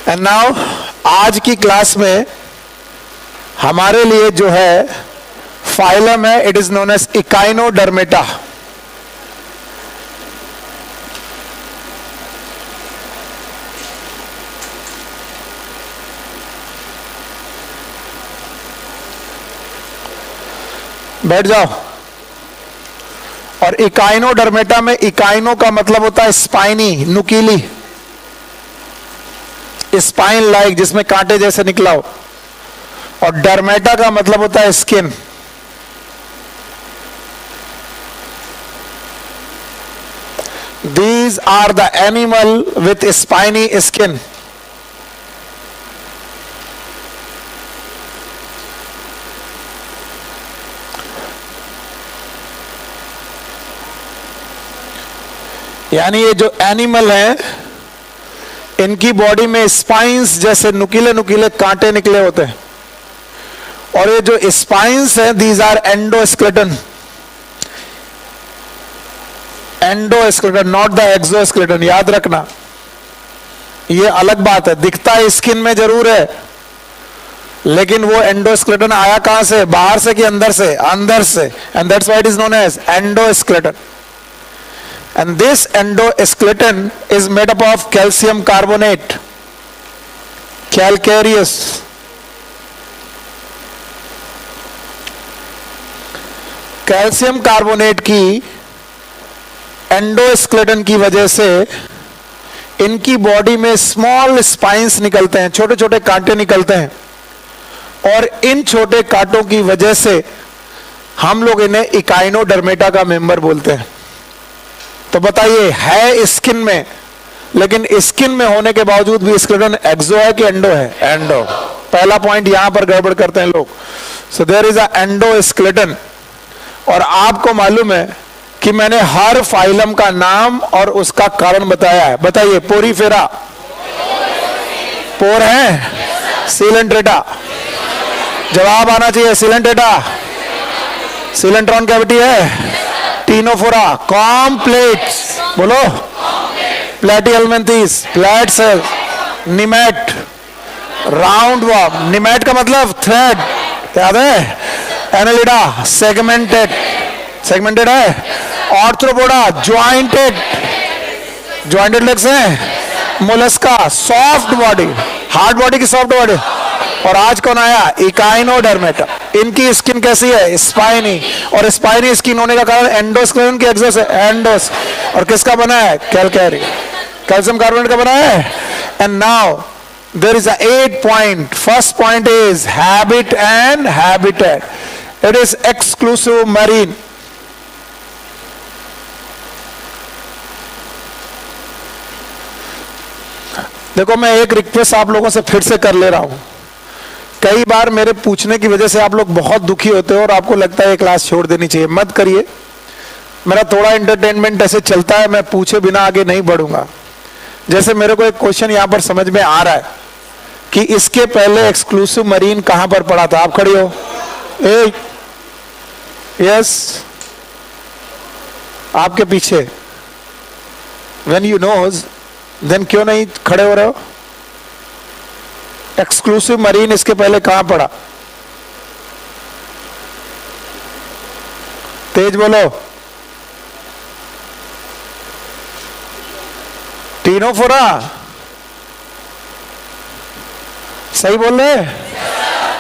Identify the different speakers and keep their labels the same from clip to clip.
Speaker 1: And now आज की class में हमारे लिए जो है फाइलम है, it is known as echinodermata. बैठ जाओ। और इकाइनोडर्मेटा में इकाइनो का मतलब होता है स्पाइनी, नुकीली, स्पाइन लाइक, जिसमें कांटे जैसे निकला हो। और डर्मेटा का मतलब होता है skin. These are the animal with spiny skin. यानी ये जो एनिमल है इनकी बॉडी में स्पाइंस जैसे नुकीले नुकीले कांटे निकले होते हैं। और ये जो स्पाइंस है these are endoskeleton, endoskeleton, not the exoskeleton. याद रखना, ये अलग बात है। दिखता है स्किन में जरूर है, लेकिन वो एंडोस्केलेटन आया कहां से, बाहर से कि अंदर से? अंदर से। And that's why it is known as endoskeleton. And this endoskeleton is made up of calcium carbonate, calcareous. Calcium carbonate की एंडोस्केलेटन की वजह से इनकी बॉडी में स्मॉल स्पाइंस निकलते हैं, छोटे छोटे कांटे निकलते हैं। और इन छोटे कांटों की वजह से हम लोग इन्हें इकाइनोडर्मेटा का मेंबर बोलते हैं। तो बताइए, है स्किन में, लेकिन स्किन में होने के बावजूद भी स्केलेटन एक्सो है कि एंडो है? एंडो। पहला पॉइंट यहां पर गड़बड़ करते हैं लोग। So there is a endoskeleton. और आपको मालूम है कि मैंने हर फाइलम का नाम और उसका कारण बताया है। बताइए, पोरीफेरा पोर है, सीलेंट्रेटा जवाब आना चाहिए, सीलेंट्रेटा सीलेंट्रॉन कैविटी है, टीनोफोरा कॉम्प्लेक्स, बोलो, प्लेटिहेल्मिन्थेस फ्लैट सेल, निमेट राउंड वर्म, निमेट का मतलब थ्रेड, याद है? एनालिडा सेगमेंटेड, सेगमेंटेड है। आर्थ्रोपोडा ज्वाइंटेड, ज्वाइंटेड लेग्स हैं। Mollusca soft body, hard body की सॉफ्ट बॉडी। और आज कौन आया? इकाइनोडर्मेटा। इनकी स्किन कैसी है? स्पाइनी। और स्पाइनी स्किन होने का कारण एंडोस्केलेटन की एक्सो से, एंडोस। और किसका बना है? कैलकेरी, कैल्शियम कार्बोनेट का बना है। And now there is a 8 point. First point is habit and habitat. It is exclusive marine. देखो, मैं एक रिक्वेस्ट आप लोगों से फिर से कर ले रहा हूं। कई बार मेरे पूछने की वजह से आप लोग बहुत दुखी होते हो और आपको लगता है ये क्लास छोड़ देनी चाहिए। मत करिए, मेरा थोड़ा एंटरटेनमेंट ऐसे चलता है, मैं पूछे बिना आगे नहीं बढ़ूंगा। जैसे मेरे को एक क्वेश्चन यहां पर समझ में आ रहा है कि इसके पहले एक्सक्लूसिव मरीन कहां पर पड़ा था? आप खड़ी हो, यस, आपके पीछे। व्हेन यू नोज देन क्यों नहीं खड़े हो रहे हो? एक्सक्लूसिव मरीन इसके पहले कहां पड़ा? तेज बोलो। टीनोफोरा, सही बोल रहे?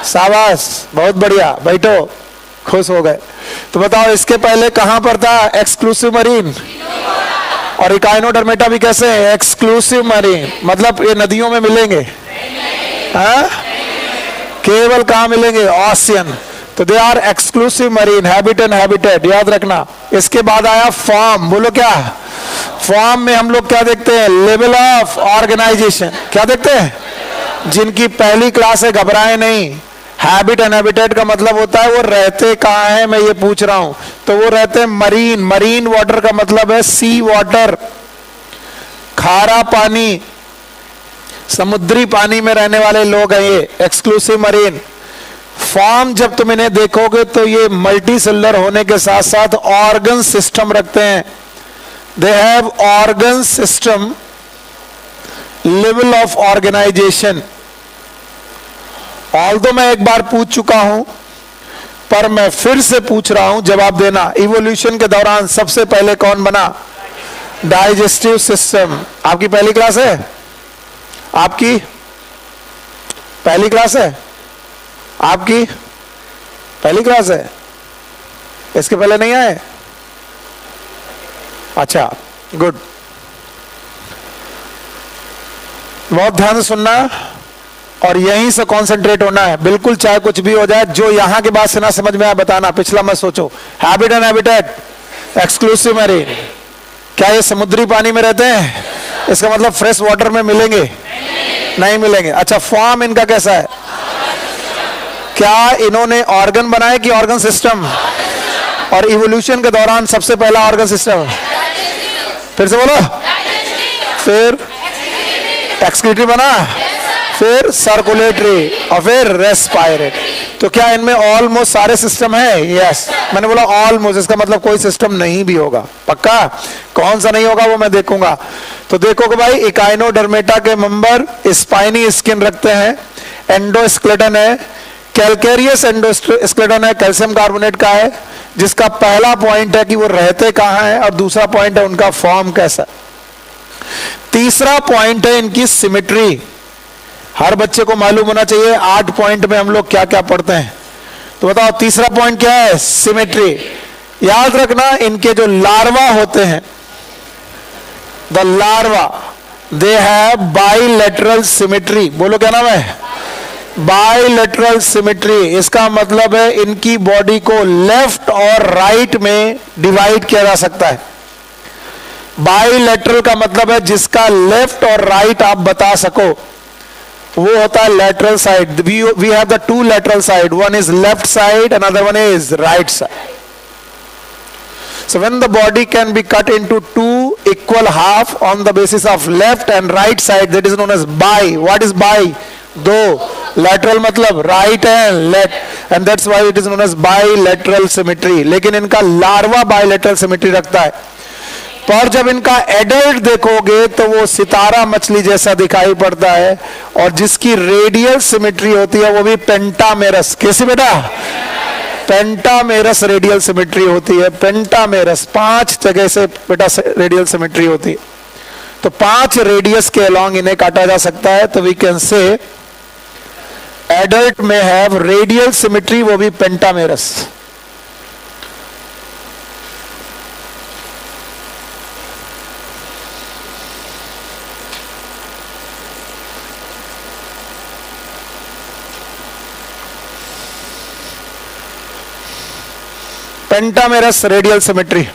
Speaker 1: शाबाश, बहुत बढ़िया, बैठो, खुश हो गए। तो बताओ, इसके पहले कहां पर था एक्सक्लूसिव मरीन? और इकाइनोडर्मेटा भी कैसे है? Exclusive marine. मतलब ये नदियों में मिलेंगे? हाँ? केवल कहां मिलेंगे? ओशियन। तो they are exclusive marine, habit and habitat, याद रखना। इसके बाद आया फॉर्म। बोलो क्या? फॉर्म में हम लोग क्या देखते हैं? Level of organisation. क्या देखते हैं? जिनकी पहली क्लास है घबराए नहीं। हैबिट एंड हैबिटेट का मतलब होता है वो रहते कहां है, मैं ये पूछ रहा हूं। तो वो रहते हैं मरीन। मरीन वाटर का मतलब है सी वाटर, खारा पानी, समुद्री पानी में रहने वाले लोग हैं ये एक्सक्लूसिव मरीन। फॉर्म जब तुम इन्हें देखोगे तो ये मल्टी सेलुलर होने के साथ साथ ऑर्गन सिस्टम रखते हैं। They have organ system level of organisation. Although मैं एक बार पूछ चुका हूं, पर मैं फिर से पूछ रहा हूं, जवाब देना। इवोल्यूशन के दौरान सबसे पहले कौन बना? Digestive system. आपकी पहली क्लास है? आपकी पहली क्लास है? आपकी पहली क्लास है? इसके पहले नहीं आए? अच्छा, गुड। बहुत ध्यान से सुनना और यहीं से कंसंट्रेट होना है, बिल्कुल चाहे कुछ भी हो जाए। जो यहां के बाद से ना समझ में आए बताना, पिछला मत सोचो। Habit and habitat, exclusive marine, क्या ये समुद्री पानी में रहते हैं? इसका मतलब फ्रेश वाटर में मिलेंगे? नहीं मिलेंगे। अच्छा, फॉर्म इनका कैसा है? क्या इन्होंने ऑर्गन बनाए कि ऑर्गन सिस्टम? और इवोल्यूशन के दौरान सबसे पहला ऑर्गन सिस्टम, फिर से बोलो, फिर एक्सक्रीटरी बना, फिर सर्कुलेटरी और फिर रेस्पायरेटरी। तो क्या इनमें ऑलमोस्ट सारे सिस्टम है? यस। मैंने बोला ऑलमोस्ट, इसका मतलब कोई सिस्टम नहीं भी होगा। पक्का? कौन सा नहीं होगा वो मैं देखूंगा। तो देखो कि भाई इकाइनोडर्मेटा के मेंबर स्पाइनी स्किन रखते हैं, एंडोस्केलेटन है, कैल्केरियस एंडोस्केलेटन है, कैल्शियम कार्बोनेट का है, जिसका पहला पॉइंट है कि वो रहते कहां है, और दूसरा पॉइंट है उनका फॉर्म कैसा। तीसरा पॉइंट है इनकी सिमेट्री। हर बच्चे को मालूम होना चाहिए 8 पॉइंट में हम लोग क्या क्या पढ़ते हैं। तो बताओ तीसरा पॉइंट क्या है? सिमेट्री। याद रखना, इनके जो लार्वा होते हैं, the larva, they have bilateral symmetry. बोलो क्या नाम है? Bilateral symmetry. इसका मतलब है इनकी बॉडी को लेफ्ट और राइट में डिवाइड किया जा सकता है। बाइलेटरल का मतलब है जिसका लेफ्ट और राइट आप बता सको, वो होता है lateral side. We have the two lateral side. One is left side, another one is right side. So when the body can be cut into two equal half on the basis of left and right side, that is known as bi. What is bi? दो. Lateral मतलब right and left, and that's why it is known as bilateral symmetry. लेकिन इनका larva bilateral symmetry रखता है। पर जब इनका adult देखोगे तो वो सितारा मछली जैसा दिखाई पड़ता है, और जिसकी रेडियल सिमेट्री होती है वो भी पेंटामेरस। कैसी बेटा? पेंटामेरस रेडियल सिमेट्री होती है। पेंटामेरस 5 जगह से बेटा रेडियल सिमेट्री होती है। तो 5 रेडियस के अलोंग इन्हें काटा जा सकता है। तो वी कैन से एडल्ट में हैव रेडियल सिमेट्री, वो भी पेंटामेरस। Pentamerous radial symmetry.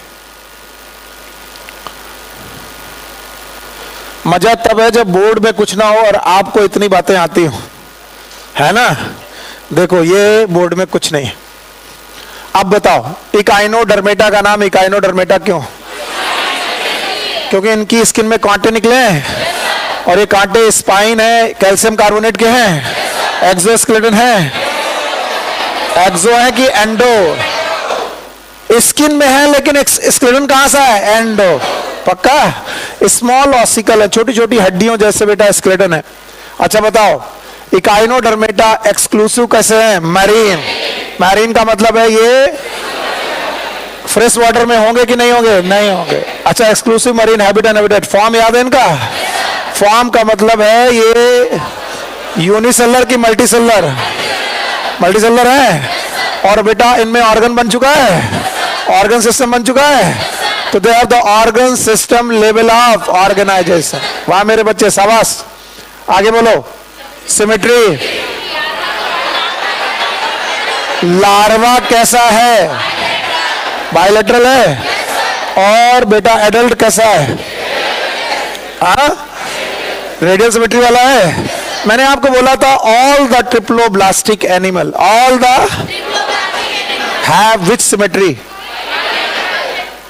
Speaker 1: मजा तब है जब बोर्ड में कुछ ना हो और आपको इतनी बातें आती हो, है ना? देखो ये बोर्ड में कुछ नहीं। अब बताओ इकाइनोडर्मेटा का नाम इकाइनोडर्मेटा क्यों? क्योंकि इनकी स्किन में कांटे निकले हैं, और ये कांटे स्पाइन है, कैल्शियम कार्बोनेट के हैं, एक्सोस्केलेटन है। एक्सो है कि एंडो? स्किन में है, लेकिन स्केलेटन कहां सा है? एंडो। पक्का? स्मॉल ऑसिकल है, छोटी छोटी हड्डियों जैसे बेटा स्केलेटन है। अच्छा बताओ इकाइनोडर्मेटा एक्सक्लूसिव कैसे है? मैरीन। मैरीन का मतलब है ये फ्रेश वाटर में होंगे कि नहीं होंगे? नहीं होंगे। अच्छा, exclusive marine, habit and habitat. Form याद है इनका? फॉर्म का मतलब है ये यूनिसेलर की मल्टीसेलर? मल्टीसेलर है। और बेटा इनमें ऑर्गन बन चुका है, ऑर्गन सिस्टम बन चुका है। तो they have the organ system level of organisation. वाह मेरे बच्चे, शाबाश। आगे बोलो। सिमेट्री। लार्वा कैसा है? बाइलेटरल है। और बेटा एडल्ट कैसा है? रेडियल सिमेट्री वाला है। मैंने आपको बोला था all the triploblastic animal, all the have which symmetry?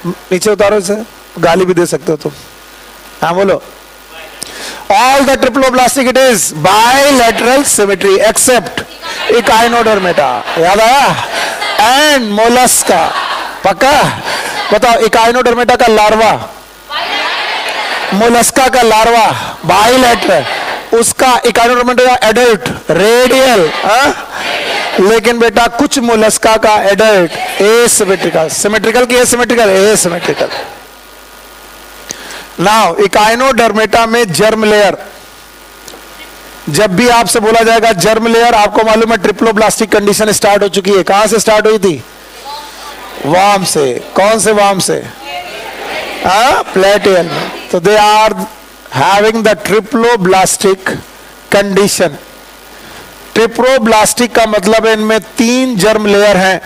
Speaker 1: नीचे उतारो इसे, गाली भी दे सकते हो तुम। हाँ बोलो। All the triploblastic it is bilateral symmetry except echinodermata. याद आया? And mollusca. पक्का? बताओ इकाइनोडर्मेटा का लार्वा मोलस्का का लार्वा बाइलेटरल, उसका इकाइनोडर्म एडल्ट रेडियल, लेकिन बेटा कुछ मोलस्का का एडल्ट एसिमेट्रिकल, सिमेट्रिकल की एसिमेट्रिकल, एसिमेट्रिकल। नाउ इकाइनोडर्मेटा में जर्म लेयर, जब भी आपसे बोला जाएगा जर्म लेयर, आपको मालूम है ट्रिप्लोब्लास्टिक कंडीशन स्टार्ट हो चुकी है। कहां से स्टार्ट हुई थी? वार्म से। कौन से वार्म से? प्लेटियल में। तो they are having the triploblastic condition. Triploblastic का मतलब है इनमें 3 जर्म लेयर हैं।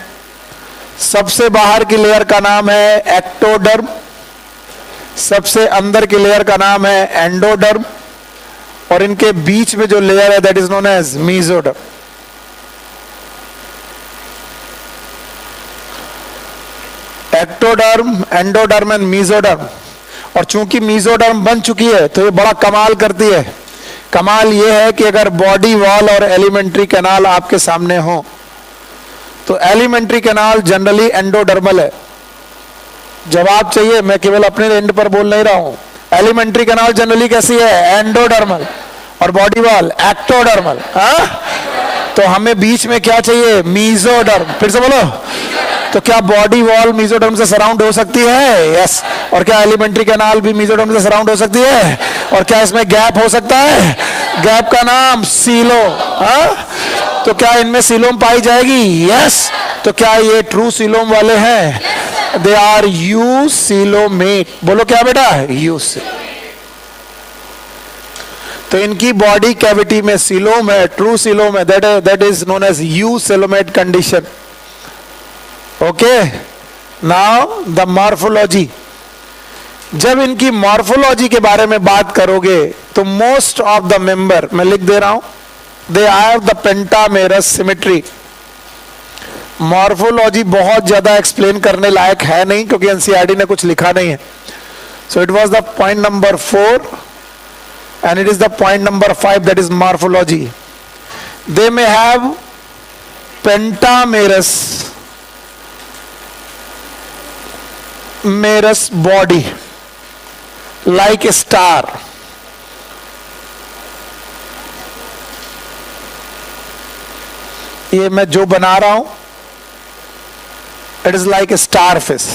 Speaker 1: सबसे बाहर की लेयर का नाम है एक्टोडर्म, सबसे अंदर की लेयर का नाम है एंडोडर्म, और इनके बीच में जो लेयर है that is known as mesoderm. Ectoderm, endoderm and mesoderm. और चूंकि मीजोडर्म बन चुकी है तो ये बड़ा कमाल करती है। कमाल ये है कि अगर बॉडी वॉल और एलिमेंट्री कैनाल आपके सामने हो तो एलिमेंट्री कैनाल जनरली एंडोडर्मल है। जवाब चाहिए, मैं केवल अपने एंड पर बोल नहीं रहा हूं। एलिमेंट्री कैनाल जनरली कैसी है? एंडोडर्मल। और बॉडी वॉल एक्टोडर्मल। तो हमें बीच में क्या चाहिए? मीजोडर्म। फिर से बोलो। तो क्या बॉडी वॉल मीजोडर्म से सराउंड हो सकती है? यस। और क्या एलिमेंट्री कैनाल भी मीजोडर्म से सराउंड हो सकती है? और क्या इसमें गैप हो सकता है? गैप का नाम सीलो। तो क्या इनमें सीलोम पाई जाएगी? यस। तो क्या ये ट्रू सीलोम वाले हैं? They are eucoelomate. बोलो क्या बेटा? यू से। तो इनकी बॉडी कैविटी में सीलोम है, ट्रू सीलोम है, that is known as eucoelomate condition. Okay. Now the morphology. जब इनकी मॉर्फोलॉजी के बारे में बात करोगे तो मोस्ट ऑफ द मेंबर, मैं लिख दे रहा हूं, दे have the pentamerous symmetry. Morphology बहुत ज्यादा एक्सप्लेन करने लायक है नहीं क्योंकि एनसीईआरटी ने कुछ लिखा नहीं है। So it was the point number 4 and it is the point number 5, that is morphology. They may have pentamerous body like a star. ये मैं जो बना रहा हूं, it is like a starfish.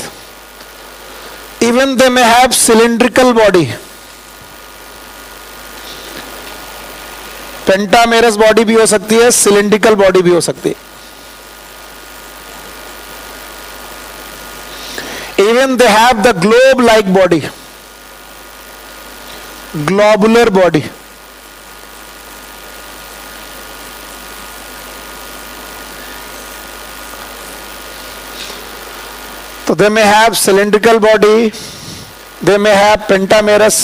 Speaker 1: Even they may have cylindrical body. Pentamerous body भी हो सकती है, सिलिंड्रिकल बॉडी भी हो सकती है। Even they have the globe like body, globular body. तो they may have cylindrical body, they may have pentamerous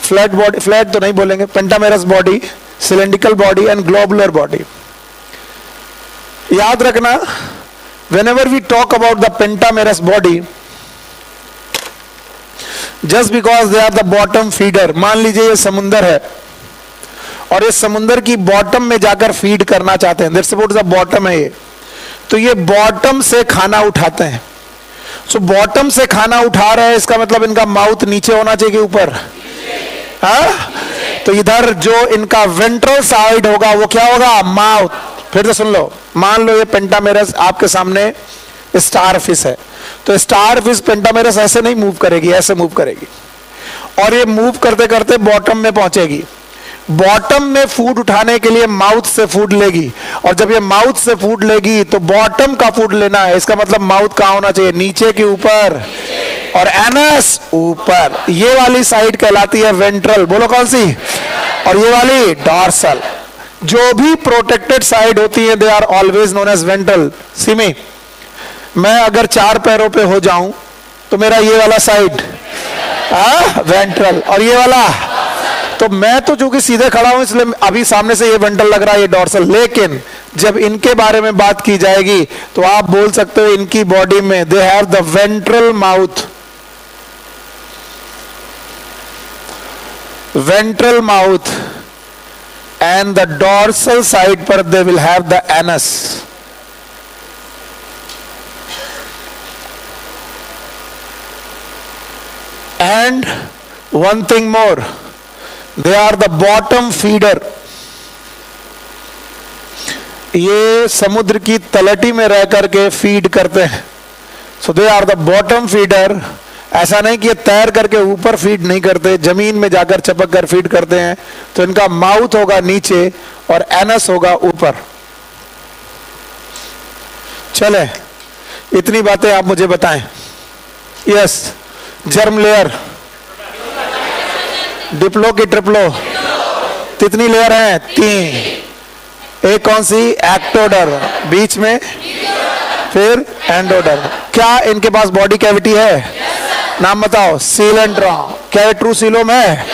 Speaker 1: flat body, flat तो नहीं बोलेंगे, pentamerous body, cylindrical body and globular body. याद रखना, whenever we talk about the pentamerous body, just because they are the bottom feeder, मान लीजिए ये समुंदर है और इस समुंदर की बॉटम में जाकर फीड करना चाहते हैं, let's suppose the bottom है ये, तो ये बॉटम से खाना उठाते हैं। सो बॉटम से खाना उठा रहे हैं, इसका मतलब इनका माउथ नीचे होना चाहिए कि ऊपर? तो इधर जो इनका वेंट्रल साइड होगा वो क्या होगा? माउथ। फिर से सुन लो, मान लो ये पेंटामेरस आपके सामने स्टारफिश है, तो स्टारफिश पेंटामेरस ऐसे नहीं मूव करेगी, ऐसे मूव करेगी, और ये मूव करते करते बॉटम में पहुंचेगी। बॉटम में फूड उठाने के लिए माउथ से फूड लेगी, और जब ये माउथ से फूड लेगी तो बॉटम का फूड लेना है, इसका मतलब माउथ कहां होना चाहिए? नीचे के ऊपर, और एनस ऊपर। ये वाली साइड कहलाती है वेंट्रल। बोलो कौन सी? और ये वाली डॉर्सल। जो भी प्रोटेक्टेड साइड होती है they are always known as ventral. सीमी, मैं अगर 4 पैरों पे हो जाऊं तो मेरा ये वाला साइड वेंट्रल, और ये वाला, तो मैं तो चूंकि सीधे खड़ा हूं इसलिए अभी सामने से ये वेंट्रल लग रहा है, ये डॉर्सल। लेकिन जब इनके बारे में बात की जाएगी तो आप बोल सकते हो इनकी बॉडी में they have the ventral mouth, ventral mouth, and the dorsal side पर they will have the anus. And one thing more, they are the bottom feeder. ये समुद्र की तलहटी में रह करके फीड करते हैं। So they are the bottom feeder. ऐसा नहीं कि ये तैर करके ऊपर फीड नहीं करते, जमीन में जाकर चपक कर फीड करते हैं। तो इनका माउथ होगा नीचे और एनस होगा ऊपर। चले, इतनी बातें आप मुझे बताएं। यस, जर्म लेयर, डिप्लो की ट्रिप्लो, कितनी लेयर हैं? 3। एक कौन सी? एक्टोडर, बीच में फिर एंडोडर। क्या इनके पास बॉडी कैविटी है? नाम बताओ। सीलेंट्रॉन। क्या ये ट्रू सीलोम है?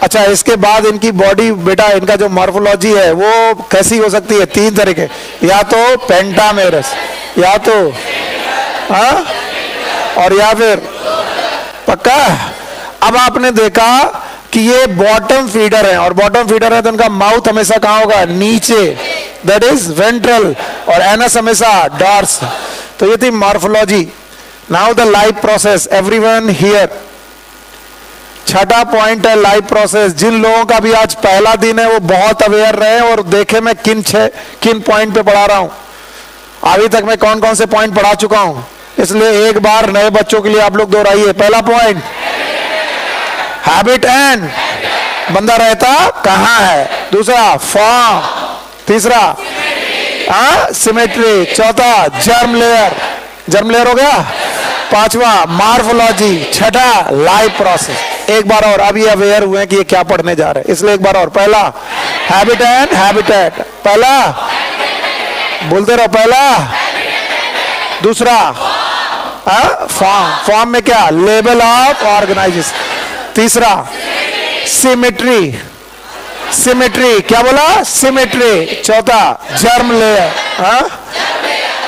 Speaker 1: अच्छा, इसके बाद इनकी बॉडी बेटा, इनका जो मॉर्फोलॉजी है वो कैसी हो सकती है? 3 तरीके, या तो पेंटामेरस, या तो और या फिर पक्का। अब आपने देखा कि ये बॉटम फीडर है, और बॉटम फीडर है तो उनका माउथ हमेशा कहां होगा? नीचे, दैट इज वेंट्रल, और एनस हमेशा डॉर्स। तो ये थी morphology. Now the life process, everyone here. छठा पॉइंट है लाइफ प्रोसेस। जिन लोगों का भी आज पहला दिन है वो बहुत अवेयर रहे और देखे मैं किन पॉइंट पे पढ़ा रहा हूं। अभी तक मैं कौन कौन से पॉइंट पढ़ा चुका हूं, इसलिए एक बार नए बच्चों के लिए आप लोग दोहराइए। पहला पॉइंट, हैबिट एंड बंदा रहता कहां है। दूसरा, फॉर्म। तीसरा, सिमेट्री। चौथा, जर्म लेयर। जर्म लेयर हो गया। पांचवा, मॉर्फोलॉजी। छठा, लाइफ प्रोसेस। एक बार और, अभी अवेयर हुए कि ये क्या पढ़ने जा रहे हैं, इसलिए एक बार और। पहला, हैबिट एंड हैबिटेट। पहला, बोलते रहो। पहला, दूसरा, फॉर्म। फॉर्म में क्या? Level of organisation. तीसरा, सिमेट्री। सिमेट्री, क्या बोला? सिमेट्री। चौथा, जर्म लेयर।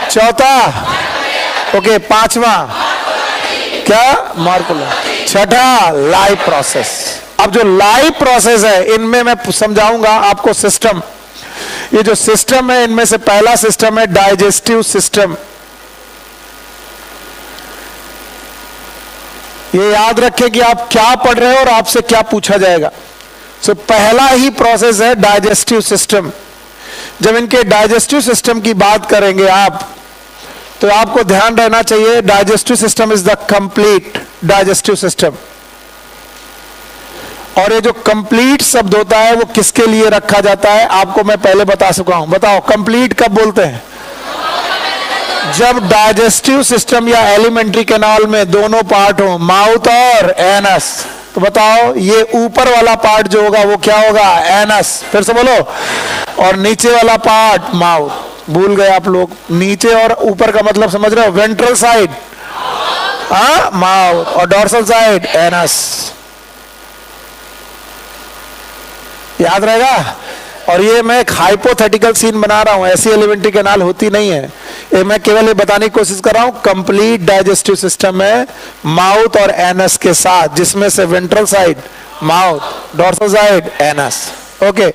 Speaker 1: चौथा, ओके। पांचवा क्या? मॉर्फोलॉजी। छठा, लाइफ प्रोसेस। अब जो लाइफ प्रोसेस है इनमें मैं समझाऊंगा आपको सिस्टम। ये जो सिस्टम है इनमें से पहला सिस्टम है डाइजेस्टिव सिस्टम। ये याद रखें कि आप क्या पढ़ रहे हो और आपसे क्या पूछा जाएगा। सो पहला ही प्रोसेस है डाइजेस्टिव सिस्टम। जब इनके डाइजेस्टिव सिस्टम की बात करेंगे आप, तो आपको ध्यान रहना चाहिए digestive system is the complete digestive system. और ये जो कंप्लीट शब्द होता है वो किसके लिए रखा जाता है आपको मैं पहले बता चुका हूं। बताओ, कंप्लीट कब बोलते हैं? जब डाइजेस्टिव सिस्टम या एलिमेंट्री कैनाल में दोनों पार्ट हो, माउथ और एनस। तो बताओ, ये ऊपर वाला पार्ट जो होगा वो क्या होगा? एनस। फिर से बोलो। और नीचे वाला पार्ट माउथ। भूल गए आप लोग, नीचे और ऊपर का मतलब समझ रहे हो? वेंट्रल साइड माउथ और डॉर्सल साइड एनस। याद रहेगा। और ये मैं एक हाइपोथेटिकल सीन बना रहा हूं, ऐसी एलिमेंट्री कैनाल होती नहीं है। ये मैं केवल ये बताने की कोशिश कर रहा हूं कंप्लीट डाइजेस्टिव सिस्टम है माउथ और एनस के साथ, जिसमें से ventral side mouth, dorsal side anus. Okay.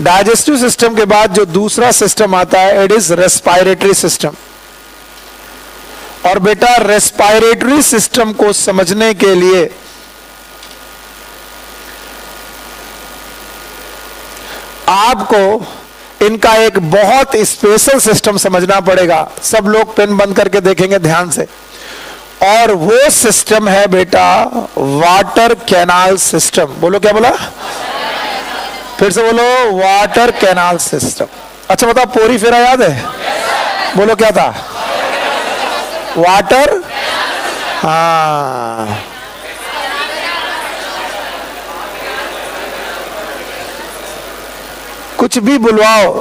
Speaker 1: Digestive system के बाद जो दूसरा सिस्टम आता है इट इज रेस्पिरेटरी सिस्टम। और बेटा रेस्पिरेटरी सिस्टम को समझने के लिए आपको इनका एक बहुत स्पेशल सिस्टम समझना पड़ेगा। सब लोग पेन बंद करके देखेंगे ध्यान से। और वो सिस्टम है बेटा वाटर कैनाल सिस्टम। बोलो, क्या बोला? फिर से बोलो, वाटर कैनाल सिस्टम। अच्छा बताओ, पोरी फेरा याद है? बोलो, क्या था? वाटर, हाँ। कुछ भी बुलवाओ,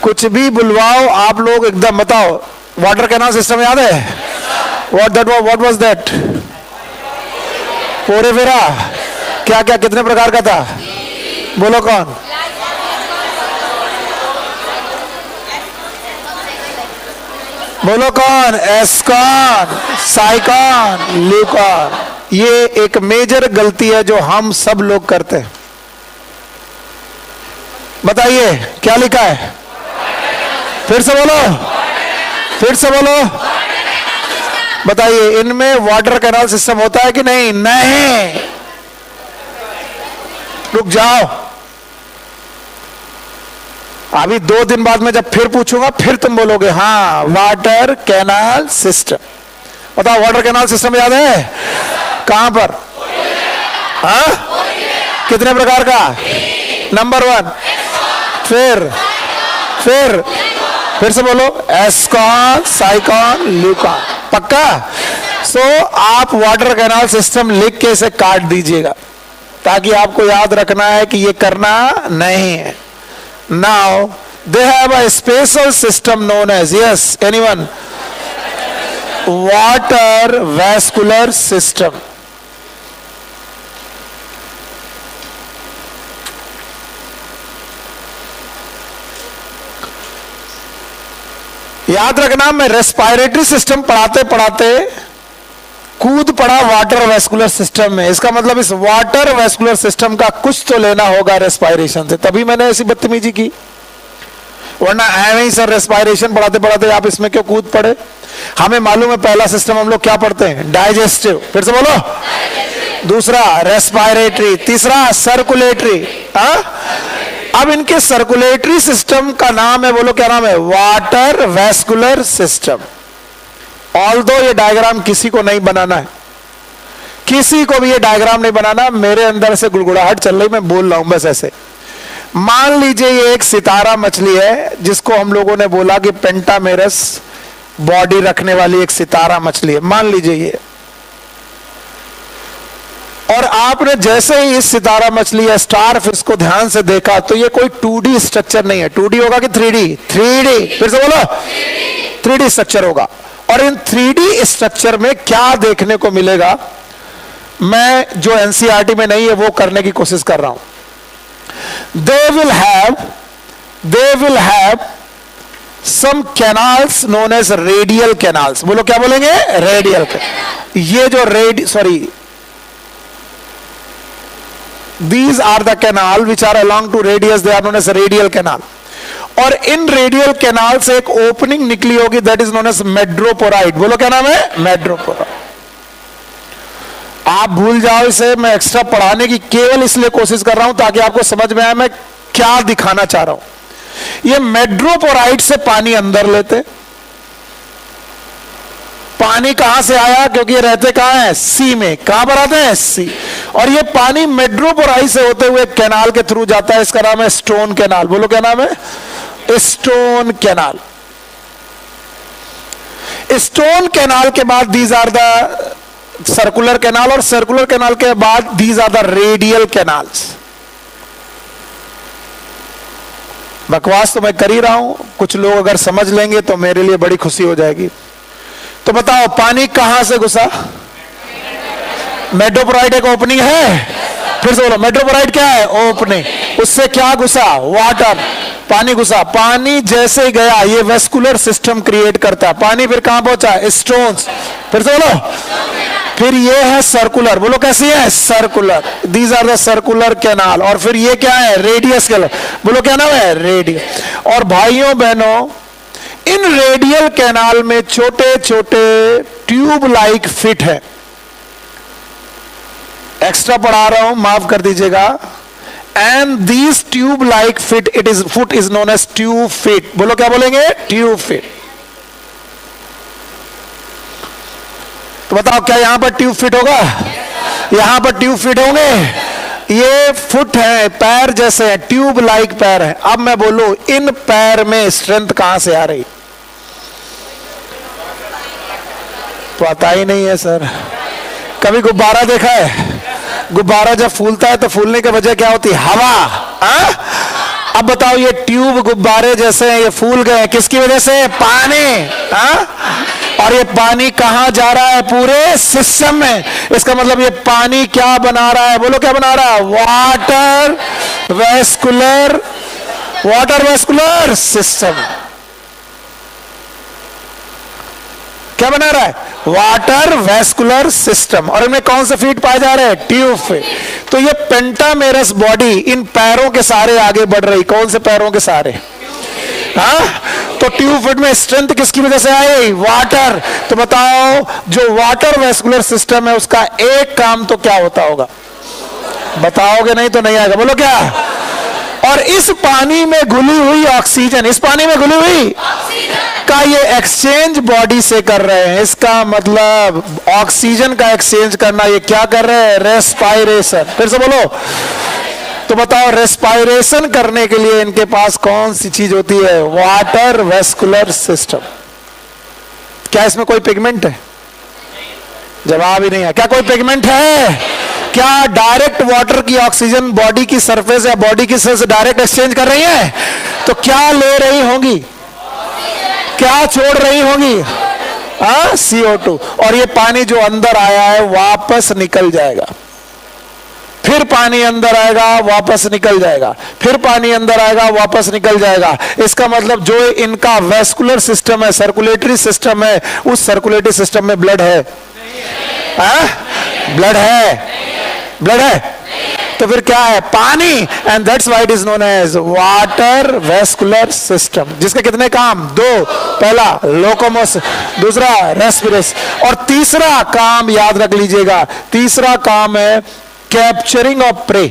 Speaker 1: कुछ भी बुलवाओ, आप लोग एकदम बताओ। वाटर कैनाल सिस्टम याद है? What was that? पोरे फेरा। क्या क्या कितने प्रकार का था? बोलो कौन? बोलो कौन? एस्कॉन, साइकॉन, ल्यूकॉन। ये एक मेजर गलती है जो हम सब लोग करते हैं। बताइए क्या लिखा है? फिर से बोलो, फिर से बोलो, बताइए इनमें वाटर कैनाल सिस्टम होता है कि नहीं? नहीं। रुक जाओ, अभी 2 दिन बाद में जब फिर पूछूंगा फिर तुम बोलोगे हाँ वाटर कैनाल सिस्टम। बताओ वाटर कैनाल सिस्टम याद है? कहां पर? हाँ, कितने प्रकार का? नंबर 1, फिर से बोलो, एस्कॉन, साइकॉन, ल्यूकॉन। पक्का? आप वाटर कैनाल सिस्टम लिख के इसे काट दीजिएगा ताकि आपको याद रखना है कि ये करना नहीं है। Now they have a special system known as, yes anyone, water vascular system. याद रखना, मैं रेस्पिरेटरी सिस्टम पढ़ाते पढ़ाते कूद पड़ा वाटर वैस्कुलर सिस्टम में। इसका मतलब इस वाटर वैस्कुलर सिस्टम का कुछ तो लेना होगा रेस्पिरेशन से, तभी मैंने ऐसी बदतमीजी की। वरना ऐਵੇਂ ही सर रेस्पिरेशन पढ़ाते पढ़ाते आप इसमें क्यों कूद पड़े? हमें मालूम है पहला सिस्टम हम लोग क्या पढ़ते हैं, डाइजेस्टिव। फिर से बोलो, दूसरा रेस्पिरेटरी, तीसरा सर्कुलेटरी। अब इनके सर्कुलेटरी सिस्टम का नाम है, बोलो क्या नाम है? Water vascular system. ऑल्दो ये डायग्राम किसी को नहीं बनाना है, किसी को भी ये डायग्राम नहीं बनाना। मेरे अंदर से गुड़गुड़ाहट चल रही, मैं बोल रहा हूं बस ऐसे। मान लीजिए ये एक सितारा मछली है जिसको हम लोगों ने बोला कि पेंटामेरस बॉडी रखने वाली एक सितारा मछली है, मान लीजिए ये। और आपने जैसे ही इस सितारा मछली या स्टार फिश को ध्यान से देखा तो ये कोई 2D स्ट्रक्चर नहीं है। 2D होगा कि 3D? 3D। फिर से बोलो, 3D स्ट्रक्चर होगा। और इन 3D स्ट्रक्चर में क्या देखने को मिलेगा, मैं जो एनसीईआरटी में नहीं है वो करने की कोशिश कर रहा हूं। They will have some canals known as radial canals. बोलो क्या बोलेंगे? Radial canal. ये जो these are the canal which are along to radius, they are known as radial canal। और इन रेडियल कैनाल से एक ओपनिंग निकली होगी, दैट इज नोन एज मेड्रोपोराइट। बोलो क्या नाम है? मेड्रोपोराइट। आप भूल जाओ इसे, मैं एक्स्ट्रा पढ़ाने की केवल इसलिए कोशिश कर रहा हूं ताकि आपको समझ में आए मैं क्या दिखाना चाह रहा हूं। ये मेड्रोपोराइट से पानी अंदर लेते। पानी कहां से आया? क्योंकि ये रहते कहां है? सी में। कहां पर आते हैं? सी। और ये पानी मेड्रोपोराइट से होते हुए कैनाल के थ्रू जाता है, इसका नाम है स्टोन कैनाल। बोलो क्या नाम है? Stone canal. स्टोन कैनाल के बाद these are the circular canal, और सर्कुलर कैनाल के बाद these are the radial canals. बकवास तो मैं कर ही रहा हूं, कुछ लोग अगर समझ लेंगे तो मेरे लिए बड़ी खुशी हो जाएगी। तो बताओ पानी कहां से घुसा? मेड्रोपोराइट एक ओपनिंग है। फिर से बोलो, मेड्रोपोराइट क्या है? ओपनिंग। उससे क्या घुसा? वाटर, पानी घुसा। पानी जैसे ही गया ये वेस्कुलर सिस्टम क्रिएट करता है। पानी फिर कहां पहुंचा? स्टोन्स। फिर से बोलो, फिर ये है सर्कुलर। बोलो कैसी है? Circular. These are the circular canal. और फिर ये क्या है? Radius canal. बोलो क्या नाम है? रेडियस। और भाइयों बहनों, इन रेडियल कैनाल में छोटे छोटे ट्यूब लाइक फिट है। एक्स्ट्रा पढ़ा रहा हूं, माफ कर दीजिएगा। And these tube like feet, it is foot is known as tube feet. बोलो क्या बोलेंगे? Tube feet. तो बताओ क्या यहां पर ट्यूब फिट होगा? यहां पर ट्यूब फिट होंगे? ये फुट है, पैर जैसे है, ट्यूब लाइक पैर है। अब मैं बोलूं इन पैर में स्ट्रेंथ कहां से आ रही? पता ही नहीं है सर। कभी गुब्बारा देखा है? गुब्बारा जब फूलता है तो फूलने की वजह क्या होती है? हवा। अब बताओ ये ट्यूब गुब्बारे जैसे हैं, ये फूल गए किसकी वजह से? पानी। और ये पानी कहां जा रहा है? पूरे सिस्टम में। इसका मतलब ये पानी क्या बना रहा है? बोलो क्या बना रहा है? Water vascular system. क्या बना रहा है? Water vascular system. और इनमें कौन से फीट पाए जा रहे हैं? Tube feet. तो ये पेंटामेरस बॉडी इन पैरों के सहारे आगे बढ़ रही। कौन से पैरों के सहारे? तो ट्यूब फिट में स्ट्रेंथ किसकी वजह से आई? वाटर। तो बताओ जो वाटर वेस्कुलर सिस्टम है उसका एक काम तो क्या होता होगा? बताओगे नहीं तो नहीं आएगा, बोलो क्या? और इस पानी में घुली हुई ऑक्सीजन, इस पानी में घुली हुई का ये एक्सचेंज बॉडी से कर रहे हैं। इसका मतलब ऑक्सीजन का एक्सचेंज करना, ये क्या कर रहे हैं? रेस्पायरेशन। फिर से बोलो। तो बताओ रेस्पायरेशन करने के लिए इनके पास कौन सी चीज होती है? Water vascular system. क्या इसमें कोई पिगमेंट है? जवाब ही नहीं है। क्या कोई पिगमेंट है? क्या डायरेक्ट वाटर की ऑक्सीजन बॉडी की सरफेस या बॉडी की सरफेस से डायरेक्ट एक्सचेंज कर रही है? तो क्या ले रही होंगी? क्या छोड़ रही होंगी? CO2। और ये पानी जो अंदर आया है वापस निकल जाएगा, फिर पानी अंदर आएगा वापस निकल जाएगा, फिर पानी अंदर आएगा वापस निकल जाएगा। इसका मतलब जो इनका वेस्कुलर सिस्टम है, सर्कुलेटरी सिस्टम है, उस सर्कुलेटरी सिस्टम में ब्लड है? ब्लड है? ब्लड है तो फिर क्या है? पानी। And that's why it is known as water vascular system. जिसके कितने काम? दो। पहला लोकोमोशन, दूसरा रेस्पिरेशन, और तीसरा काम याद रख लीजिएगा, तीसरा काम है कैप्चरिंग ऑफ प्रे।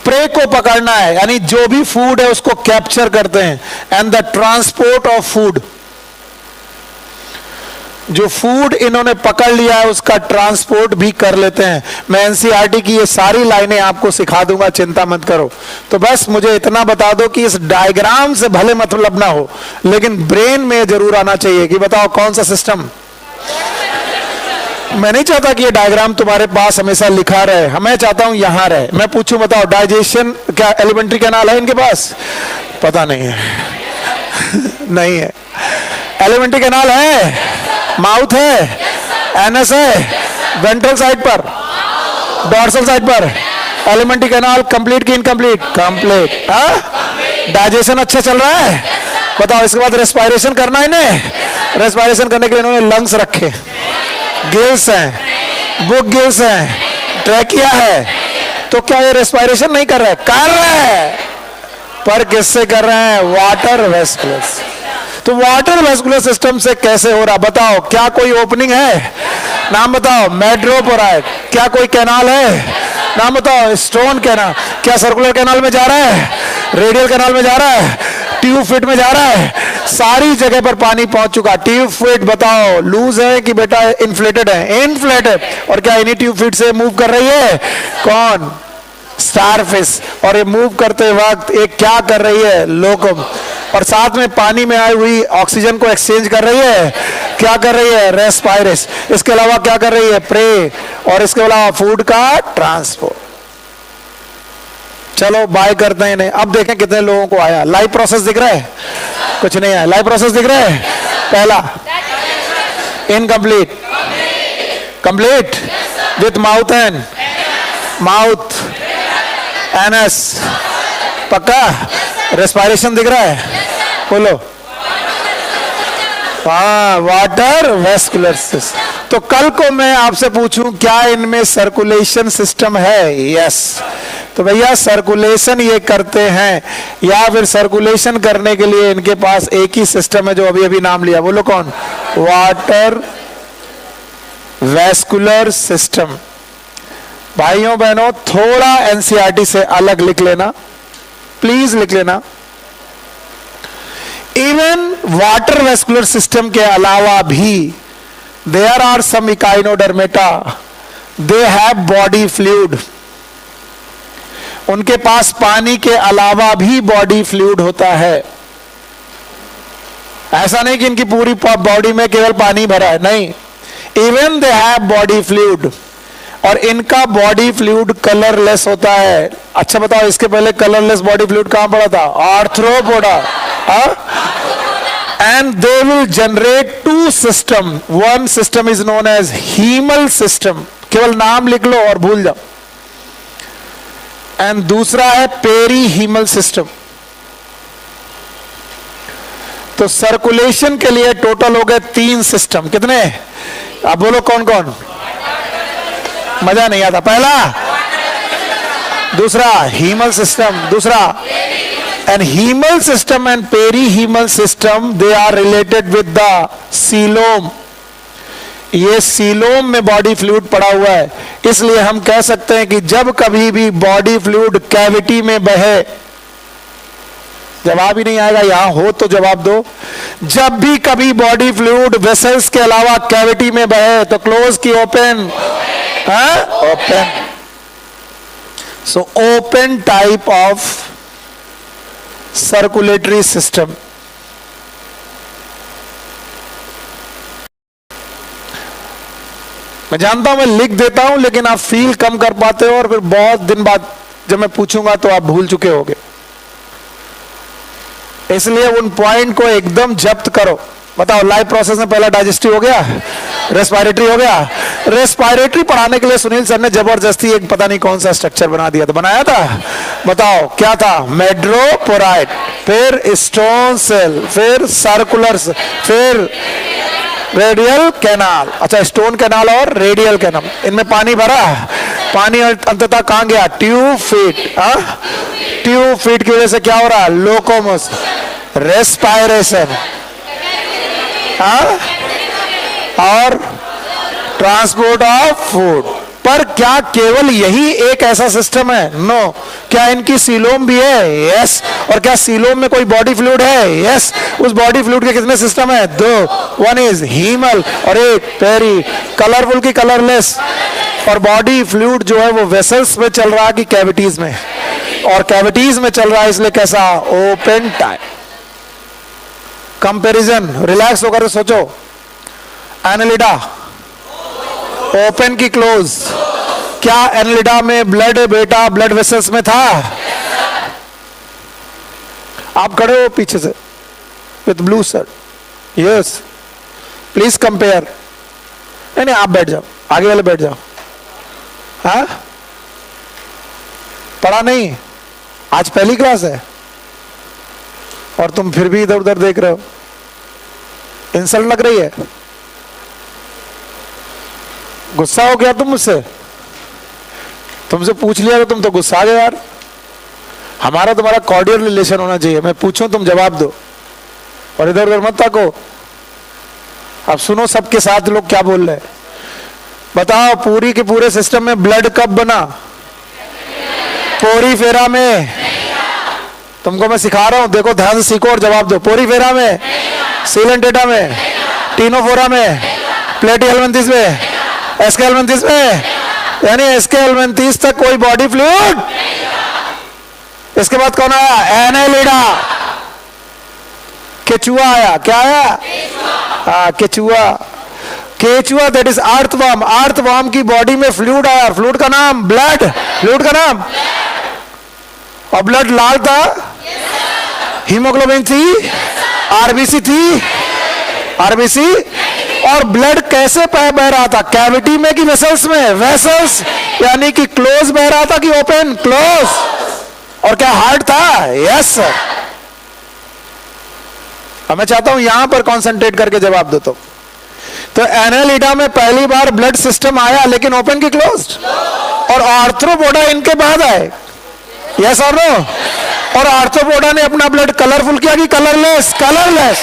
Speaker 1: प्रे को पकड़ना है, यानी जो भी फूड है उसको कैप्चर करते हैं। And the transport of food, जो फूड इन्होंने पकड़ लिया है उसका ट्रांसपोर्ट भी कर लेते हैं। मैं एनसीईआरटी की ये सारी लाइनें आपको सिखा दूंगा, चिंता मत करो। तो बस मुझे इतना बता दो कि इस डायग्राम से भले मतलब ना हो, लेकिन ब्रेन में जरूर आना चाहिए कि बताओ कौन सा सिस्टम। मैं नहीं चाहता कि ये डायग्राम तुम्हारे पास हमेशा लिखा रहे, मैं चाहता हूं यहां रहे। मैं पूछूं बताओ डाइजेशन क्या एलिमेंट्री कैनाल है इनके पास? पता नहीं है। नहीं है। एलिमेंट्री कैनाल है? माउथ है? एनस है? वेंट्रल साइड पर, डॉर्सल साइड पर। एलिमेंट्री कैनाल कंप्लीट की इनकम्प्लीट? कंप्लीट। डाइजेशन अच्छा चल रहा है? बताओ इसके बाद रेस्पायरेशन करना है इन्हें। रेस्पायरेशन करने के लिए इन्होंने लंग्स रखे, गिल्स हैं, बुक गिल्स हैं, ट्रैकिया है। तो क्या ये रेस्पायरेशन नहीं कर रहे? कर रहे हैं, पर किससे कर रहे हैं? Water vascular. तो वाटर वेस्कुलर सिस्टम से कैसे हो रहा? बताओ क्या कोई ओपनिंग है? नाम बताओ। मेड्रोप हो रहा है। क्या कोई कैनाल है? नाम बताओ। Stone canal. क्या सर्कुलर कैनाल में जा रहा है? रेडियल कैनाल में जा रहा है? ट्यूब फिट में जा रहा है? सारी जगह पर पानी पहुंच चुका। ट्यूब फिट बताओ लूज है कि बेटा इन्फ्लेटेड है? इन्फ्लेटेड। और क्या इन्हीं ट्यूब फिट से मूव कर रही है? कौन? स्टारफिश। और ये मूव करते वक्त एक क्या कर रही है? लोकोम। और साथ में पानी में आई हुई ऑक्सीजन को एक्सचेंज कर रही है। क्या कर रही है? रेस्पायरेशन। इसके अलावा क्या कर रही है? प्रे। और इसके अलावा फूड का ट्रांसपोर्ट। चलो बाय करते हैं इन्हें। अब देखें कितने लोगों को आया। लाइव प्रोसेस दिख रहा है? कुछ नहीं आया। लाइव प्रोसेस दिख रहा है? पहला incomplete, complete with mouth and mouth anus. पक्का? रेस्पायरेशन दिख रहा है? बोलो। हाँ, वाटर वेस्कुलर सिस्टम। तो कल को मैं आपसे पूछूं क्या इनमें सर्कुलेशन सिस्टम है? यस। तो भैया सर्कुलेशन ये करते हैं, या फिर सर्कुलेशन करने के लिए इनके पास एक ही सिस्टम है जो अभी अभी नाम लिया। बोलो कौन? Water vascular system. भाइयों बहनों थोड़ा एनसीईआरटी से अलग लिख लेना, प्लीज लिख लेना। इवन वाटर वेस्कुलर सिस्टम के अलावा भी there are some echinodermata, they have body fluid. उनके पास पानी के अलावा भी बॉडी फ्लूइड होता है। ऐसा नहीं कि इनकी पूरी बॉडी में केवल पानी भरा है, नहीं। Even they have body fluid. और इनका बॉडी फ्लूइड कलरलेस होता है। अच्छा बताओ इसके पहले कलरलेस बॉडी फ्लूइड कहां पड़ा था? Arthropoda. And they will generate two system. One system is known as haemal system, केवल नाम लिख लो और भूल जाओ। एंड दूसरा है पेरी हीमल सिस्टम। तो सर्कुलेशन के लिए टोटल हो गए 3 सिस्टम। कितने? आप बोलो कौन कौन? मजा नहीं आता। पहला, दूसरा हीमल सिस्टम, दूसरा And hemal system and perihemal system, they are related with the coelom. ये सीलोम में बॉडी फ्लूइड पड़ा हुआ है, इसलिए हम कह सकते हैं कि जब कभी भी बॉडी फ्लूइड कैविटी में बहे, जवाब ही नहीं आएगा, यहां हो तो जवाब दो। जब भी कभी बॉडी फ्लूइड वेसल्स के अलावा कैविटी में बहे तो क्लोज की open? Open. So open type of circulatory system. मैं जानता हूं मैं लिख देता हूं, लेकिन आप फील कम कर पाते हो और फिर बहुत दिन बाद जब मैं पूछूंगा तो आप भूल चुके होंगे। इसलिए उन पॉइंट को एकदम जब्त करो। बताओ, लाइफ प्रोसेस में पहला डाइजेस्टिव हो गया, रेस्पिरेटरी हो गया। रेस्पिरेटरी पढ़ाने के लिए सुनील सर ने जबरदस्ती एक पता नहीं कौन सा स्ट्रक्चर बना दिया था, बनाया था, बताओ क्या था? मेड्रोपोराइट, फिर स्टोन सेल, फिर सर्कुलर, फिर रेडियल कैनाल। अच्छा, स्टोन कैनाल और रेडियल कैनाल, इनमें पानी भरा, पानी अंततः कहां गया? Tube feet. ट्यूब फीट की वजह से क्या हो रहा है? लोकोमोशन, रेस्पायरेशन और ट्रांसपोर्ट ऑफ फूड। पर क्या केवल यही एक ऐसा सिस्टम है? नो। क्या इनकी सीलोम भी है? यस। और क्या सीलोम में कोई बॉडी फ्लूइड है? यस। उस बॉडी फ्लूइड के कितने सिस्टम है? दो। वन इज हीमल और एक पेरी। कलरफुल की कलरलेस। और बॉडी फ्लूइड जो है वो वेसल्स में चल रहा है कि कैविटीज में? और कैविटीज में चल रहा है, इसलिए कैसा? Open type. कंपैरिजन, रिलैक्स होकर सोचो। एनालिडा ओपन की क्लोज। क्या एनालिडा में ब्लड बेटा ब्लड वेसल्स में था? आप खड़े हो पीछे से with blue shirt. Yes, please compare. नहीं, आप बैठ जाओ, आगे वाले बैठ जाओ। हाँ, पढ़ा नहीं? आज पहली क्लास है और तुम फिर भी इधर उधर देख रहे हो। इंसल्ट लग रही है? गुस्सा हो गया तुम मुझसे? तुमसे पूछ लिया तो तुम तो गुस्सा आ गए यार। हमारा तुम्हारा कॉर्डियल रिलेशन होना चाहिए। मैं पूछूं तुम जवाब दो और इधर उधर मत ताको। अब सुनो सबके साथ लोग क्या बोल रहे हैं। बताओ, पूरी के पूरे सिस्टम में ब्लड कब बना? पोरीफेरा में। तुमको मैं सिखा रहा हूं, देखो ध्यान से सीखो और जवाब दो। पोरीफेरा में, सीलेंटेटा में, टीनोफोरा में, प्लेटी हेलमिंथिस में, एस्के हेलमिंथिस में। यानी एस्के हेलमिंथिस तक कोई बॉडी फ्लूइड। इसके बाद कौन आया? एनालिडा। केचुआ आया। क्या आया? केचुआ। केचुआ दैट इज अर्थवर्म। अर्थवर्म की बॉडी में फ्लूइड आया। फ्लूइड का नाम ब्लड। फ्लूइड का नाम, और ब्लड लाल था? हीमोग्लोबिन थी? आरबीसी थी? आरबीसी। और ब्लड कैसे बह रहा था? कैविटी में कि वेसल्स में? वेसल्स, यानी कि क्लोज बह रहा था कि ओपन? क्लोज। और क्या हार्ट था? Yes sir. अब मैं चाहता हूं यहां पर कंसंट्रेट करके जवाब दो। तो एनालिडा में पहली बार ब्लड सिस्टम आया, लेकिन ओपन की क्लोज्ड। और आर्थ्रोपोडा इनके बाद आए। यस और नो? और आर्थ्रोपोडा ने अपना ब्लड कलरफुल किया कि कलरलेस? कलरलेस।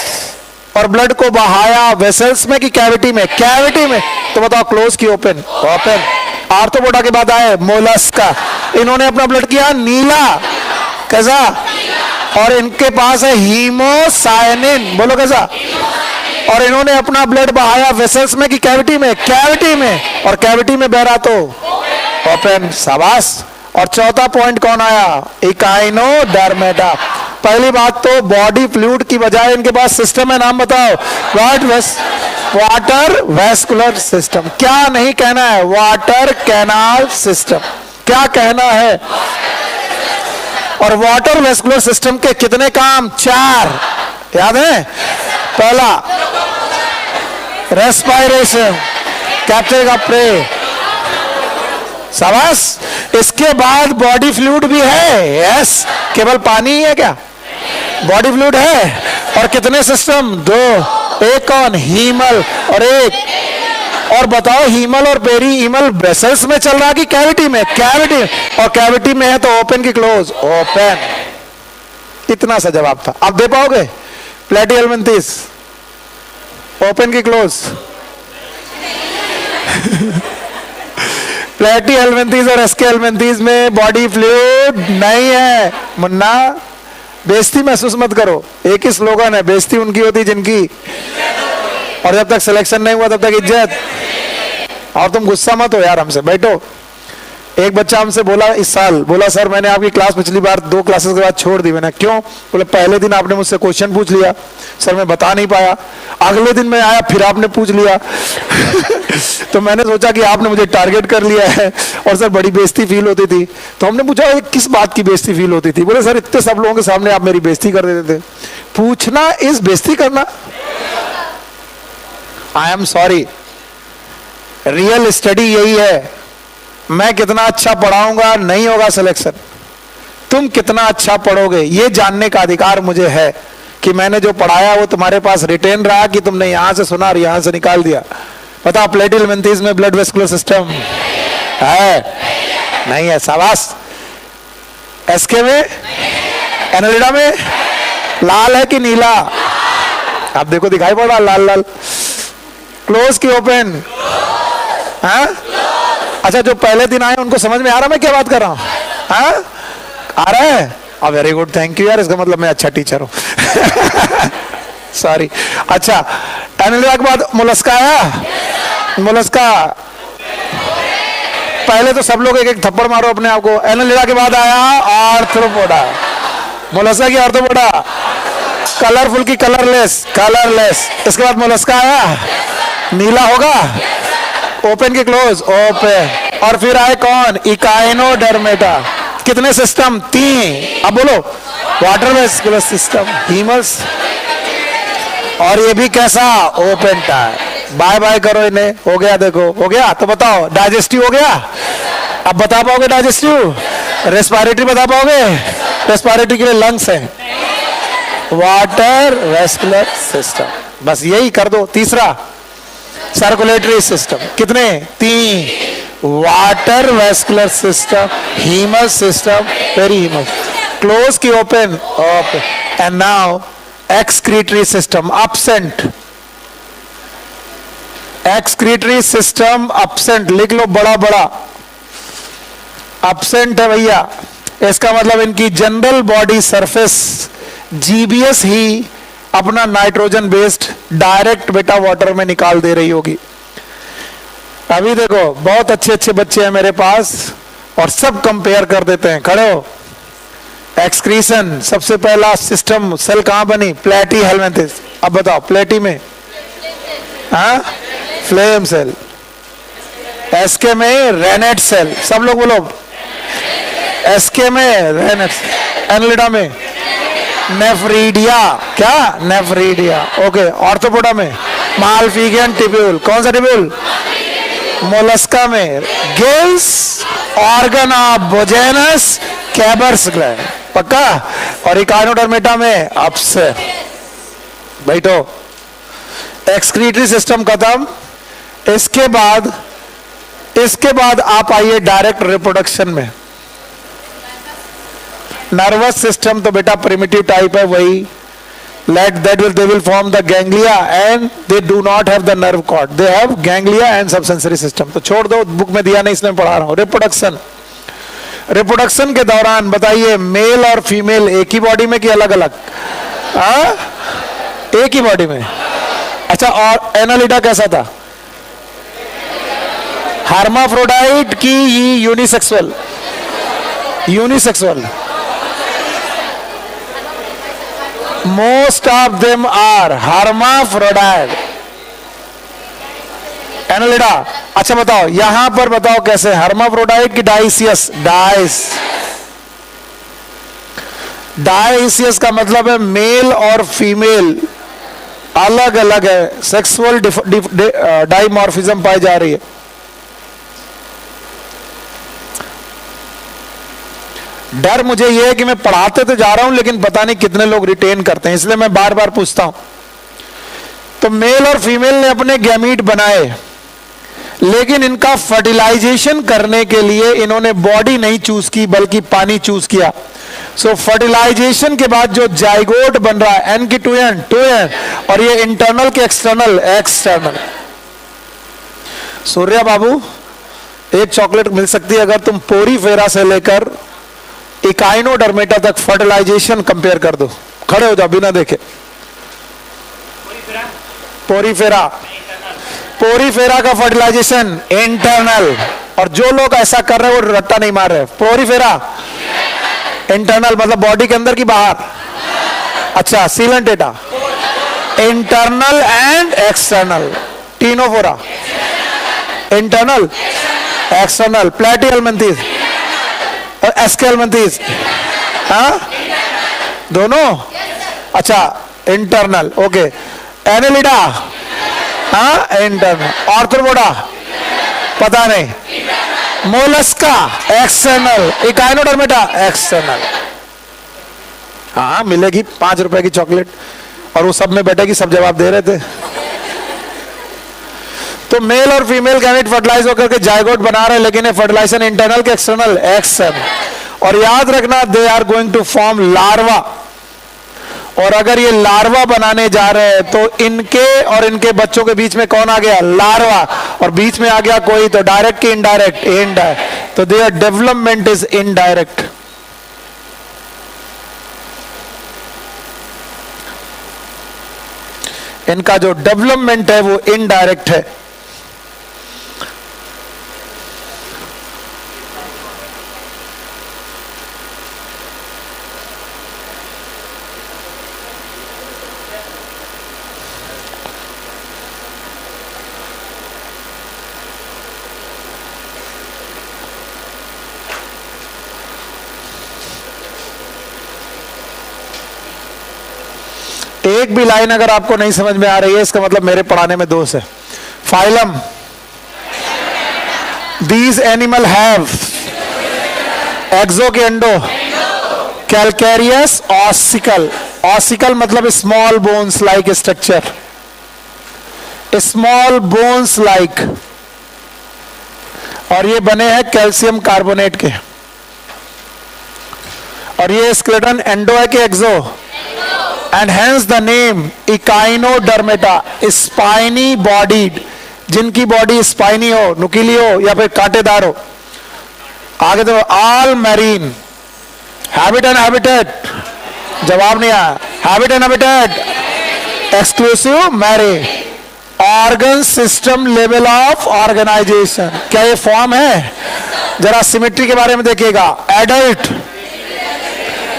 Speaker 1: और ब्लड को बहाया वेसल्स में कि कैविटी में? कैविटी में। तो बताओ, क्लोज की ओपन? ओपन। आर्थ्रोपोडा के बाद आए मोलस्का। इन्होंने अपना ब्लड किया नीला। कैसा? और इनके पास है हीमोसायनिन। बोलो कैसा? और इन्होंने अपना ब्लड बहाया वेसल्स में कि कैविटी में? कैविटी में। और कैविटी में बह रहा तो ओपन। शाबाश। और चौथा पॉइंट कौन आया? इकाइनोडर्मेटा। पहली बात तो बॉडी फ्लूइड की बजाय इनके पास सिस्टम है, नाम बताओ। Water vascular system. क्या नहीं कहना है? Water canal system. क्या कहना है? और वाटर वेस्कुलर सिस्टम के कितने काम? 4 याद है? पहला रेस्पिरेशन, कैप्चरिंग ऑफ प्रे। शाबाश। इसके बाद बॉडी फ्लूइड भी है। यस। केवल पानी ही है क्या? बॉडी फ्लूइड है। और कितने सिस्टम? 2। एक कौन? हीमल और एक। और बताओ, हीमल और पेरी हीमल वेसल्स में चल रहा कि कैविटी में? कैविटी। और कैविटी में है तो ओपन की क्लोज? ओपन। इतना सा जवाब था। आप दे पाओगे? प्लेटी हेलमिंथिस ओपन की क्लोज? प्लेटी हेलमिंथिस और एसके हेलमिंथिस में बॉडी फ्लूइड नहीं है। मुन्ना बेइज्जती महसूस मत करो, एक ही स्लोगन है, बेइज्जती उनकी होती जिनकी, और जब तक सिलेक्शन नहीं हुआ तब तक इज्जत। और तुम गुस्सा मत हो यार हमसे, बैठो। एक बच्चा हमसे बोला इस साल, बोला सर मैंने आपकी क्लास पिछली बार 2 क्लासेस के बाद छोड़ दी। मैंने क्यों? बोले पहले दिन आपने मुझसे क्वेश्चन पूछ लिया सर, मैं बता नहीं पाया। अगले दिन मैं आया फिर आपने पूछ लिया तो मैंने सोचा कि आपने मुझे टारगेट कर लिया है, और सर बड़ी बेइज्जती फील होती थी। तो हमने पूछा किस बात की बेइज्जती फील होती थी? बोले सर इतने सब लोगों के सामने आप मेरी बेइज्जती कर देते थे। पूछना इस बेइज्जती करना? I am sorry, real study यही है। मैं कितना अच्छा पढ़ाऊंगा नहीं होगा सिलेक्शन, तुम कितना अच्छा पढ़ोगे ये जानने का अधिकार मुझे है कि मैंने जो पढ़ाया वो तुम्हारे पास रिटेन रहा कि तुमने यहां से सुना और यहां से निकाल दिया। बताओ प्लेटी हेलमिंथिस में ब्लड वेस्कुलर सिस्टम है? नहीं है। शाबाश। एसके में? एनालिडा में? लाल है कि नीला? आप देखो दिखाई पड़ रहा लाल लाल। क्लोज की ओपन? हाँ? अच्छा जो पहले दिन आए उनको समझ में आ रहा मैं क्या बात कर रहा हूं? हाँ? आ रहा है? वेरी गुड, थैंक यू यार, इसका मतलब मैं अच्छा टीचर हूं। सॉरी। अच्छा एनालिडा के बाद मोलस्का आया? मोलस्का पहले तो सब लोग एक एक थप्पड़ मारो अपने आप को। एनालिडा के बाद आया आर्थ्रोपोडा। मोलस्का की आर्थ्रोपोडा, कलरफुल की कलरलेस? कलरलेस। इसके बाद मोलस्का आया, नीला होगा? ओपन की क्लोज? ओपन। और फिर आए कौन? इकाइनोडर्मेटा। कितने सिस्टम? 3। अब बोलो। वाटर वेस्कुलर सिस्टम, हीमस, और ये भी कैसा? Open type. बाय बाय करो इन्हें। हो गया? देखो हो गया। तो बताओ डाइजेस्टिव हो गया? अब बता पाओगे डाइजेस्टिव? रेस्पिरेटरी बता पाओगे? रेस्पिरेटरी के लिए लंग्स है, वाटर वेस्कुलर सिस्टम। बस यही कर दो। तीसरा सर्कुलेटरी सिस्टम। कितने? 3। Water vascular system, haemal system, perihaemal. Close की open? Open. And now excretory system, absent. Excretory system absent, लिख लो बड़ा बड़ा, अपसेंट है भैया। इसका मतलब इनकी जनरल बॉडी सरफेस जीबीएस ही अपना नाइट्रोजन बेस्ड डायरेक्ट बेटा वाटर में निकाल दे रही होगी। अभी देखो बहुत अच्छे अच्छे बच्चे हैं मेरे पास और सब कंपेयर कर देते हैं। खड़े हो। एक्सक्रीशन सबसे पहला सिस्टम सेल कहां बनी? प्लेटी हेलमिंथिस। अब बताओ प्लेटी में? हाँ, फ्लेम सेल। एसके में रेनेट सेल। सब लोग बोलो। एसके में रेनेट। एनालिडा में नेफ्रीडिया। क्या? नेफ्रीडिया। ओके। ऑर्थोपोडा में मालफिजियन टिब्यूल। कौन सा टिब्यूल? मोलस्का में गिल्स ऑर्गन ऑफ बोजेनस कैबर्स ग्लैंड। पक्का? और इकाइनोडर्मेटा में अपसे। बैठो। एक्सक्रीटरी सिस्टम खत्म। इसके बाद आप आइए डायरेक्ट रिप्रोडक्शन में। नर्वस सिस्टम तो बेटा प्रिमिटिव टाइप है, वही they will form the ganglia and they do not have the nerve cord, they have ganglia and subsensory system। तो छोड़ दो, बुक में दिया नहीं इसलिए पढ़ा रहा हूं। रिप्रोडक्शन के दौरान बताइए मेल और फीमेल एक ही बॉडी में कि अलग अलग? एक ही बॉडी में। अच्छा और एनालिडा कैसा था? हार्माफ्रोडाइट की unisexual? Unisexual. Most of them are hermaphrodite। Annelida. अच्छा बताओ यहां पर बताओ कैसे? hermaphrodite की डाइसियस? डाइसियस का मतलब है मेल और फीमेल अलग अलग है, सेक्सुअल डाइमॉर्फिज्म पाई जा रही है। डर मुझे यह है कि मैं पढ़ाते तो जा रहा हूं लेकिन पता नहीं कितने लोग रिटेन करते हैं, इसलिए मैं बार बार पूछता हूं। तो मेल और फीमेल ने अपने गैमीट बनाए, लेकिन इनका फर्टिलाइजेशन करने के लिए इन्होंने बॉडी नहीं चूज की बल्कि पानी चूज किया। सो फर्टिलाइजेशन के बाद जो जाइगोट बन रहा है, एन की टू एन, और ये इंटरनल के एक्सटर्नल, एक्सटर्नल। सूर्या बाबू, एक चॉकलेट मिल सकती है अगर तुम पोरीफेरा से लेकर इकाइनोडर्मेटा तक फर्टिलाइजेशन कंपेयर कर दो। खड़े हो जाओ बिना देखे। पोरीफेरा, पोरीफेरा का फर्टिलाइजेशन इंटरनल, और जो लोग ऐसा कर रहे हैं वो रट्टा नहीं मार रहे। पोरीफेरा इंटरनल मतलब बॉडी के अंदर की बाहर। अच्छा, Coelenterata internal and external. Ctenophora internal external. Platyhelminthes और एस्केल्मिन्थेस, हाँ दोनों। अच्छा, इंटरनल, ओके। एनेलिडा, हाँ इंटरनल। आर्थ्रोपोडा पता नहीं। Mollusca external. Echinodermata external. हाँ मिलेगी 5 रुपए की चॉकलेट, और वो सब में बैठेगी, सब जवाब दे रहे थे। तो मेल और फीमेल गैमेट फर्टिलाइज होकर के जाइगोट बना रहे हैं, लेकिन ये फर्टिलाइजेशन इंटरनल के एक्सटर्नल, एक्सटर्नल। और याद रखना, they are going to form larva, और अगर ये लार्वा बनाने जा रहे हैं तो इनके और इनके बच्चों के बीच में कौन आ गया? लार्वा, और बीच में आ गया कोई, तो डायरेक्ट की इनडायरेक्ट? इनडायरेक्ट। तो देयर डेवलपमेंट इज इनडायरेक्ट। इनका जो डेवलपमेंट है वो इनडायरेक्ट है। एक भी लाइन अगर आपको नहीं समझ में आ रही है, इसका मतलब मेरे पढ़ाने में दोष है। फाइलम, दीज एनिमल हैव एक्सो के एंडो, कैलकेरियस ऑसिकल। ऑसिकल मतलब small bones like structure, small bones like, और ये बने हैं कैल्शियम कार्बोनेट के। और ये स्केलेटन एंडो है कि exo? And hence the name Echinodermata, spiny bodied. जिनकी बॉडी स्पाइनी हो, नुकीली हो, या फिर कांटेदार हो। आगे तो all marine. Habit and habitat, जवाब नहीं आया। Habit and habitat exclusive marine. Organ system level of organisation, क्या ये फॉर्म है? जरा सिमेट्री के बारे में देखिएगा। एडल्ट,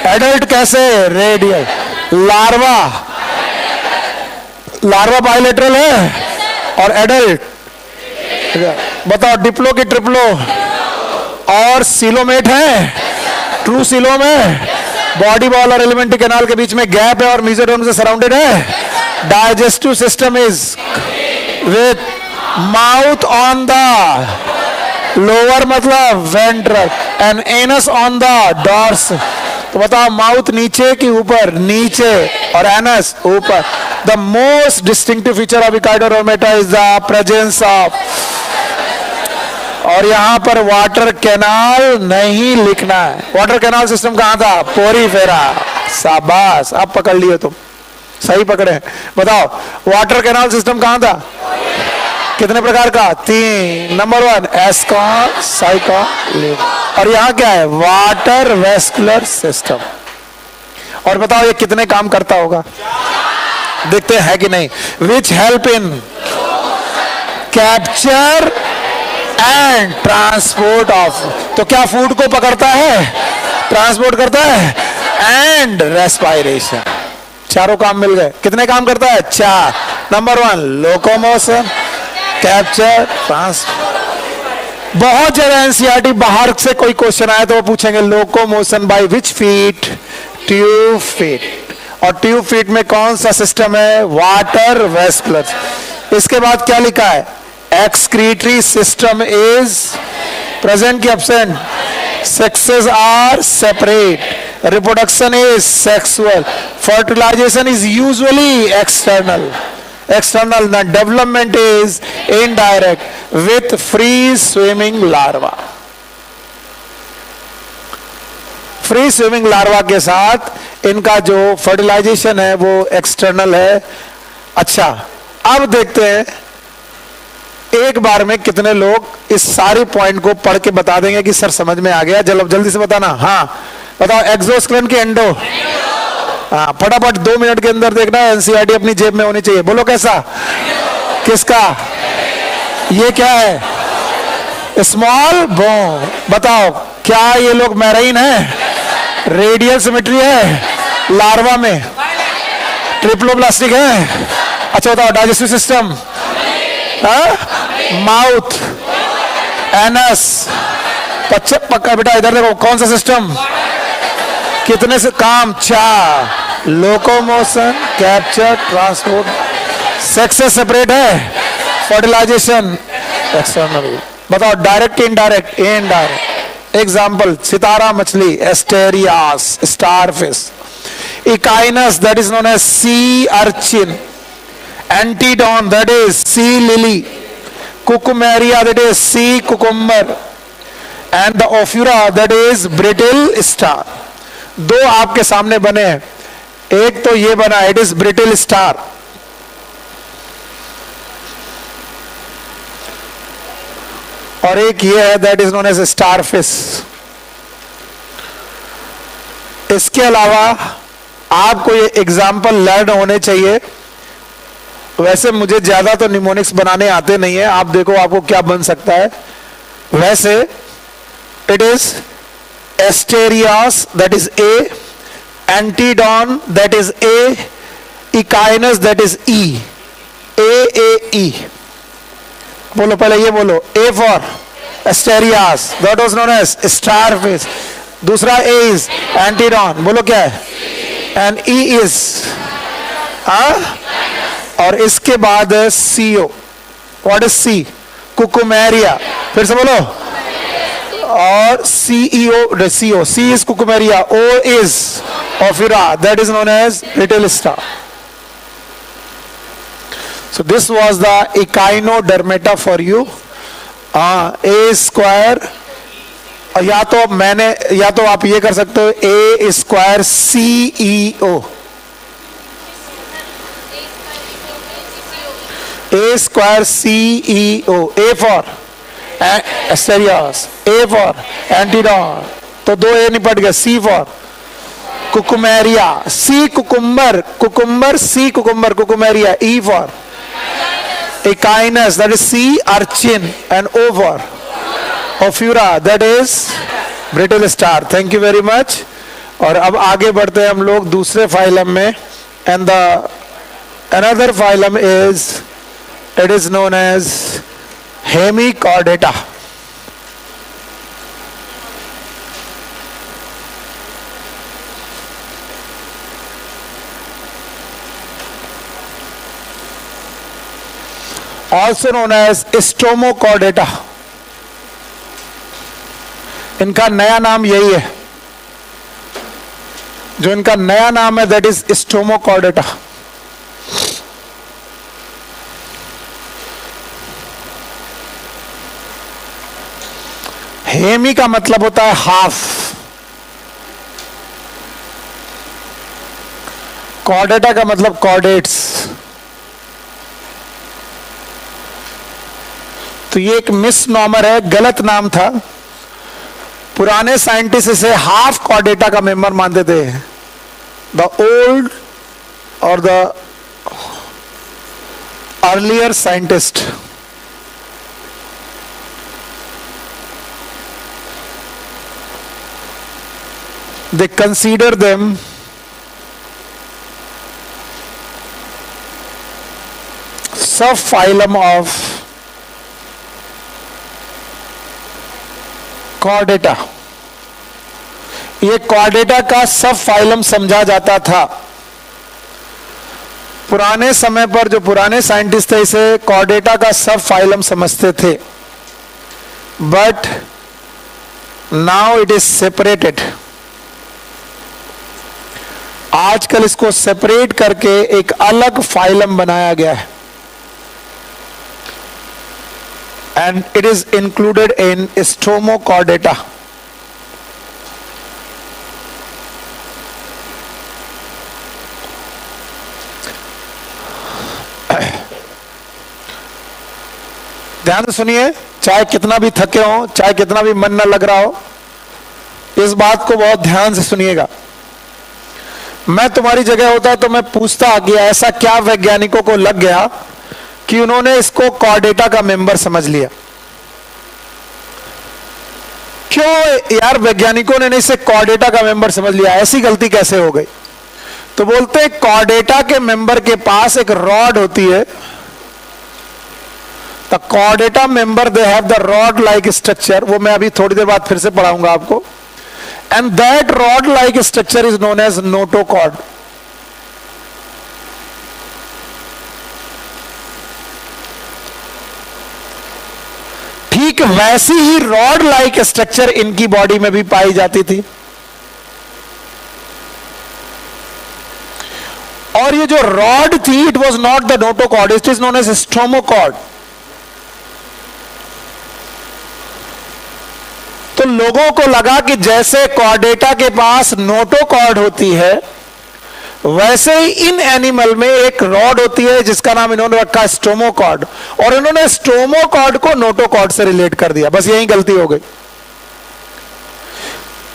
Speaker 1: एडल्ट कैसे? रेडियल। लार्वा, लार्वा बाइलेटरल है, और एडल्ट बताओ डिप्लो की ट्रिप्लो? और सिलोमेट है? ट्रू सिलो में बॉडी बॉल और एलिमेंट्री कैनाल के बीच में गैप है और मेसोडर्म से सराउंडेड है। Digestive system is with mouth on the lower मतलब ventral and anus on the dorsal. तो बताओ माउथ नीचे कि ऊपर? नीचे, और एनस ऊपर। The most distinctive feature of Echinodermata is the presence of, और यहां पर वाटर कैनाल नहीं लिखना है। वाटर कैनाल सिस्टम कहां था? पोरीफेरा। शाबाश, आप पकड़ लिए, तुम सही पकड़े। बताओ वाटर कैनाल सिस्टम कहां था? कितने प्रकार का? 3। नंबर 1 एस्कॉन, साइकॉन, और यहां क्या है? Water vascular system. और बताओ ये कितने काम करता होगा? देखते हैं कि नहीं। Which help in capture and transport of, तो क्या फूड को पकड़ता है, ट्रांसपोर्ट करता है, एंड रेस्पायरेशन। चारों काम मिल गए। कितने काम करता है? 4। Number 1 locomotion, capture, transport. बहुत जगह एनसीईआरटी बाहर से कोई क्वेश्चन आया तो वो पूछेंगे locomotion by which feet? Tube feet. और ट्यूब फीट में कौन सा सिस्टम है? Water vascular. इसके बाद क्या लिखा है? एक्सक्रीटरी सिस्टम इज प्रेजेंट की absent? Sexes are separate. Reproduction is sexual. Fertilization is usually external. External. The development is indirect with free swimming larva. Free swimming larva के साथ इनका जो फर्टिलाइजेशन है वो एक्सटर्नल है। अच्छा, अब देखते हैं एक बार में कितने लोग इस सारी पॉइंट को पढ़ के बता देंगे कि सर समझ में आ गया। जल्दी से बताना। हाँ बताओ, एक्सोस्केलेटन की एंडो। हाँ फटाफट 2 मिनट के अंदर देखना। एनसीईआरटी अपनी जेब में होनी चाहिए। बोलो कैसा, किसका, ये क्या है, स्मॉल बोन। बताओ क्या ये लोग मैराइन है, रेडियल सिमेट्री है, लार्वा में ट्रिप्लोप्लास्टिक है। अच्छा बताओ, डाइजेस्टिव सिस्टम, माउथ, एनस, पक्का बेटा इधर देखो, कौन सा सिस्टम, कितने से काम, 4, लोकोमोशन, कैप्चर, ट्रांसपोर्ट, सेक्स से सेपरेट है, फर्टिलाइजेशन एक्सटर्नल। बताओ डायरेक्ट इनडायरेक्ट, इनडायरेक्ट। एग्जाम्पल, सितारा मछली, Asterias, starfish, Echinus that is known as sea urchin, Antedon that is sea lily, Cucumaria that is sea cucumber, and the Ophiura that is brittle star. 2 आपके सामने बने हैं, एक तो ये बना, इट इज ब्रिटिल स्टार, और एक ये है that is known as starfish. इसके अलावा आपको ये एग्जाम्पल लर्न होने चाहिए। वैसे मुझे ज्यादा तो निमोनिक्स बनाने आते नहीं है, आप देखो आपको क्या बन सकता है। वैसे it is Asterias that is A, Antedon that is A, Echinus that is E, A. बोलो पहले ये बोलो, A for Asterias that was known as starfish, दूसरा ए इज एंटीडॉन, बोलो क्या है, एंड ई इज और इसके बाद CO, what is C, Cucumaria, फिर से बोलो, और CEO, CO, C is Cucumaria, O is Ophiura that is known as little star. So this was the echinodermata for you. A square, या तो आप ये कर सकते हो, A square CEO, A square CEO, A for Asterias, A for Antidon, तो 2 A निपट गए, C for Cucumaria, C cucumber, C cucumber, Cucumaria, E for Echinus, that is C urchin, and O for Ophura, that is brittle star. Thank you very much. और अब आगे बढ़ते हैं हम लोग दूसरे फाइलम में, and the another phylum is, it is known as Hemichordata. Also known as Stomochordata. इनका नया नाम यही है, जो इनका नया नाम है दैट इज Stomochordata. हेमी का मतलब होता है हाफ, कॉर्डेटा का मतलब कॉर्डेट्स। तो ये एक मिसनॉमर है, गलत नाम था। पुराने साइंटिस्ट इसे हाफ कॉर्डेटा का मेंबर मानते थे। द ओल्ड और the earlier scientist they consider them subphylum of Chordata. ये कॉर्डेटा का सब फाइलम समझा जाता था। पुराने समय पर जो पुराने साइंटिस्ट थे इसे कॉर्डेटा का सब फाइलम समझते थे, but now it is separated. आजकल इसको सेपरेट करके एक अलग फाइलम बनाया गया है, and it is included in Stomochordata. ध्यान से सुनिए, चाहे कितना भी थके हो, चाहे कितना भी मन न लग रहा हो, इस बात को बहुत ध्यान से सुनिएगा। मैं तुम्हारी जगह होता तो मैं पूछता कि ऐसा क्या वैज्ञानिकों को लग गया कि उन्होंने इसको कॉर्डेटा का मेंबर समझ लिया। क्यों यार वैज्ञानिकों ने इसे कॉर्डेटा का मेंबर समझ लिया, ऐसी गलती कैसे हो गई? तो बोलते हैं कॉर्डेटा के मेंबर के पास एक रॉड होती है। The Chordata member they have the rod like structure, वो मैं अभी थोड़ी देर बाद फिर से पढ़ाऊंगा आपको। And that rod like structure is known as notochord. ठीक वैसी ही रॉड लाइक स्ट्रक्चर इनकी बॉडी में भी पाई जाती थी। और ये जो रॉड थी, it was not the notochord, it is known as stromochord. तो लोगों को लगा कि जैसे कॉर्डेटा के पास नोटोकॉर्ड होती है, वैसे ही इन एनिमल में एक रॉड होती है जिसका नाम इन्होंने रखा स्टोमोकॉर्ड, और इन्होंने स्टोमोकॉर्ड को नोटोकॉर्ड से रिलेट कर दिया। बस यही गलती हो गई।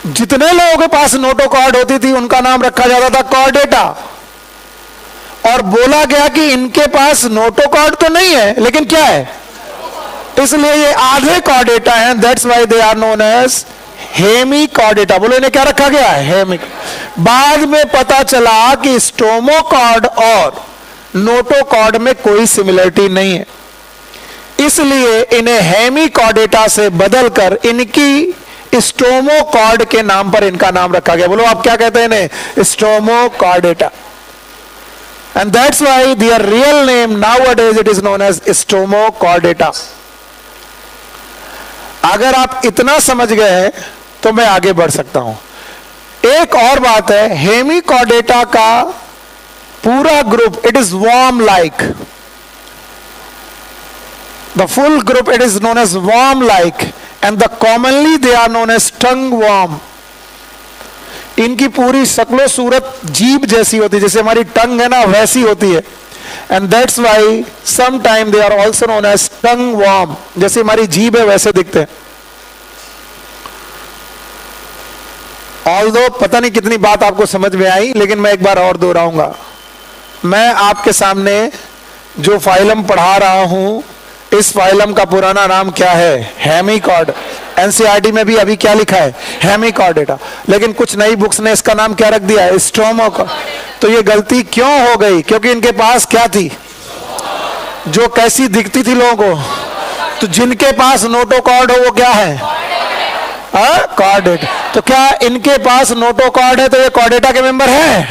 Speaker 1: जितने लोगों के पास नोटोकॉर्ड होती थी उनका नाम रखा जाता था कॉर्डेटा, और बोला गया कि इनके पास नोटोकॉर्ड तो नहीं है लेकिन क्या है, इसलिए ये आधे कॉर्डेटा हैं। That's why they are known as hemichordata. बोलो इन्हें क्या रखा गया है, हेमिक। बाद में पता चला कि स्टोमोकॉर्ड और नोटोकॉर्ड में कोई सिमिलरिटी नहीं है, इसलिए इन्हें हेमिकॉर्डेटा से बदलकर इनकी स्टोमोकॉर्ड के नाम पर इनका नाम रखा गया। बोलो आप क्या कहते हैं इन्हें, Stomochordata. And that's why their real name nowadays it is known as Stomochordata. अगर आप इतना समझ गए हैं तो मैं आगे बढ़ सकता हूं। एक और बात है, हेमिकॉर्डेटा का पूरा group it is worm like, the full group it is known as worm like, and the commonly they are known as tongue worm. इनकी पूरी शक्लो सूरत जीभ जैसी होती है, जैसे हमारी टंग है ना वैसी होती है। And that's why some time they are also known as tongue worm, जैसे हमारी जीभ है वैसे दिखते हैं। ऑल्दो पता नहीं कितनी बात आपको समझ में आई, लेकिन मैं एक बार और दोहराऊंगा। मैं आपके सामने जो फाइलम पढ़ा रहा हूं, इस फाइलम का पुराना नाम क्या है, हेमिकॉर्ड। एनसीईआरटी में भी अभी क्या लिखा है, हेमिकॉर्डेटा, लेकिन कुछ नई बुक्स ने इसका नाम क्या रख दिया है, स्टोमोकॉर्ड। तो ये गलती क्यों हो गई, क्योंकि इनके पास क्या थी, जो कैसी दिखती थी लोगों को। तो जिनके पास नोटोकॉर्ड हो वो क्या है, कॉर्डेटा। तो क्या इनके पास नोटोकॉर्ड है तो ये कॉर्डेटा के मेंबर है?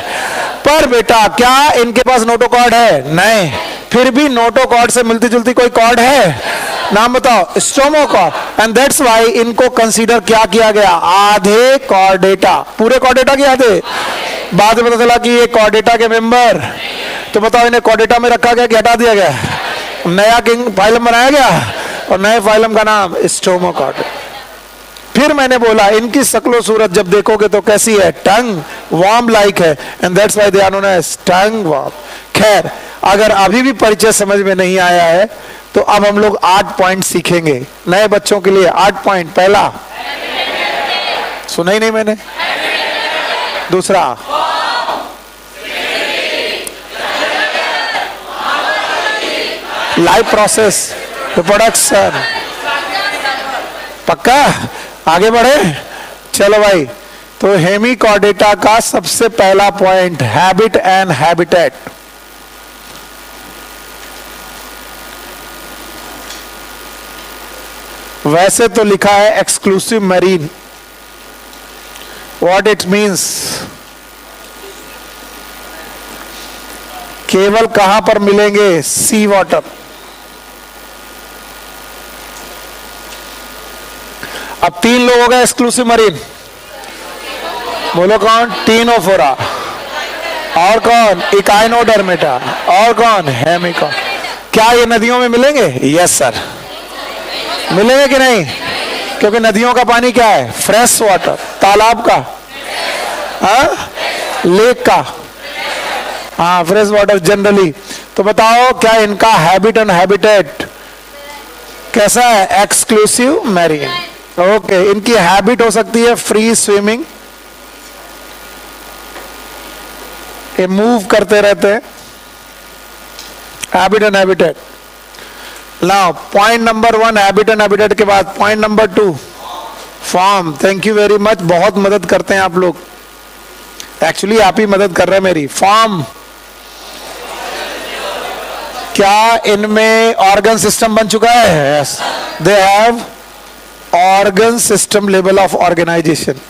Speaker 1: पर बेटा क्या इनके पास नोटोकॉर्ड है? नहीं। फिर भी नोटोकॉर्ड से मिलती जुलती कोई कॉर्ड है, नाम बताओ, स्टोमोकॉर्ड। एंड दैट्स व्हाई इनको कंसीडर क्या किया गया, आधे कॉर्डेटा। पूरे कॉर्डेटा के आधे। बाद में पता चला कि ये कॉर्डेटा के मेंबर, तो बताओ इन्हें कॉर्डेटा में रखा गया कि हटा दिया गया? नया किंग फाइलम बनाया गया, और नए फाइलम का नाम स्टोमोकॉर्ड। फिर मैंने बोला इनकी शक्लो सूरत जब देखोगे तो कैसी है, टंग वर्म लाइक है, and that's why they are known as tongue worm. खैर, अगर अभी भी परिचय समझ में नहीं आया है तो अब हम लोग 8 पॉइंट सीखेंगे नए बच्चों के लिए। 8 पॉइंट। पहला, सुना ही नहीं मैंने। दूसरा, लाइफ प्रोसेस, रिप्रोडक्शन। पक्का, आगे बढ़े, चलो भाई। तो हेमिकॉर्डेटा का सबसे पहला पॉइंट, हैबिट एंड हैबिटेट। वैसे तो लिखा है exclusive marine, what it means, केवल कहां पर मिलेंगे, सी वाटर। अब 3 लोग हो गए एक्सक्लूसिव मरीन, बोलो कौन, टीनोफोरा, और कौन, इकाइनोडर्मेटा, और कौन, हेमिकॉर्ड। क्या ये नदियों में मिलेंगे? यस सर, मिलेंगे कि नहीं? क्योंकि नदियों का पानी क्या है, फ्रेश वाटर। तालाब का, लेक का, हाँ फ्रेश वाटर जनरली। तो बताओ क्या इनका हैबिट एंड हैबिटेट कैसा है? Exclusive marine. ओके, इनकी हैबिट हो सकती है फ्री स्विमिंग, ये मूव करते रहते हैं, habit and habitat. Now point number 1 habit and habitat के बाद point number 2 form. Thank you very much, बहुत मदद करते हैं आप लोग, एक्चुअली आप ही मदद कर रहे हैं मेरी। फॉर्म, क्या इनमें ऑर्गन सिस्टम बन चुका है? Yes, they have organ system level of organisation.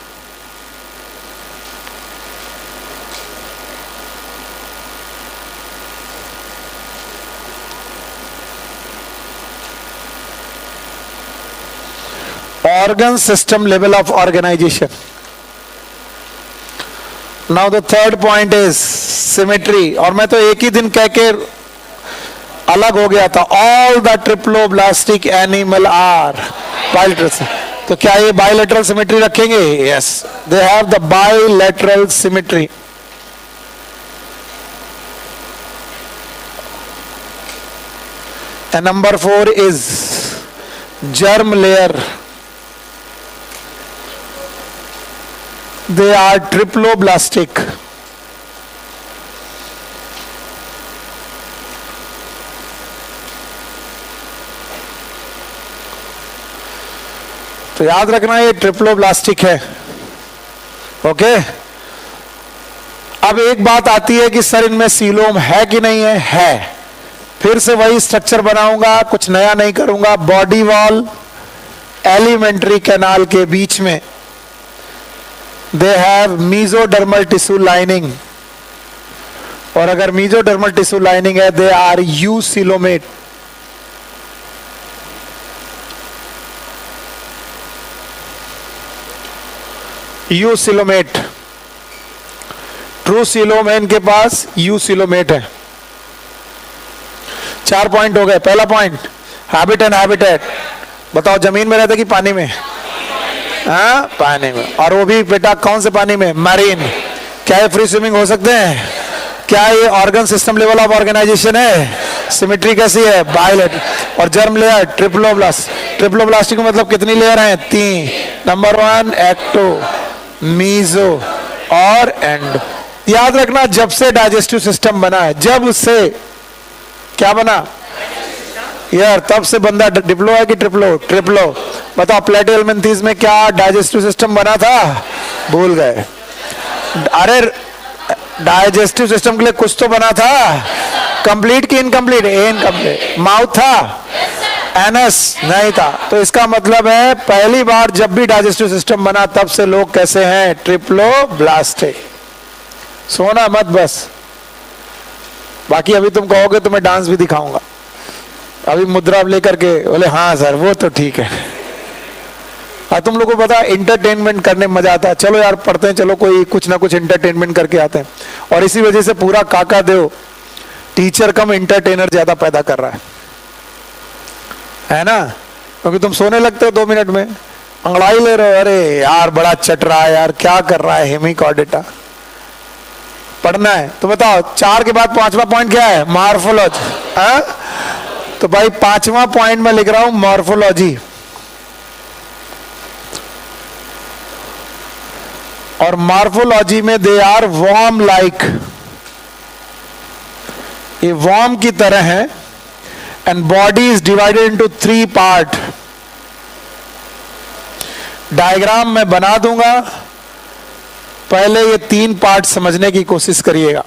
Speaker 1: Organ system level of organization. Now the third point is symmetry. और मैं तो एक ही दिन कह के अलग हो गया था, all the triploblastic animal are bilateral। तो क्या ये bilateral symmetry रखेंगे? Yes, they have the bilateral symmetry। and number 4 is germ layer। they are triploblastic। तो याद रखना ये ट्रिप्लोब्लास्टिक है। ओके, अब एक बात आती है कि सर इनमें सीलोम है कि नहीं है? है। फिर से वही स्ट्रक्चर बनाऊंगा, कुछ नया नहीं करूंगा। बॉडी वॉल एलिमेंट्री कैनाल के बीच में they have mesodermal tissue lining, और अगर मीजोडर्मल टिश्यू लाइनिंग है they are eucoelomate. Eucoelomate, true coelom है इनके पास, यूसिलोमेट है। 4 पॉइंट हो गए। पहला पॉइंट हैबिट एंड हैबिटेट। बताओ जमीन में रहते कि पानी में? हाँ, पानी में। और वो भी बेटा कौन से पानी में? मरीन। क्या ये फ्री स्विमिंग हो सकते हैं? क्या ये organ system level of organisation है? सिमेट्री कैसी है? बायलेट। और जर्म लेयर ट्रिप्लोब्लास्ट। ट्रिप्लोब्लास्टिक मतलब कितनी लेयर हैं? 3। नंबर 1 एक्टो, मीजो और एंड। याद रखना जब से डाइजेस्टिव सिस्टम बना है, जब उससे क्या बना यार, तब से बंदा डिप्लो है कि ट्रिप्लो? ट्रिप्लो। बताओ प्लेटिहेल्मिन्थेस में क्या डाइजेस्टिव सिस्टम बना था? भूल गए। अरे डाइजेस्टिव सिस्टम के लिए कुछ तो बना था, कंप्लीट की इनकम्प्लीट? इनकम्प्लीट। माउथ था? एनस नहीं था। तो इसका मतलब है पहली बार जब भी डाइजेस्टिव सिस्टम बना तब से लोग कैसे हैं? ट्रिप्लोब्लास्टिक। सोना मत बस, बाकी अभी तुम कहोगे तो मैं डांस भी दिखाऊंगा। अभी मुद्रा लेकर के बोले हाँ सर वो तो ठीक है। तुम लोगों को पता इंटरटेनमेंट करने में मजा आता है। चलो यार पढ़ते हैं, चलो कोई कुछ ना कुछ इंटरटेनमेंट करके आते हैं। और इसी वजह से पूरा काका देव टीचर कम इंटरटेनर ज्यादा पैदा कर रहा है ना? क्योंकि तुम सोने लगते हो 2 मिनट में, अंगड़ाई ले रहे हो, अरे यार बड़ा चट रहा है यार, क्या कर रहा है हेमिकॉर्डेटा। पढ़ना है तो बताओ 4 के बाद 5वां पॉइंट क्या है? मॉर्फोलॉजी। तो भाई 5वां पॉइंट में लिख रहा हूं मॉर्फोलॉजी। और मॉर्फोलॉजी में दे आर वॉर्म लाइक, ये वॉर्म की तरह है। And body is divided into 3 part. Diagram में बना दूंगा, पहले ये 3 पार्ट समझने की कोशिश करिएगा।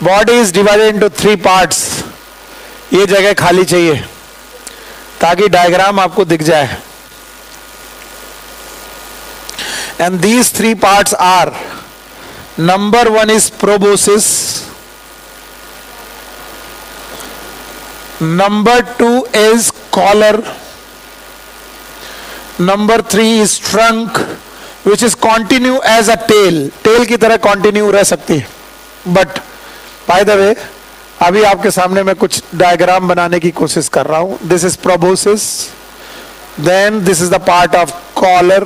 Speaker 1: Body is divided into 3 parts. ये जगह खाली चाहिए ताकि डायग्राम आपको दिख जाए। And these 3 parts are, number 1 is proboscis, number 2 is collar, number 3 is trunk which is continue as a tail. Tail की तरह कॉन्टिन्यू रह सकती है। बट बाय द वे अभी आपके सामने मैं कुछ डायग्राम बनाने की कोशिश कर रहा हूं। This is proboscis, then this is the part of collar,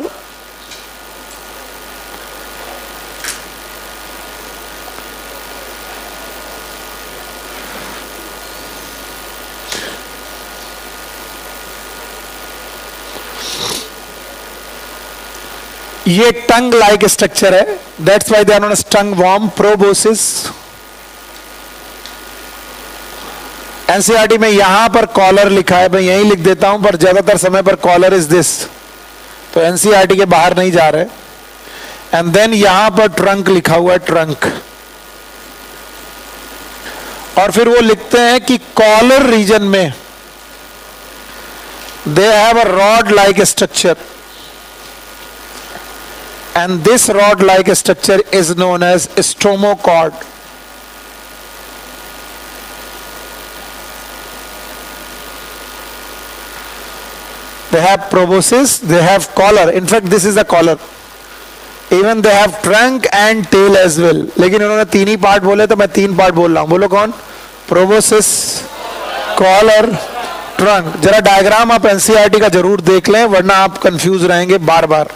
Speaker 1: ये टंग लाइक स्ट्रक्चर है, that's why they are known as tongue worm. Proboscis. NCERT में यहां पर कॉलर लिखा है, मैं यहीं लिख देता हूं, पर ज्यादातर समय पर कॉलर इज दिस, तो एनसीईआरटी के बाहर नहीं जा रहे. एंड देन यहां पर ट्रंक लिखा हुआ है, ट्रंक. और फिर वो लिखते हैं कि कॉलर रीजन में they have a rod like structure, and this rod like structure is known as stomochord. They have proboscis, they have collar. In fact, this is the collar. Even they have trunk and tail as well. लेकिन उन्होंने तीन ही part बोले, तो मैं तीन part बोल रहा हूं. बोलो कौन? Proboscis, collar, trunk. जरा डायग्राम आप एनसीईआरटी का जरूर देख लें, वरना आप कंफ्यूज रहेंगे बार बार.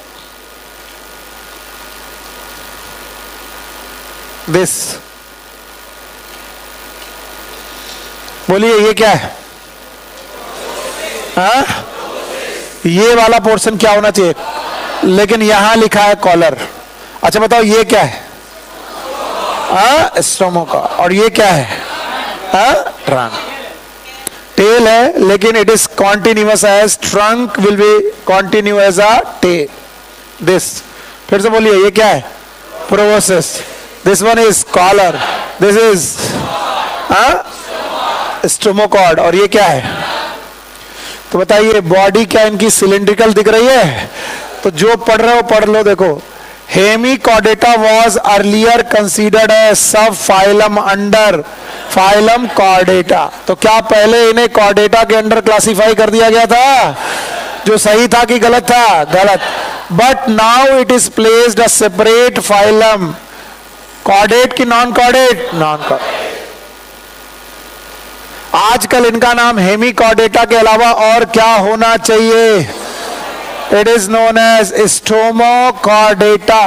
Speaker 1: दिस, बोलिए ये क्या है? हाँ, ये वाला पोर्शन क्या होना चाहिए? लेकिन यहां लिखा है कॉलर. अच्छा बताओ ये क्या है? स्टोमोका. और ये क्या है? ट्रंक. टेल है, लेकिन it is continuous as trunk will be continue as a tail. This, फिर से बोलिए ये क्या है? Proboscis. This one is collar. This is stomochord. और ये क्या है? तो बताइए बॉडी क्या इनकी सिलिंड्रिकल दिख रही है? तो जो पढ़ रहे हो पढ़ लो. देखो, hemichordata was earlier considered as sub phylum under phylum chordata. तो क्या पहले इन्हें कॉर्डेटा के अंडर क्लासिफाई कर दिया गया था? जो सही था कि गलत था? गलत. But now it is placed a separate phylum. Chordate की नॉन कॉर्डेट? Non chordate. आजकल इनका नाम हेमिकॉर्डेटा के अलावा और क्या होना चाहिए? It is known as stomochordata.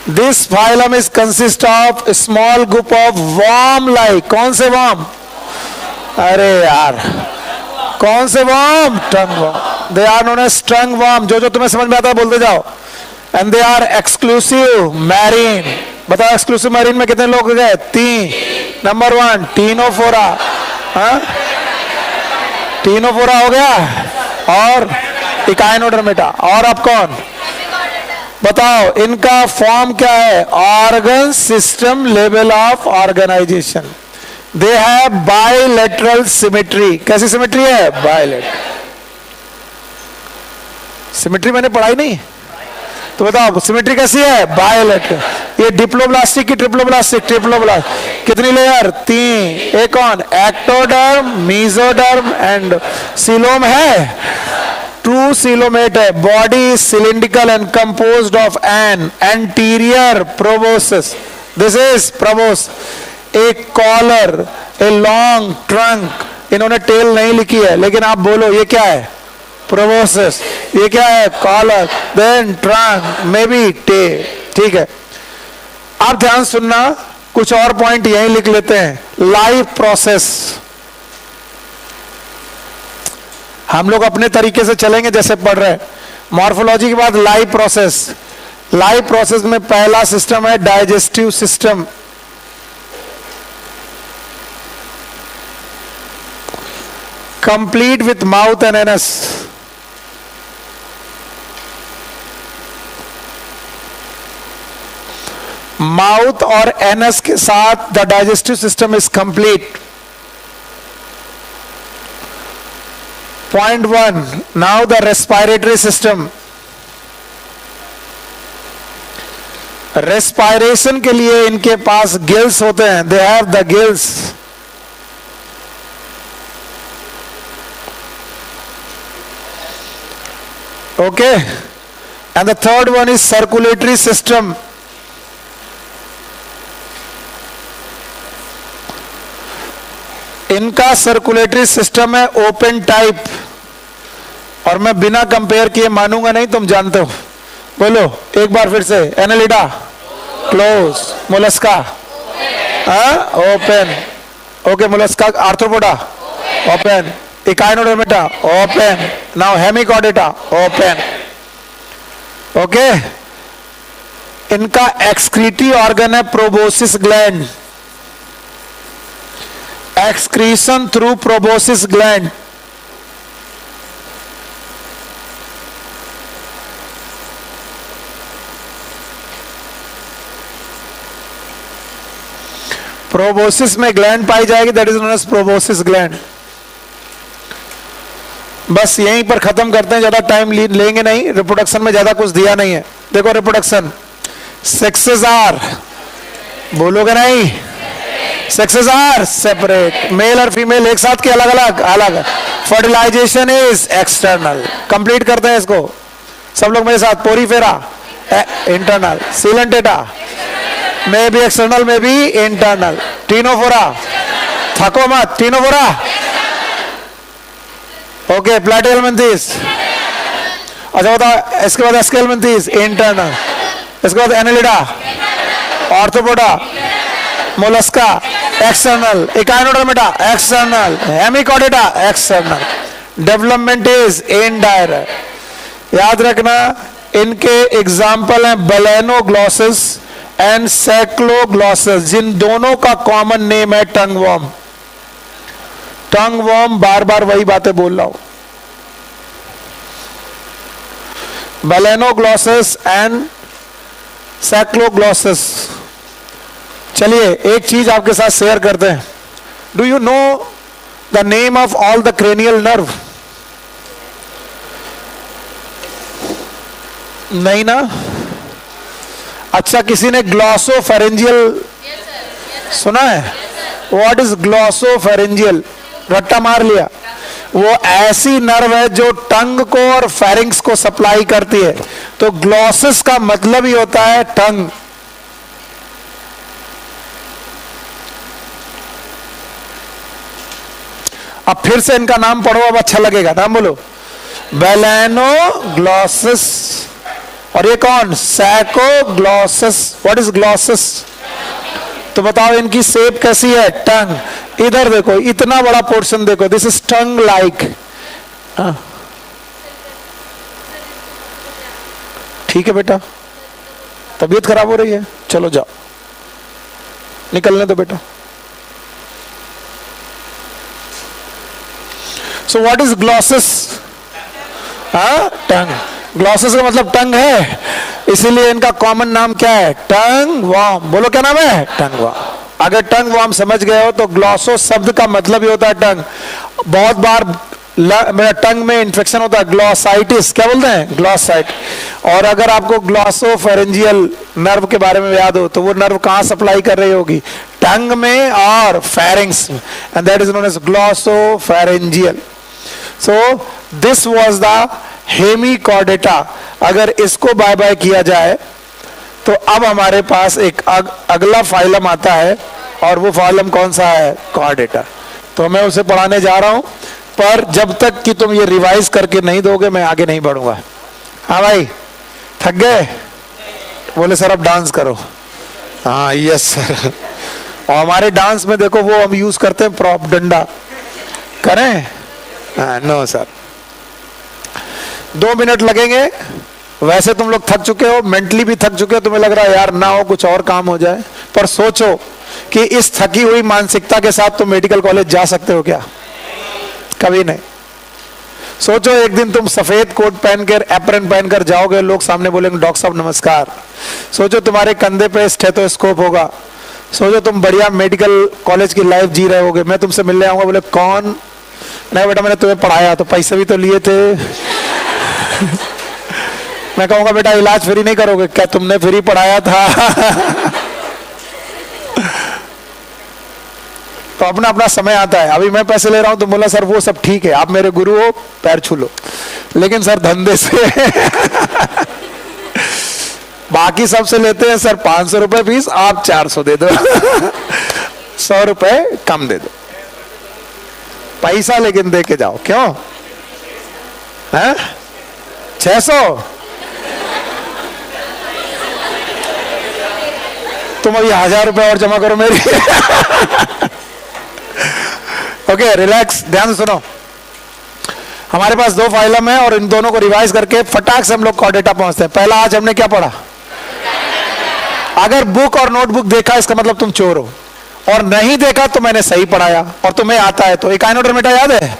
Speaker 1: This phylum is consist of small group of worm like. कौन से वर्म? अरे यार, कौन से worm? Tongue worm. They are known as tongue worm. जो जो तुम्हें समझ में आता है बोलते जाओ. And they are exclusive marine. बताओ एक्सक्लूसिव मैरीन में कितने लोग गए? 3. Number 1 Ctenophora. टीनोफोरा हो गया. और इकाइनोडर्मेटा. और अब कौन? बताओ इनका फॉर्म क्या है? Organ system level of organisation. They have bilateral symmetry. कैसी सिमेट्री है? बाइलेटरल. सिमेट्री मैंने पढ़ाई नहीं, तो बताओ सिमेट्री कैसी है? बायोलेटरल. ये डिप्लोब्लास्टिक की ट्रिप्लोब्लास्टिक? ट्रिप्लोब्लास्ट. कितनी लेयर? 3. एक कौन? एक्टोडर्म, मेसोडर्म एंड सीलोम है. 2 सीलोमेट है. Body cylindrical and composed of an anterior proboscis. This is proboscis. एक कॉलर, ए लॉन्ग ट्रंक. इन्होंने टेल नहीं लिखी है, लेकिन आप बोलो ये क्या है? प्रोबोसिस. ये क्या है? Collar. Then trunk, maybe tail. ठीक है, आप ध्यान सुनना, कुछ और पॉइंट यहीं लिख लेते हैं. Life process. हम लोग अपने तरीके से चलेंगे जैसे पढ़ रहे हैं. मॉर्फोलॉजी के बाद लाइफ प्रोसेस. लाइफ प्रोसेस में पहला सिस्टम है digestive system. Complete with mouth and anus. Mouth और एनस के साथ the digestive system is complete. Point 1. Now the respiratory system. Respiration के लिए इनके पास गिल्स होते हैं. They have the gills. Okay. And the third one is circulatory system. इनका circulatory system है ओपन टाइप. और मैं बिना कंपेयर किए मानूंगा नहीं, तुम जानते हो. बोलो एक बार फिर से. Annelida close. Mollusca open. Okay. Mollusca. Arthropoda open. Echinodermata, open. Now hemichordata, open. Okay. इनका एक्सक्रीटरी ऑर्गन है proboscis gland. Excretion through proboscis gland. Proboscis में ग्लैंड पाई जाएगी, that is known as proboscis gland. बस यहीं पर खत्म करते हैं, ज्यादा टाइम लेंगे नहीं. रिप्रोडक्शन में ज्यादा कुछ दिया नहीं है. देखो रिप्रोडक्शन, सेक्सेस आर, बोलोगे नहीं, सेक्सेस आर सेपरेट, मेल और फीमेल एक साथ के अलग अलग अलग. Fertilisation is external. कंप्लीट करते हैं इसको सब लोग मेरे साथ. पोरीफेरा इंटरनल, सीलेंटेटा में भी एक्सटर्नल में भी इंटरनल. टीनोफोरा, थको मत, टीनोफोरा ओके. प्लैटिहेलमिन्थेस, अच्छा बताओ. इसके बाद एस्केलमिन्थेस इंटरनल. इसके बाद annelida, arthropoda, mollusca external, echinodermata external, hemichordata external. Development is indirect. याद रखना इनके एग्जाम्पल हैं बैलेनोग्लॉसस एंड सैक्लोग्लॉसस, जिन दोनों का कॉमन नेम है टंग वर्म. टंग वर्म, बार बार वही बातें बोल रहा हूं. Balanoglossus and saccoglossus. चलिए एक चीज आपके साथ शेयर करते हैं. Do you know the name of all the cranial nerve? नहीं ना. अच्छा, किसी ने ग्लॉसोफेरेंजियल सुना है? What is glossopharyngeal? रट्टा मार लिया. वो ऐसी नर्व है जो टंग को और फेरिंग्स को सप्लाई करती है. तो ग्लॉसस का मतलब ही होता है टंग. अब फिर से इनका नाम पढ़ो, अब अच्छा लगेगा. नाम बोलो. बैलेनोग्लॉसस. और ये कौन? सैकोग्लॉसस. What is glossus? तो बताओ इनकी शेप कैसी है? टंग. इधर देखो, इतना बड़ा पोर्शन देखो, दिस इज टंग लाइक. ठीक है बेटा, तबीयत खराब हो रही है, चलो जाओ, निकलने दो बेटा. So what is ग्लॉसस? टंग. ग्लॉसस का मतलब टंग है, इसीलिए इनका कॉमन नाम क्या है? Tongue worm. बोलो क्या नाम है? Tongue worm. अगर टंग वर्म समझ गए हो तो ग्लॉसो शब्द का मतलब ही होता है टंग. बहुत बार मेरा टंग में इंफेक्शन होता है, ग्लॉसाइटिस. क्या बोलते हैं? ग्लॉसाइट. और अगर आपको ग्लॉसोफेरेंजियल नर्व के बारे में याद हो तो वो नर्व कहां सप्लाई कर रही होगी? टंग में और फेरिंग्स में. And that is known as glossopharyngeal. So this was the hemichordata. अगर इसको बाय बाय किया जाए तो अब हमारे पास एक अगला फाइलम आता है, और वो फाइलम कौन सा है? कॉर्डेटा. तो मैं उसे पढ़ाने जा रहा हूं, पर जब तक कि तुम ये रिवाइज करके नहीं दोगे मैं आगे नहीं बढ़ूंगा. हाँ भाई, थक गए? बोले सर अब डांस करो. हाँ यस सर. और हमारे डांस में देखो वो हम यूज करते हैं प्रॉप, डंडा. करें? No sir. 2 मिनट लगेंगे. वैसे तुम लोग थक चुके हो, मेंटली भी थक चुके हो, तुम्हें लग रहा है यार ना हो कुछ और काम हो जाए. पर सोचो कि इस थकी हुई मानसिकता के साथ तुम मेडिकल कॉलेज जा सकते हो क्या? कभी नहीं. सोचो एक दिन तुम सफेद कोट पहनकर, एप्रन पहनकर जाओगे, लोग सामने बोलेंगे डॉक्टर साहब नमस्कार. सोचो तुम्हारे कंधे पे स्टेथोस्कोप होगा. सोचो तुम बढ़िया मेडिकल कॉलेज की लाइफ जी रहे होगे. मैं तुमसे मिलने आऊंगा, बोले कौन? नहीं बेटा मैंने तुम्हें पढ़ाया, तो पैसे भी तो लिए थे. मैं कहूंगा बेटा इलाज फ्री नहीं करोगे क्या? तुमने फ्री पढ़ाया था. तो अपना अपना समय आता है. अभी मैं पैसे ले रहा हूं, तो बोला सर वो सब ठीक है, आप मेरे गुरु हो, पैर छू लो. लेकिन सर धंधे से बाकी सबसे लेते हैं सर 500 रुपए फीस, आप 400 दे दो. 100 रुपए कम दे दो. पैसा लेकिन दे के जाओ. क्यों? है 600? तुम अभी 1000 रुपए और जमा करो मेरी. ओके रिलैक्स, ध्यान से सुनो. हमारे पास दो फाइलम है और इन दोनों को रिवाइज करके फटाक से हम लोग कॉर्डेटा पहुंचते हैं। पहला आज हमने क्या पढ़ा? अगर बुक और नोटबुक देखा इसका मतलब तुम चोर हो, और नहीं देखा तो मैंने सही पढ़ाया और तुम्हें आता है। तो इकाइनोडर्मेटा याद है?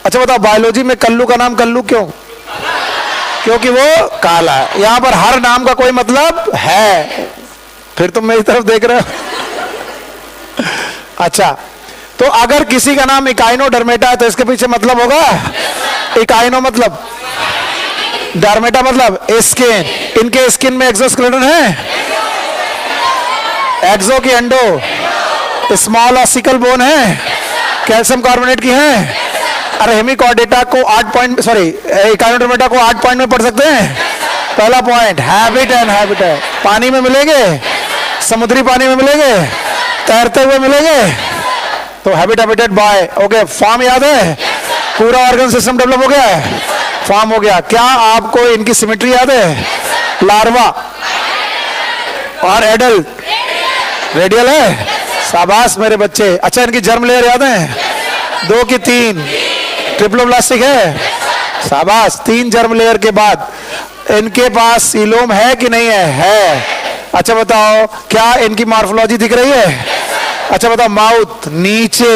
Speaker 1: अच्छा बताओ, बायोलॉजी में कल्लू का नाम कल्लू क्यों? क्योंकि वो काला है। यहां पर हर नाम का कोई मतलब है। फिर तुम मेरी तरफ देख रहे हो। अच्छा, तो अगर किसी का नाम इकाइनोडर्मेटा है तो इसके पीछे मतलब होगा इकाइनो मतलब, डर्मेटा मतलब स्किन। इनके स्किन में एक्सोस्केलेटन है, एक्सो की एंडो, स्मॉल और सिकल बोन है, कैल्शियम कार्बोनेट की है। अरे हेमिकॉर्डेटा को 8 पॉइंट, सॉरी इकाइनोडर्मेटा को 8 पॉइंट में पढ़ सकते हैं। पहला पॉइंट हैबिट एंड हैबिटेट, पानी में मिलेंगे, समुद्री पानी में मिलेंगे, तैरते हुए मिलेंगे, तो habit habitat by. Okay, form याद है? पूरा ऑर्गन सिस्टम डेवलप हो गया है, फॉर्म हो गया। क्या आपको इनकी सिमेट्री याद है? लार्वा और एडल्ट रेडियल है। शाबाश मेरे बच्चे। अच्छा, इनकी जर्म लेयर याद है? 2 की 3 ट्रिप्लोब्लास्टिक है। शाबाश। 3 जर्म लेयर के बाद इनके पास सीलोम है कि नहीं है? है। अच्छा बताओ, क्या इनकी मॉर्फोलॉजी दिख रही है? अच्छा बताओ, माउथ नीचे,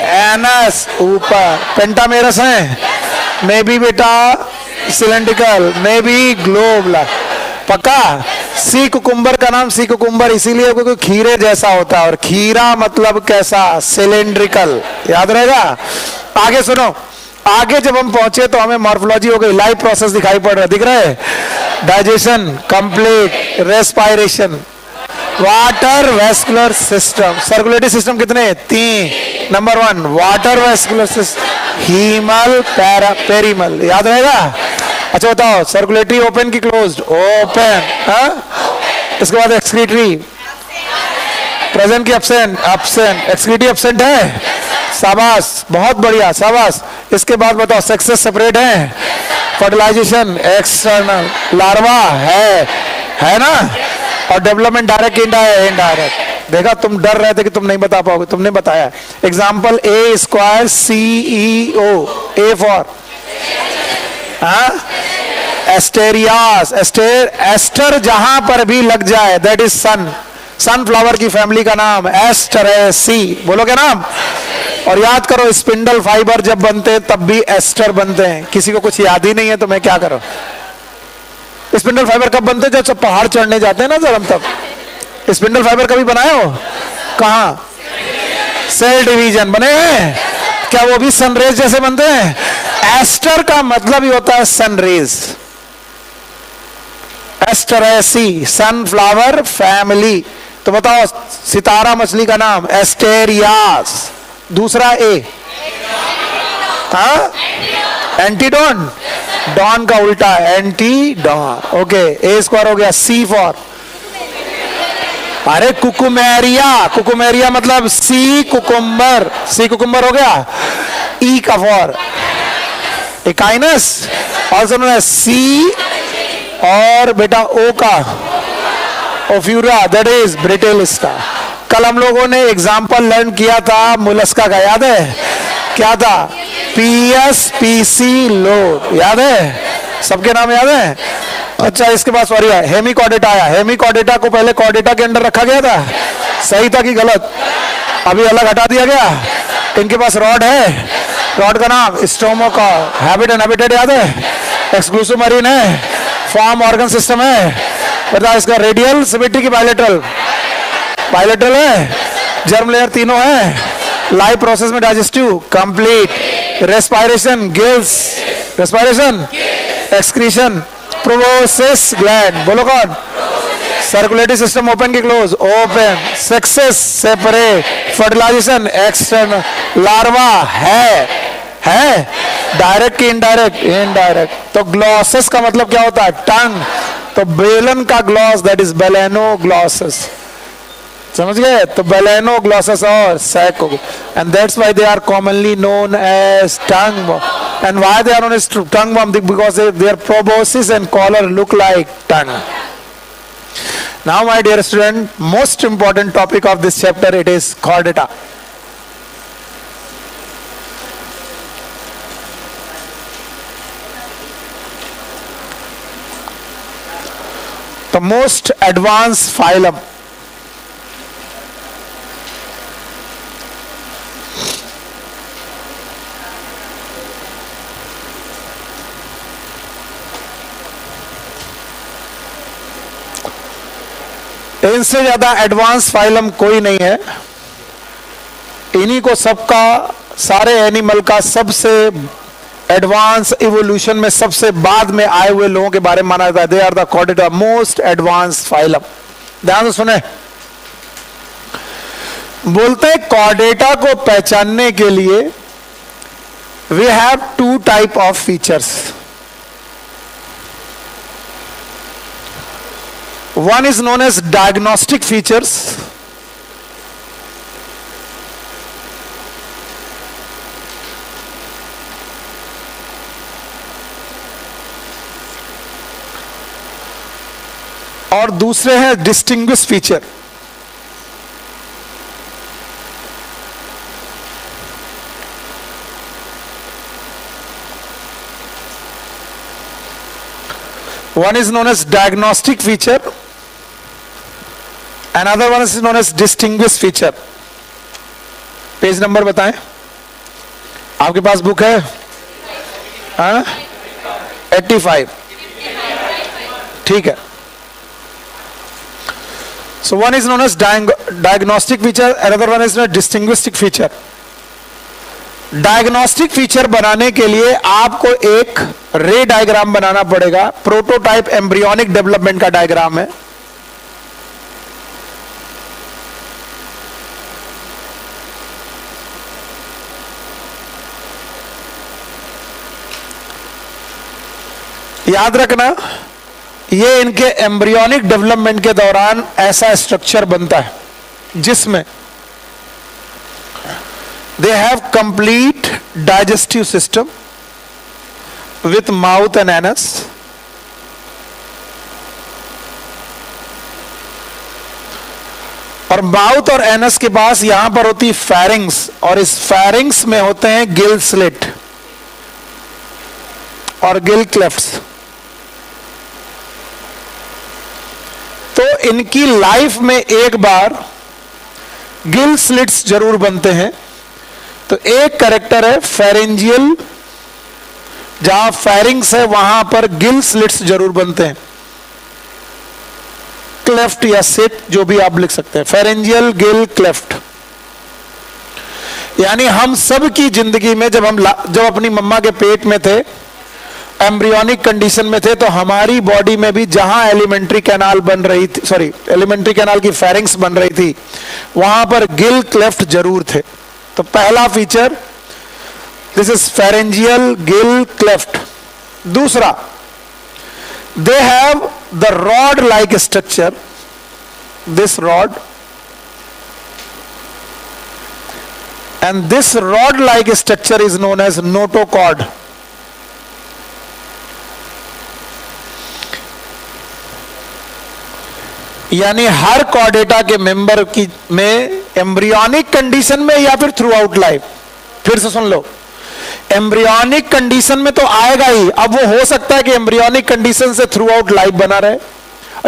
Speaker 1: एनस ऊपर, पेंटामेरस है, मे बी बेटा सिलेंड्रिकल, मे बी ग्लोब। पक्का? सी कुकुम्बर का नाम सी कुकुम्बर इसीलिए क्योंकि खीरे जैसा होता है, और खीरा मतलब कैसा? सिलेंड्रिकल। याद रहेगा? आगे सुनो, आगे जब हम पहुंचे तो हमें मॉर्फोलॉजी हो गई, लाइफ प्रोसेस दिखाई पड़ रहा है, दिख रहा है? Digestion complete, respiration, water vascular system, circulatory system कितने? 3। Number 1 water vascular system, haemal, perihaemal. याद रहेगा? अच्छा बताओ, सर्कुलेटरी ओपन की क्लोज्ड? ओपन। इसके बाद एक्सक्रीटरी प्रेजेंट की एब्सेंट? एब्सेंट। एक्सक्रीटरी एब्सेंट है। शाबाश, बहुत बढ़िया, शाबाश। इसके बाद बताओ, सेक्सेस सेपरेट है? फर्टिलाइजेशन एक्सटर्नल, लार्वा है ना? और डेवलपमेंट डायरेक्ट इनडायरेक्ट। देखा, तुम डर रहे थे कि तुम नहीं बता पाओगे, तुमने बताया। Example a square CEO, a for asterias, aster जहां पर भी लग जाए दैट इज सन। सनफ्लावर की फैमिली का नाम एस्टरेसी। बोलोगे नाम? और याद करो, स्पिंडल फाइबर जब बनते हैं तब भी एस्टर बनते हैं। किसी को कुछ याद ही नहीं है तो मैं क्या करूं? स्पिंडल फाइबर कब बनते हैं? जब सब पहाड़ चढ़ने जाते हैं ना सर, हम तब स्पिंडल फाइबर कभी बनाए हो? कहाँ? सेल डिवीजन बने हैं क्या? वो भी सनरेज जैसे बनते हैं। एस्टर का मतलब ही होता है सनरेज। Asteraceae, sunflower family. तो बताओ, सितारा मछली का नाम एस्टेरियास। दूसरा ए, हाँ, एंटीडॉन, डॉन का उल्टा एंटीडॉन। ओके, ए स्क्वायर हो गया। सी फॉर, अरे कुकुमेरिया, कुकुमेरिया मतलब सी कुकुम्बर, सी कुकुम्बर हो गया। ई का for echinus, also known as sea, और बेटा ओ का ओफ्यूरा, दैट इज ब्रिटेलिस्टा। कल हम लोगों ने एग्जाम्पल लर्न किया था मोलस्का का, याद है? क्या था? PSPC लोड, याद है? सबके नाम याद है? अच्छा, इसके बाद सॉरी है, हेमिकॉर्डेटा आया। हेमिकॉर्डेटा को पहले कॉर्डेटा के अंदर रखा गया था, सही था कि गलत? अभी अलग हटा दिया गया। इनके पास रॉड है, रॉड का नाम स्टोमोका। हैबिट एंड हैबिटेट याद है? एक्सक्लूसिव मरीन है, फॉर्म ऑर्गन सिस्टम है। बता इसका रेडियल, सिमेट्री की बायलेटरल? बायलेटरल है। जर्म लेयर तीनों है। लाइफ प्रोसेस में digestive complete, respiration gills, respiration excretion, proboscis gland. बोलो कौन? सर्कुलेटरी सिस्टम ओपन की close? Open. Sexes separate, fertilisation external, larva है डायरेक्ट की इनडायरेक्ट? इनडायरेक्ट। तो ग्लॉसेस का मतलब क्या होता है? टंग। तो बेलन का ग्लॉस दैट इज बेलेनोग्लॉसस। समझ गए? तो बेलेनोग्लॉसस और सैको, and that's why they are commonly known as tongue worm. And why they are known as tongue worm? Because their proboscis and collar look like tongue. Now my dear student, most important topic of this chapter, it is chordata. The most advance phylum. इनसे ज्यादा advance phylum कोई नहीं है। इन्हीं को सबका, सारे animal का सबसे एडवांस इवोल्यूशन में सबसे बाद में आए हुए लोगों के बारे में माना जाता है। They are the chordata, most advance phylum. ध्यान से सुने, बोलते हैं कॉर्डेटा को पहचानने के लिए we have two type of features. One is known as diagnostic features, और दूसरे हैं distinguish feature. One is known as diagnostic feature, another one is known as distinguished feature. Page number बताएं, आपके पास बुक है? 85। ठीक है। So one is known as diagnostic feature, another one is known as distinguished feature. Diagnostic feature बनाने के लिए आपको एक रे डायग्राम बनाना पड़ेगा। प्रोटोटाइप एम्ब्रियोनिक डेवलपमेंट का डायग्राम है। याद रखना, ये इनके एम्ब्रियोनिक डेवलपमेंट के दौरान ऐसा स्ट्रक्चर बनता है जिसमें they have complete digestive system with mouth and anus, और माउथ और एनस के पास यहां पर होती फेरिंग्स, और इस फेरिंग्स में होते हैं गिल स्लिट और गिल क्लेफ्ट्स। तो इनकी लाइफ में एक बार गिल स्लिट्स जरूर बनते हैं। तो एक कैरेक्टर है फेरेंजियल, जहां फेरिंग्स है वहां पर गिल स्लिट्स जरूर बनते हैं। क्लेफ्ट या सिट, जो भी आप लिख सकते हैं, फेरेंजियल, गिल, क्लेफ्ट। यानी हम सब की जिंदगी में जब अपनी मम्मा के पेट में थे, एम्ब्रियोनिक कंडीशन में थे, तो हमारी बॉडी में भी जहां एलिमेंट्री कैनाल बन रही थी, एलिमेंट्री कैनाल की फेरिंग्स बन रही थी, वहां पर गिल क्लेफ्ट जरूर थे। तो पहला feature, this is pharyngeal, gill, cleft. दूसरा, they have the rod like structure, this rod, and this rod like structure is known as notochord. यानी हर कॉर्डेटा के मेंबर की में एम्ब्रियोनिक कंडीशन में या फिर थ्रू आउट लाइफ, फिर से सुन लो, एम्ब्रियोनिक कंडीशन में तो आएगा ही। अब वो हो सकता है कि एम्ब्रियोनिक कंडीशन से थ्रू आउट लाइफ बना रहे,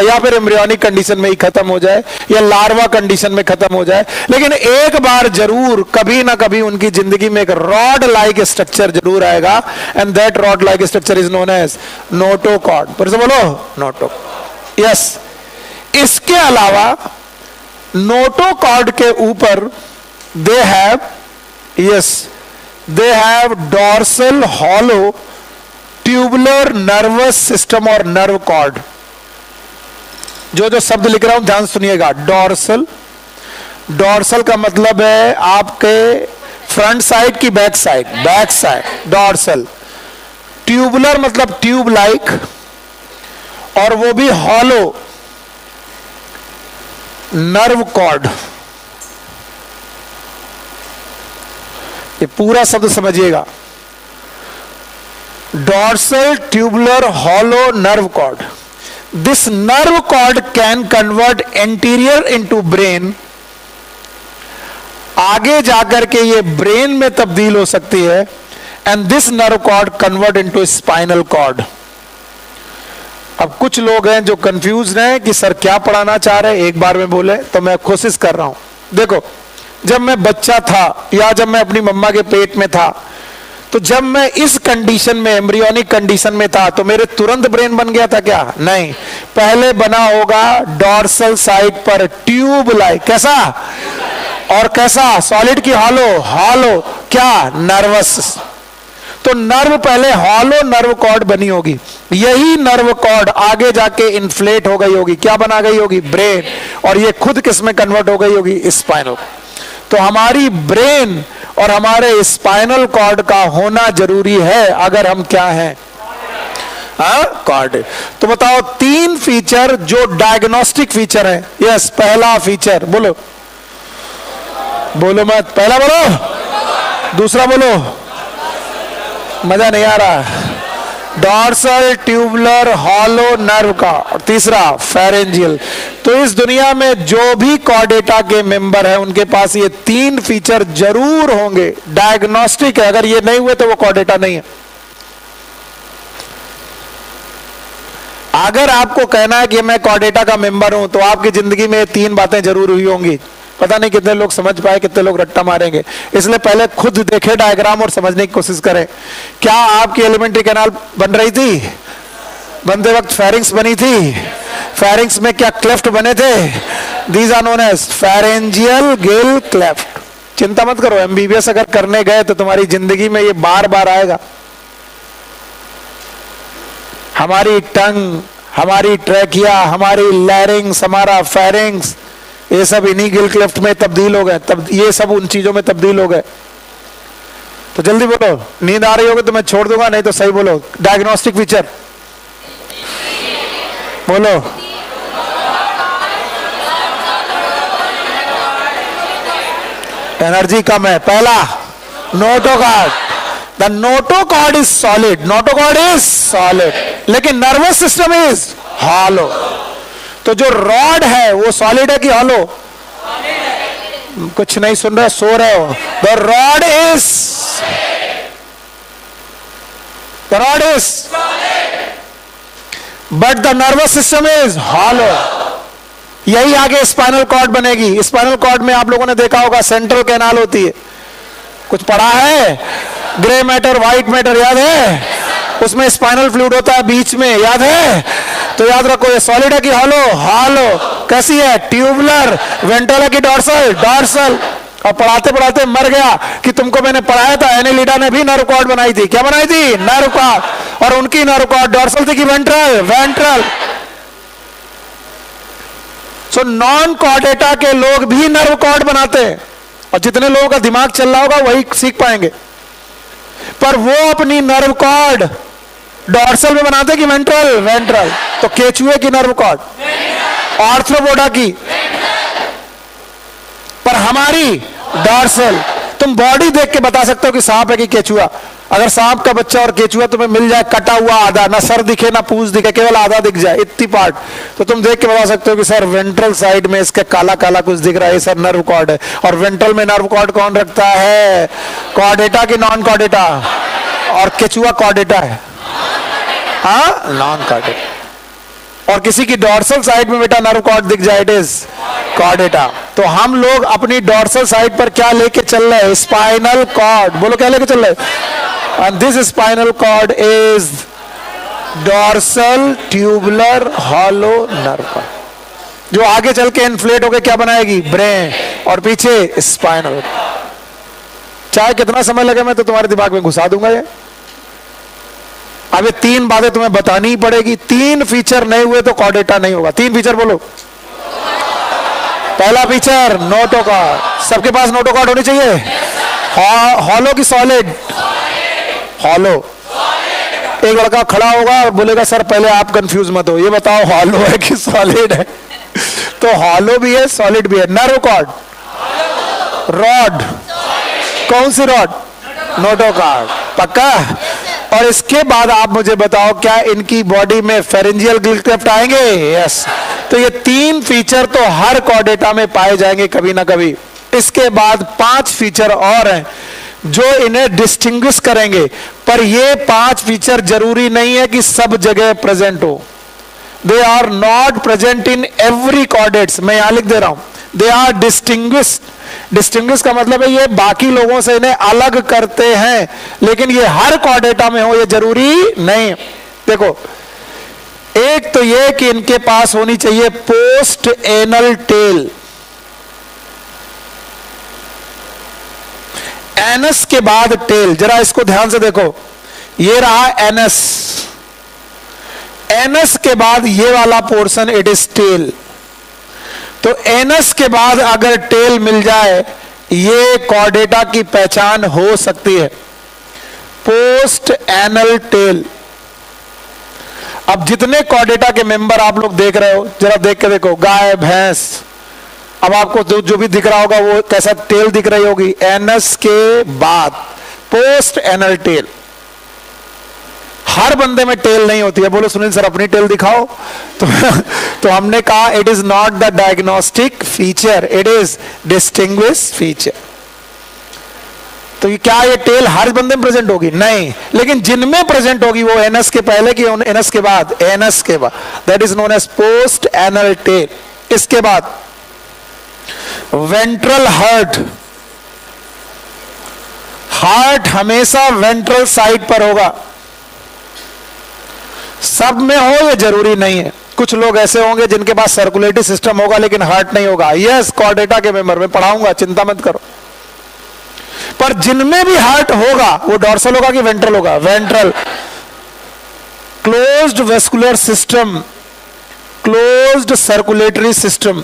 Speaker 1: या फिर एम्ब्रियोनिक कंडीशन में ही खत्म हो जाए, या लार्वा कंडीशन में खत्म हो जाए, लेकिन एक बार जरूर कभी ना कभी उनकी जिंदगी में एक रॉड लाइक स्ट्रक्चर जरूर आएगा, and that rod like structure is known as notochord. फिर से बोलो, नोटो। यस, इसके अलावा नोटोकॉर्ड के ऊपर they have dorsal hollow tubular nervous system और नर्व कॉर्ड। जो शब्द लिख रहा हूं ध्यान सुनिएगा। डॉर्सल का मतलब है आपके फ्रंट साइड की बैक साइड, डॉर्सल। ट्यूबुलर मतलब ट्यूब लाइक, और वो भी हॉलो, नर्व कॉर्ड। ये पूरा शब्द समझिएगा, dorsal, tubular, hollow, nerve cord. This nerve cord can convert anterior into brain. आगे जाकर के ये ब्रेन में तब्दील हो सकती है, and this nerve cord convert into spinal cord. अब कुछ लोग हैं जो कंफ्यूज हैं कि सर क्या पढ़ाना चाह रहे हैं, एक बार में बोले, तो मैं कोशिश कर रहा हूं। देखो, जब मैं बच्चा था या जब मैं अपनी मम्मा के पेट में था, तो जब मैं इस कंडीशन में, एम्ब्रियोनिक कंडीशन में था, तो मेरे तुरंत ब्रेन बन गया था क्या? नहीं, पहले बना होगा डॉर्सल साइड पर ट्यूब लाइक। कैसा? और कैसा? सॉलिड की हॉलो? हॉलो। क्या? नर्वस। तो नर्व पहले हॉलो नर्व कॉर्ड बनी होगी, यही नर्व कॉर्ड आगे जाके इन्फ्लेट हो गई होगी, क्या बना गई होगी? ब्रेन। और ये खुद किस में कन्वर्ट हो गई होगी? स्पाइनल। तो हमारी ब्रेन और हमारे स्पाइनल कॉर्ड का होना जरूरी है अगर हम क्या हैं? कॉर्ड। तो बताओ 3 फीचर जो डायग्नोस्टिक फीचर है। यस, पहला फीचर बोलो, बोलो मत, पहला बोलो, दूसरा बोलो, मजा नहीं आ रहा। डॉर्सल ट्यूबुलर हॉलो नर्व का, और तीसरा फेरेंजियल। तो इस दुनिया में जो भी कॉर्डेटा के मेंबर हैं उनके पास ये 3 फीचर जरूर होंगे, डायग्नोस्टिक है। अगर ये नहीं हुए तो वो कॉर्डेटा नहीं है। अगर आपको कहना है कि मैं कॉर्डेटा का मेंबर हूं, तो आपकी जिंदगी में 3 बातें जरूर हुई होंगी। पता नहीं कितने लोग समझ पाए, कितने लोग रट्टा मारेंगे, इसलिए पहले खुद देखे डायग्राम और समझने की कोशिश करें। क्या आपकी एलिमेंट्री कैनाल बन रही थी? बनते वक्त फेरिंग्स बनी थी। फेरिंग्स में क्या क्लेफ्ट बने थे? These are known as pharyngeal gill cleft. चिंता मत करो, एमबीबीएस अगर करने गए तो तुम्हारी जिंदगी में ये बार बार आएगा। हमारी टंग, हमारी ट्रैकिया, हमारी लैरिंग्स, हमारा फेरिंग्स, ये सब इन्हीं गिल क्लेफ्ट में तब्दील हो गए। तब ये सब उन चीजों में तब्दील हो गए। तो जल्दी बोलो, नींद आ रही होगी तो मैं छोड़ दूंगा, नहीं तो सही बोलो। डायग्नोस्टिक फीचर बोलो। एनर्जी कम है। पहला notochord. The notochord is solid, notochord is solid, लेकिन नर्वस सिस्टम इज हॉलो। तो जो रॉड है वो सॉलिड है कि हॉलो? कुछ नहीं सुन रहे, सो रहे हो। The rod is, the rod is, but the nervous system is hollow. यही आगे स्पाइनल कॉर्ड बनेगी। स्पाइनल कॉर्ड में आप लोगों ने देखा होगा सेंट्रल कैनाल होती है, कुछ पढ़ा है? ग्रे मैटर, व्हाइट मैटर, याद है? उसमें स्पाइनल फ्लूइड होता है बीच में, याद है? तो याद रखो, ये सॉलिड है कि हॉलो? हॉलो। कैसी है? ट्यूबुलर। वेंट्रल है कि डॉर्सल? डॉर्सल। और पढ़ाते पढ़ाते मर गया कि तुमको मैंने पढ़ाया था, एनेलिडा ने भी नर्व कॉर्ड बनाई थी। क्या बनाई थी? Nerve cord. और उनकी नर्व कॉर्ड डॉर्सल थी कि ventral? Ventral. So non chordata के लोग भी नर्व कॉर्ड बनाते हैं, और जितने लोगों का दिमाग चल रहा होगा वही सीख पाएंगे। पर वो अपनी नर्व कॉर्ड डॉर्सल में बनाते कि वेंट्रल? वेंट्रल। तो केचुए की नर्व कॉर्ड, आर्थ्रोपोडा की, पर हमारी डॉर्सल। तुम बॉडी देख के बता सकते हो कि सांप है कि केचुआ। अगर सांप का बच्चा और केचुआ तुम्हें मिल जाए कटा हुआ आधा, ना सर दिखे ना पूंछ दिखे, केवल आधा दिख जाए, इतनी पार्ट, तो तुम देख के बता सकते हो कि सर वेंट्रल साइड में इसके काला काला कुछ दिख रहा है, सर नर्व कॉर्ड है। और वेंट्रल में नर्व कॉर्ड कौन रखता है? कॉर्डेटा की नॉन कॉर्डेटा? और केचुआ कॉर्डेटा है, हाँ, नॉन कॉर्डेटा। और किसी की डॉर्सल साइड में बेटा नर्व कॉर्ड दिख जाए, इट इज कॉर्डेटा। तो हम लोग अपनी डॉर्सल साइड पर क्या लेके चल रहे हैं? Spinal cord. बोलो, क्या लेके चल रहे हैं? And this spinal cord is dorsal tubular hollow nerve, जो आगे चल के इन्फ्लेट होकर क्या बनाएगी? ब्रेन। और पीछे स्पाइनल। चाहे कितना समय लगे मैं तो तुम्हारे दिमाग में घुसा दूंगा ये। अब ये 3 बातें तुम्हें बतानी ही पड़ेगी। 3 फीचर नहीं हुए तो कॉर्डेटा नहीं होगा। 3 फीचर बोलो। पहला फीचर नोटोकॉर्ड। सबके पास नोटोकॉर्ड होनी चाहिए। हॉलो की सॉलिड? हॉलो। एक लड़का खड़ा होगा और बोलेगा सर पहले आप कंफ्यूज मत हो, ये बताओ हॉलो है कि सॉलिड है? तो हॉलो भी है, सॉलिड भी है। नर्व कॉर्ड, रॉड, कौन सी रॉड? नोटोकॉर्ड। पक्का? और इसके बाद आप मुझे बताओ क्या इनकी बॉडी में फेरेंजियल गिल क्लेफ्ट आएंगे? यस। तो ये 3 फीचर तो हर कॉर्डेटा में पाए जाएंगे कभी ना कभी। इसके बाद 5 फीचर और हैं जो इन्हें डिस्टिंग्विश करेंगे, पर ये 5 फीचर जरूरी नहीं है कि सब जगह प्रेजेंट हो। They are not present in every chordates. मैं यहां लिख दे रहा हूं, दे आर डिस्टिंग्विश्ड। डिस्टिंग्विश का मतलब है ये बाकी लोगों से इन्हें अलग करते हैं, लेकिन ये हर कॉर्डेटा में हो ये जरूरी नहीं। देखो, एक तो ये कि इनके पास होनी चाहिए पोस्ट एनल टेल। एनस के बाद टेल, जरा इसको ध्यान से देखो, ये रहा एनस, एनस के बाद ये वाला पोर्शन इट इज टेल। तो एनस के बाद अगर टेल मिल जाए, ये कॉर्डेटा की पहचान हो सकती है, पोस्ट एनल टेल। अब जितने कॉर्डेटा के मेंबर आप लोग देख रहे हो, जरा देख के देखो, गाय, भैंस, अब आपको जो भी दिख रहा होगा वो कैसा टेल दिख रही होगी, एनस के बाद पोस्ट एनल टेल। हर बंदे में टेल नहीं होती है। बोलो सुनील सर अपनी टेल दिखाओ। तो हमने कहा it is not the diagnostic feature, it is distinguish feature. तो ये क्या ये टेल हर बंदे में प्रेजेंट होगी? नहीं, लेकिन जिनमें प्रेजेंट होगी वो एनस के पहले की एनस के बाद, एनस के बाद, that is known as post anal tail. इसके बाद वेंट्रल हार्ट। हार्ट हमेशा वेंट्रल साइड पर होगा, सब में हो ये जरूरी नहीं है। कुछ लोग ऐसे होंगे जिनके पास सर्कुलेटरी सिस्टम होगा लेकिन हार्ट नहीं होगा। यस, कॉर्डेटा के मेंबर में पढ़ाऊंगा, चिंता मत करो। पर जिनमें भी हार्ट होगा वो डॉर्सल होगा कि वेंट्रल होगा? Ventral. Closed vascular system, closed circulatory system.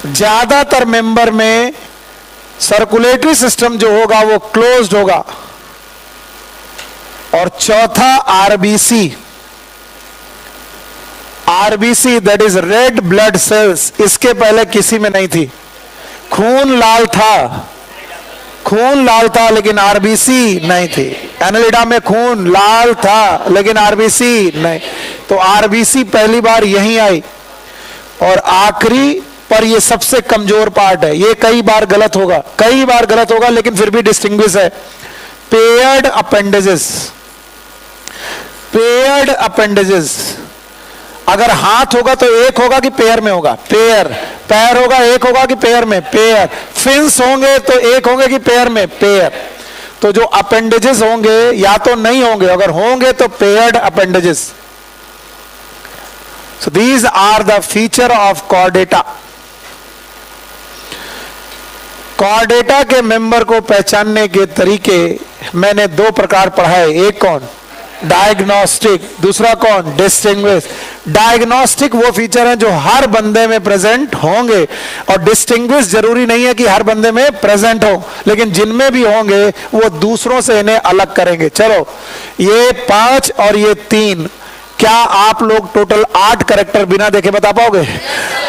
Speaker 1: ज्यादातर मेंबर में सर्कुलेटरी सिस्टम जो होगा वो क्लोज्ड होगा। और चौथा RBC, RBC that is red blood cells. इसके पहले किसी में नहीं थी। खून लाल था, खून लाल था लेकिन आरबीसी नहीं थी। एनालिडा में खून लाल था लेकिन आरबीसी नहीं। तो आरबीसी पहली बार यहीं आई। और आखिरी पर ये सबसे कमजोर पार्ट है, ये कई बार गलत होगा, कई बार गलत होगा लेकिन फिर भी डिस्टिंग्विश है। Paired appendages. पेयर्ड अपेंडेजेस, अगर हाथ होगा तो एक होगा कि पेयर में होगा? पेयर। पैर होगा एक होगा कि पेयर में? पेयर। फिन्स होंगे तो एक होंगे कि पेयर में? पेयर। तो जो अपेंडेजेस होंगे या तो नहीं होंगे, अगर होंगे तो paired appendages. So these are the feature of chordata. Chordata के मेंबर को पहचानने के तरीके मैंने दो प्रकार पढ़ाए। एक कौन? डायग्नोस्टिक। दूसरा कौन? डिस्टिंग्विश। डायग्नोस्टिक वो फीचर हैं जो हर बंदे में प्रेजेंट होंगे, और डिस्टिंग्विश जरूरी नहीं है कि हर बंदे में प्रेजेंट हो, लेकिन जिनमें भी होंगे वो दूसरों से इन्हें अलग करेंगे। चलो, ये 5 और ये 3, क्या आप लोग टोटल 8 कैरेक्टर बिना देखे बता पाओगे?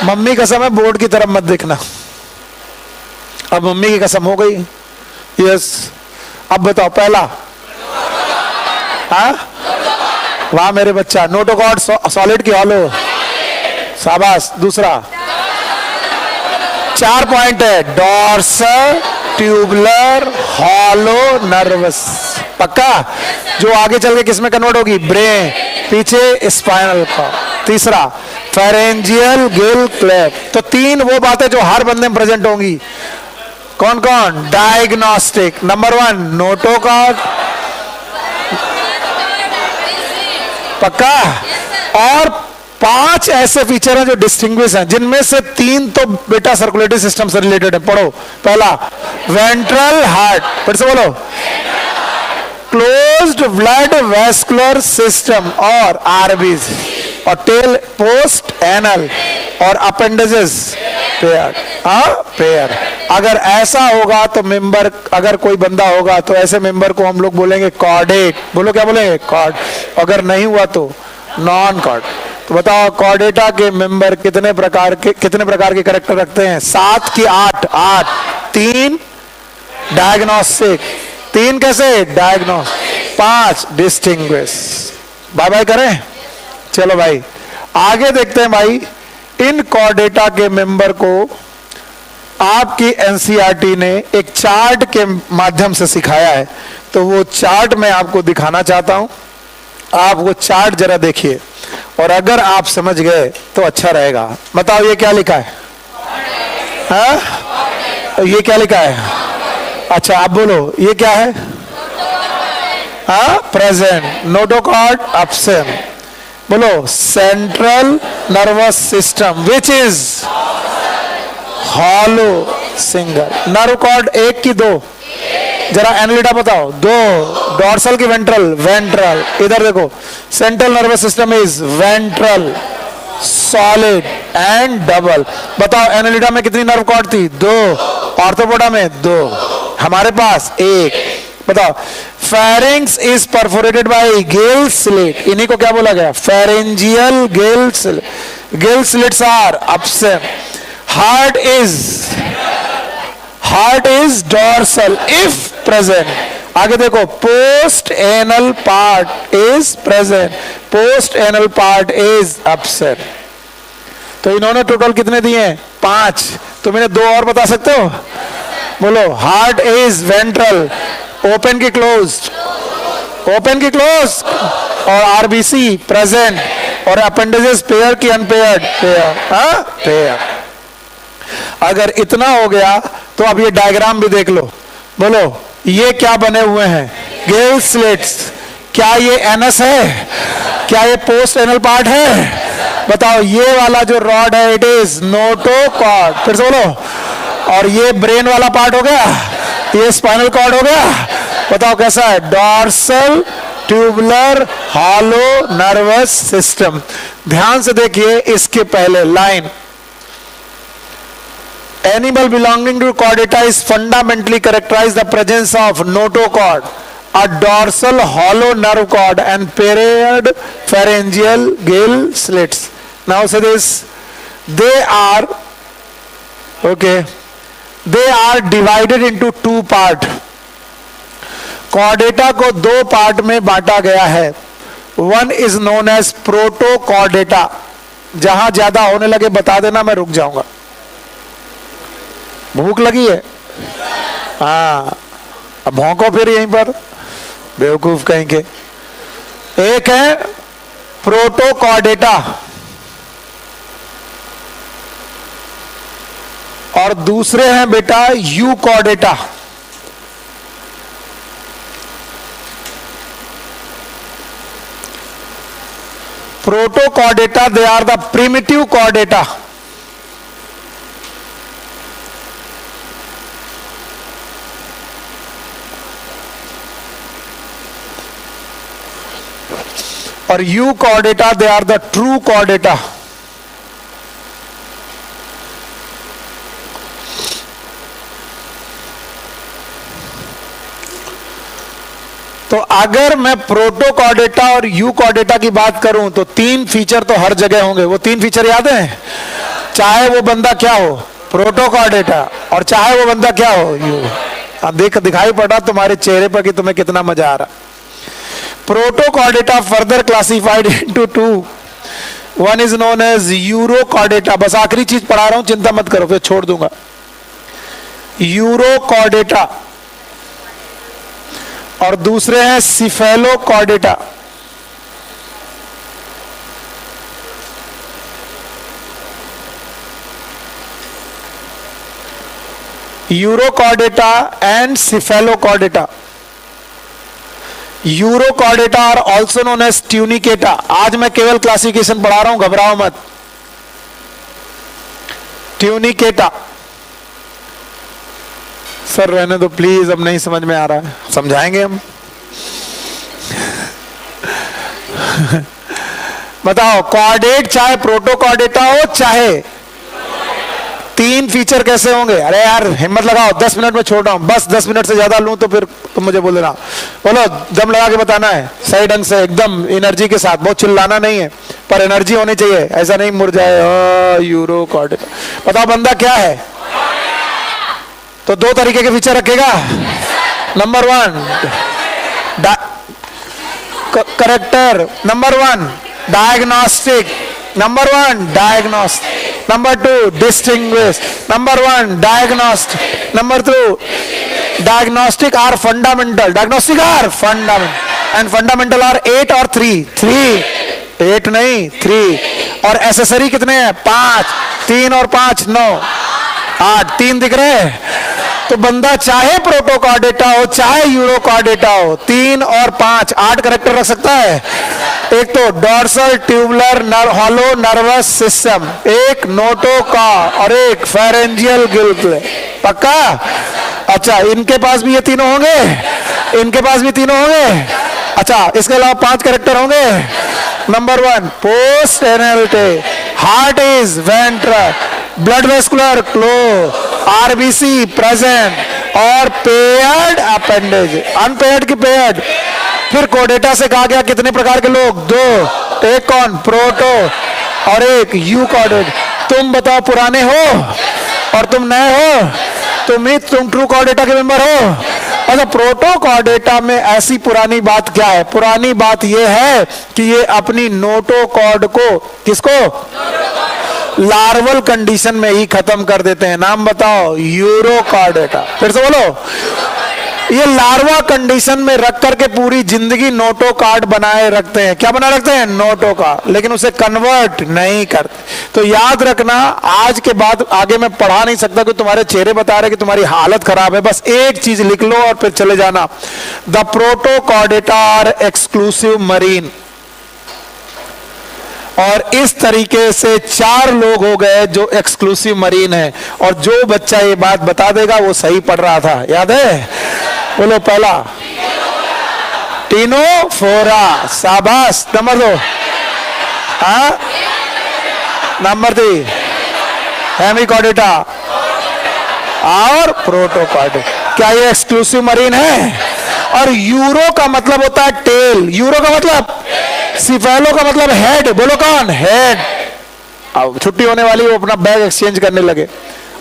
Speaker 1: मम्मी कसम है, बोर्ड की तरफ मत देखना। अब मम्मी की कसम हो गई। यस, अब बताओ पहला। हाँ, वाह मेरे बच्चा, नोटोकॉर्ड सॉलिड की हॉलो, शाबाश। दूसरा 4 पॉइंट है, डॉर्सल, ट्यूबुलर, हॉलो, नर्वस। पक्का? जो आगे चल के किसमें कन्वर्ट होगी? ब्रेन, पीछे स्पाइनल का। तीसरा फेरेंजियल, गिल, क्लेफ। तो 3 वो बातें जो हर बंदे में प्रेजेंट होंगी। कौन कौन? डायग्नोस्टिक। नंबर 1 नोटोकॉर्ड, पक्का? और 5 ऐसे फीचर हैं जो डिस्टिंग्विश हैं, जिनमें से 3 तो बेटा सर्कुलेटरी सिस्टम से रिलेटेड है। पढ़ो। पहला वेंट्रल हार्ट, फिर से बोलो। क्लोज्ड ब्लड वेस्कुलर सिस्टम और आरबीसी, और टेल पोस्ट एनल, और अपेंडेजेस पेयर। पेयर। अगर ऐसा होगा तो मेंबर, अगर कोई बंदा होगा तो ऐसे मेंबर को हम लोग बोलेंगे कॉर्डेट। बोलो क्या बोलेंगे? कॉर्ड। अगर नहीं हुआ तो नॉन कॉर्ड। तो बताओ कॉर्डेटा के मेंबर कितने प्रकार के कैरेक्टर रखते हैं? 7 की 8? 8। 3 डायग्नोस्टिक, 3 कैसे? Diagnostic, 5 distinguish. बाय बाय करें? चलो भाई आगे देखते हैं। भाई इन कॉर्डेटा के मेंबर को आपकी एनसीईआरटी ने एक चार्ट के माध्यम से सिखाया है। तो वो चार्ट मैं आपको दिखाना चाहता हूं, आप वो चार्ट जरा देखिए और अगर आप समझ गए तो अच्छा रहेगा। बताओ ये क्या लिखा है? हाँ, ये क्या लिखा है? अच्छा आप बोलो ये क्या है? हाँ, प्रेजेंट। Notochord absent. बोलो central nervous system which is hollow single. Nerve cord एक की दो? जरा एनालिटा बताओ। दो। डॉर्सल की वेंट्रल? वेंट्रल। इधर देखो, central nervous system is ventral, solid and double. बताओ एनालिटा में कितनी नर्व कॉर्ड थी? दो। ऑर्थोपोडा में दो, हमारे पास एक। बताओ pharynx is perforated by gill slit, इन्हीं को क्या बोला गया? Pharyngeal gill slit. Gill slits are absent. Heart is dorsal if present. आगे देखो, post anal part is present, post anal part is absent. तो इन्होंने टोटल कितने दिए? 5। तो मैंने 2 और बता सकते हो? बोलो हार्ट इज वेंट्रल, ओपन की क्लोज, ओपन की क्लोज, और आरबीसी प्रेजेंट, और अपेंडेजेस पेयर की अनपेयर्ड? पेयर। हाँ, पेयर। अगर इतना हो गया तो अब ये डायग्राम भी देख लो। बोलो ये क्या बने हुए हैं? Gill slits. क्या ये एनस है? क्या ये पोस्ट एनल पार्ट है? बताओ ये वाला जो रॉड है इट इज नोटोकॉर्ड। फिर से बोलो। और ये ब्रेन वाला पार्ट हो गया, ये स्पाइनल कॉर्ड हो गया। बताओ कैसा है? Dorsal tubular hollow nervous system. ध्यान से देखिए इसके पहले line, animal belonging to chordata is fundamentally characterized the presence of notochord, a dorsal hollow nerve cord and paired pharyngeal gill slits. Now say this, they are divided into 2 part. chordata को 2 part में बांटा गया है। One is known as protochordata। जहां ज्यादा होने लगे बता देना, मैं रुक जाऊंगा। भूख लगी है? हाँ, अब भौंको फिर यहीं पर, बेवकूफ कहीं के। एक है प्रोटोकॉर्डेटा और दूसरे हैं बेटा euchordata. Protochordata they are the primitive chordata. और euchordata they are the true chordata. तो अगर मैं प्रोटोकॉर्डेटा और यू कॉर्डेटा की बात करूं तो 3 फीचर तो हर जगह होंगे। वो 3 फीचर याद हैं? चाहे वो बंदा क्या हो, प्रोटोकॉर्डेटा, और चाहे वो बंदा क्या हो, यू। अब दिखाई पड़ा तुम्हारे चेहरे पर कि तुम्हें कितना मजा आ रहा। Protochordata further classified into 2. One is known as Urochordata। बस आखिरी चीज पढ़ा रहा हूं, चिंता मत करो, फिर छोड़ दूंगा। Urochordata और दूसरे हैं Cephalochordata। Urochordata and Cephalochordata। Urochordata और ऑल्सो नोन एज ट्यूनिकेटा। आज मैं केवल क्लासिफिकेशन पढ़ा रहा हूं, घबराओ मत। ट्यूनिकेटा। सर रहने दो प्लीज, अब नहीं समझ में आ रहा है, समझाएंगे हम। बताओ कॉर्डेट चाहे प्रोटोकॉर्डेटा हो चाहे, 3 फीचर कैसे होंगे? अरे यार हिम्मत लगाओ, 10 मिनट में छोड़ रहा हूं, बस 10 मिनट से ज्यादा लूं तो फिर तुम मुझे बोल देना। बोलो, दम लगा के बताना है, सही ढंग से, एकदम एनर्जी के साथ। बहुत चिल्लाना नहीं है, पर एनर्जी होनी चाहिए, ऐसा नहीं मुड़ जाए। Euro Chordata. बताओ बंदा क्या है? तो 2 तरीके के फीचर रखेगा। Number 1 character, number 1 diagnostic, number 1 diagnostic, number 2 distinguish, number 1 diagnostic, number 2 diagnostic are fundamental, diagnostic are fundamental and fundamental are 8 और 3 8 नहीं 3 और एसेसरी कितने हैं 5 3 और 5 9 8 3 दिख रहे हैं। तो बंदा चाहे प्रोटोकार्डेटा हो चाहे यूरोकार्डेटा हो 3 और 5 8 करेक्टर रख सकता है। एक तो dorsal tubular hollow nervous system, एक नोटोका और एक फेरेंजियल गिल्ट। पक्का? अच्छा इनके पास भी ये तीनों होंगे, इनके पास भी तीनों होंगे। अच्छा इसके अलावा 5 करेक्टर होंगे। Number 1 post anal tail, heart is ventral, blood vascular closed, RBC present और पेयर्ड अपेंडेज। अनपेयर्ड की पेयर्ड। फिर कोडेटा से कहा गया कितने प्रकार के लोग 2, एक कौन प्रोटो और एक यूकॉर्डेट। तुम बताओ पुराने हो और तुम नए हो, तुम ट्रू कॉर्डेटा के मेंबर हो। अच्छा प्रोटो कॉर्डेटा में ऐसी पुरानी बात क्या है? पुरानी बात यह है कि ये अपनी नोटोकॉर्ड को किसको लार्वल कंडीशन में ही खत्म कर देते हैं। नाम बताओ यूरोकॉर्डेटा। फिर से बोलो। ये लार्वा कंडीशन में रख करके पूरी जिंदगी नोटो कार्ड बनाए रखते हैं। क्या बनाए रखते हैं? नोटो का, लेकिन उसे कन्वर्ट नहीं करते। तो याद रखना, आज के बाद आगे मैं पढ़ा नहीं सकता कि तुम्हारे चेहरे बता रहे कि तुम्हारी हालत खराब है। बस एक चीज लिख लो और फिर चले जाना। The protochordata are exclusive marine. और इस तरीके से 4 लोग हो गए जो एक्सक्लूसिव मरीन है। और जो बच्चा ये बात बता देगा वो सही पढ़ रहा था। याद है? बोलो। पहला टीनोफोरा, शाबाश। नंबर 2 नंबर 3 हेमिकॉर्डेटा और प्रोटोकॉर्डेटा। क्या ये एक्सक्लूसिव मरीन है? और यूरो का मतलब होता है टेल। यूरो का मतलब, सिफेलो का मतलब हेड। बोलो कौन? हेड। अब छुट्टी होने वाली, वो अपना बैग एक्सचेंज करने लगे।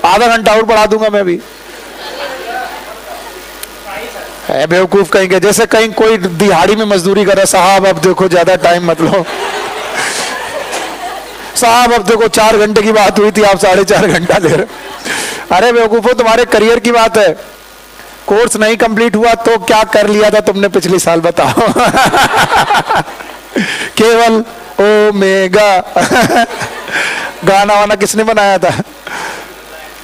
Speaker 1: आधा घंटा और पढ़ा दूंगा मैं भी। बेवकूफ कहेंगे, जैसे कहीं कोई दिहाड़ी में मजदूरी कर रहा है। साहब अब देखो ज्यादा टाइम मत लो। साहब अब देखो 4 घंटे की बात हुई थी, आप 4.5 घंटा ले रहे। अरे बेवकूफो, तुम्हारे करियर की बात है। कोर्स नहीं कंप्लीट हुआ तो क्या कर लिया था तुमने पिछले साल? बताओ। केवल ओमेगा। गाना वाना किसने बनाया था?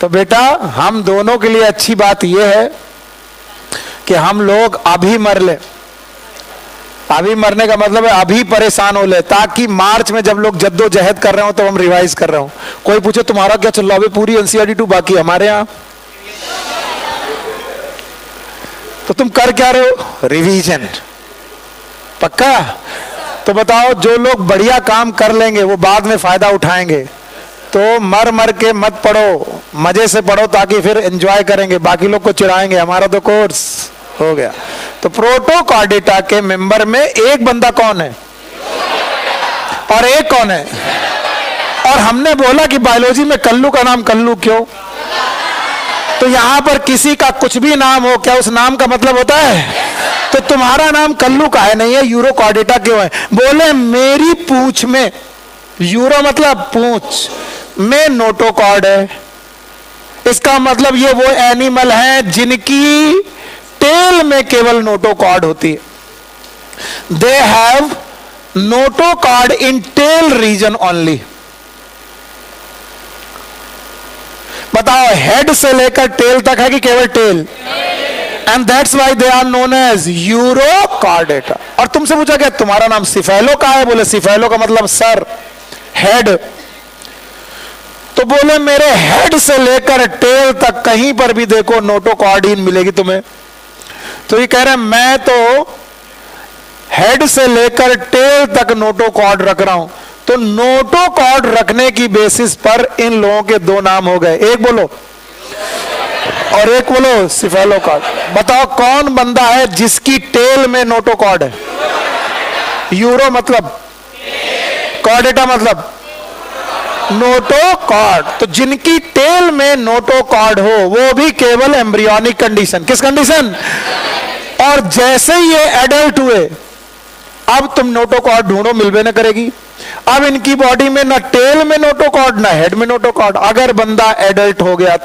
Speaker 1: तो बेटा हम दोनों के लिए अच्छी बात यह है कि हम लोग अभी मर ले। अभी मरने का मतलब है अभी परेशान हो ले, ताकि मार्च में जब लोग जद्दोजहद कर रहे हो तो हम रिवाइज कर रहे हो। कोई पूछे तुम्हारा क्या चल रहा है? अभी पूरी एनसीईआरटी 2 बाकी हमारे यहाँ। तो तुम कर क्या रहे हो? रिवीजन। पक्का? तो बताओ, जो लोग बढ़िया काम कर लेंगे वो बाद में फायदा उठाएंगे। तो मर मर के मत पढ़ो, मजे से पढ़ो, ताकि फिर एंजॉय करेंगे। बाकी लोग को चिढ़ाएंगे, हमारा तो कोर्स हो गया। तो प्रोटोकॉर्डेटा के मेंबर में एक बंदा कौन है और एक कौन है? और हमने बोला कि बायोलॉजी में कल्लू का नाम कल्लू क्यों? तो यहां पर किसी का कुछ भी नाम हो, क्या उस नाम का मतलब होता है? तो तुम्हारा नाम कल्लू का है नहीं है, यूरोकॉर्डेटा क्यों है? बोले मेरी पूंछ में, यूरो मतलब पूंछ में नोटोकॉर्ड है। इसका मतलब ये वो एनिमल है जिनकी टेल में केवल नोटोकॉर्ड होती है। They have notochord in tail region only. बताओ, हेड से लेकर टेल तक है कि केवल tail? And that's why they are known as urochordata. और तुमसे पूछा क्या तुम्हारा नाम सिफेलो का है? बोले सिफेलो का मतलब सर, हेड। तो बोले मेरे हेड से लेकर टेल तक कहीं पर भी देखो नोटोकॉर्डीन मिलेगी तुम्हें। तो ये कह रहे हैं मैं तो हेड से लेकर टेल तक नोटोकॉर्ड रख रहा हूं। तो नोटोकॉर्ड रखने की बेसिस पर इन लोगों के 2 नाम हो गए। एक बोलो और एक बोलो सिफेलोकॉर्ड। बताओ कौन बंदा है जिसकी टेल में नोटोकॉर्ड है? यूरो मतलब, कॉर्डेटा मतलब नोटोकॉर्ड। तो जिनकी टेल में नोटोकॉर्ड हो वो भी केवल एम्ब्रियोनिक कंडीशन। किस कंडीशन? और जैसे ही ये एडल्ट हुए, अब तुम नोटोकॉर्ड ढूंढो, मिलवे न करेगी। अब इनकी बॉडी में ना टेल में नोटोकॉर्ड ना हेड में नोटोकॉर्ड। अगर बंदा एडल्ट हो गया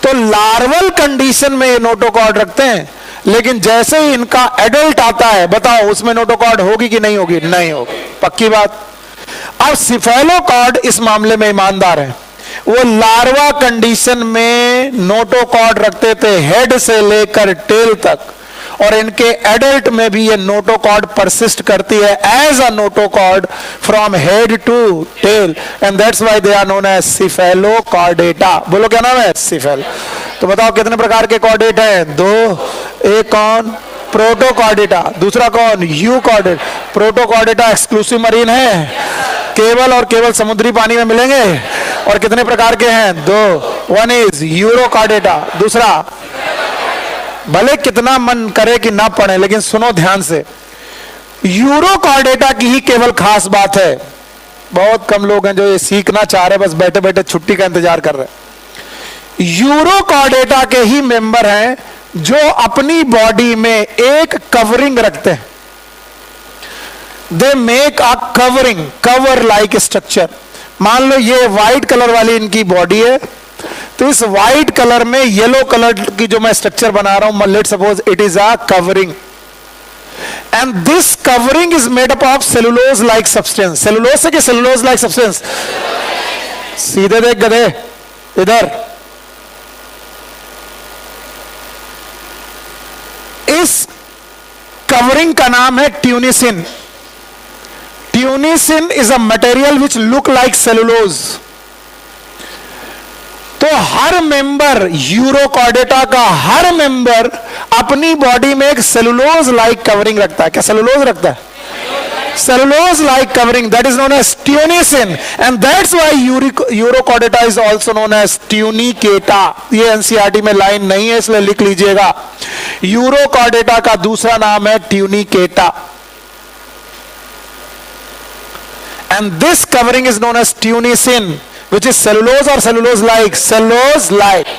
Speaker 1: तो लार्वल कंडीशन में ये नोटोकॉर्ड रखते हैं, लेकिन जैसे ही इनका एडल्ट आता है, बताओ उसमें नोटोकॉर्ड होगी कि नहीं होगी? नहीं होगी, पक्की बात। अब सिफेलोकॉर्ड इस मामले में ईमानदार है, वो लार्वा कंडीशन में नोटोकॉर्ड रखते थे हेड से लेकर टेल तक, और इनके एडल्ट में भी ये नोटोकॉर्ड परसिस्ट करती है as a notochord from head to tail, and that's why they are known as cephalochordata. बोलो क्या नाम है? सिफेल। तो बताओ कितने प्रकार के कॉर्डेट हैं? दो। एक कौन? प्रोटोकॉर्डेटा। दूसरा कौन? यूकॉर्डेट। प्रोटोकॉर्डेटा एक्सक्लूसिव मरीन है, केवल और केवल समुद्री पानी में मिलेंगे। और कितने प्रकार के हैं? दो। वन इज यूरोकॉर्डेटा, दूसरा, भले कितना मन करे कि ना पढ़े लेकिन सुनो ध्यान से, यूरोकॉर्डेटा की ही केवल खास बात है। बहुत कम लोग हैं जो ये सीखना चाह रहे, बस बैठे बैठे छुट्टी का इंतजार कर रहे हैं। यूरोकॉर्डेटा के ही मेंबर हैं जो अपनी बॉडी में एक कवरिंग रखते हैं। They make a covering, cover like structure. मान लो ये व्हाइट कलर वाली इनकी बॉडी है, तो इस व्हाइट कलर में येलो कलर की जो मैं स्ट्रक्चर बना रहा हूं, let's suppose it is a covering, and this covering is made up of cellulose like substance. Cellulose से कि सेलुलोज लाइक सब्सटेंस? सीधे देख गधे, इधर। इस कवरिंग का नाम है ट्यूनिसिन। ट्यूनिसिन is a material which look like cellulose. तो हर मेंबर, यूरोकॉर्डेटा का हर मेंबर अपनी बॉडी में एक सेलुलोज लाइक कवरिंग रखता है। क्या सेलुलोज रखता है? Cellulose like covering, that is known as tunicin, and that's why urochordata is also known as tunicata. ये एनसीईआरटी में लाइन नहीं है, इसलिए लिख लीजिएगा। यूरोकॉर्डेटा का दूसरा नाम है tunicata, and this covering is known as tunicin, which is cellulose or cellulose like? cellulose like।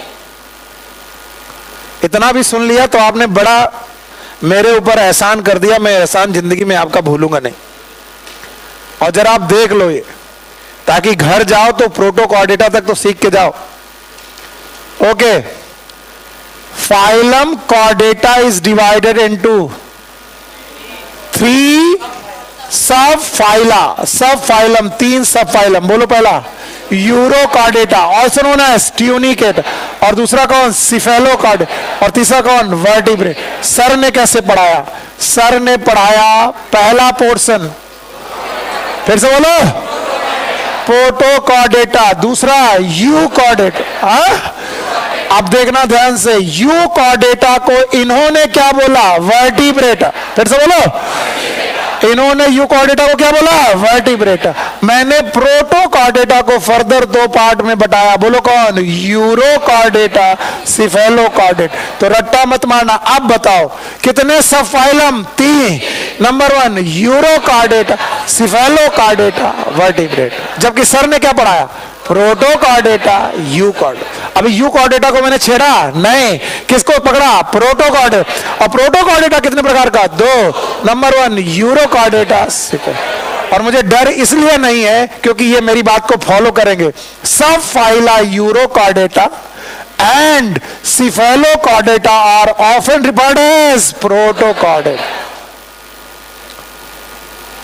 Speaker 1: इतना भी सुन लिया तो आपने बड़ा मेरे ऊपर एहसान कर दिया, मैं एहसान जिंदगी में आपका भूलूंगा नहीं। और जरा आप देख लो ये, ताकि घर जाओ तो प्रोटोकॉर्डेटा तक तो सीख के जाओ। Okay, phylum Chordata is divided into 3 सब फाइला। सब फाइलम, 3 सब फाइलम। बोलो पहला urochordata, also known as tunicate, और दूसरा कौन? सिफेलोकॉर्ड, और तीसरा कौन? वर्टिब्रेट। सर ने कैसे पढ़ाया? सर ने पढ़ाया पहला पोर्शन, फिर से बोलो, प्रोटोकॉर्डेटा, दूसरा यूकॉर्डेट। अब देखना ध्यान से, यूकॉर्डेटा को इन्होंने क्या बोला? वर्टिब्रेट। फिर से बोलो, इन्होंने यूकॉर्डेटा को क्या बोला? वर्टिब्रेटा। मैंने प्रोटोकॉर्डेटा को फर्दर 2 पार्ट में बताया। बोलो कौन? Urochordata, cephalochordate. तो रट्टा मत मारना। अब बताओ कितने सब phylum? 3। Number 1 urochordata, cephalochordata, vertebrate. जबकि सर ने क्या पढ़ाया? Protochordata, euchordata. अभी यूकॉर्डेटा को मैंने छेड़ा नहीं, किसको पकड़ा? प्रोटोकॉर्डेटा। और प्रोटोकॉर्डेटा कितने प्रकार का? 2। नंबर 1 यूरोकॉर्डेटा, और मुझे डर इसलिए नहीं है क्योंकि ये मेरी बात को फॉलो करेंगे। सब phyla urochordata and cephalochordata are often referred as protochordata.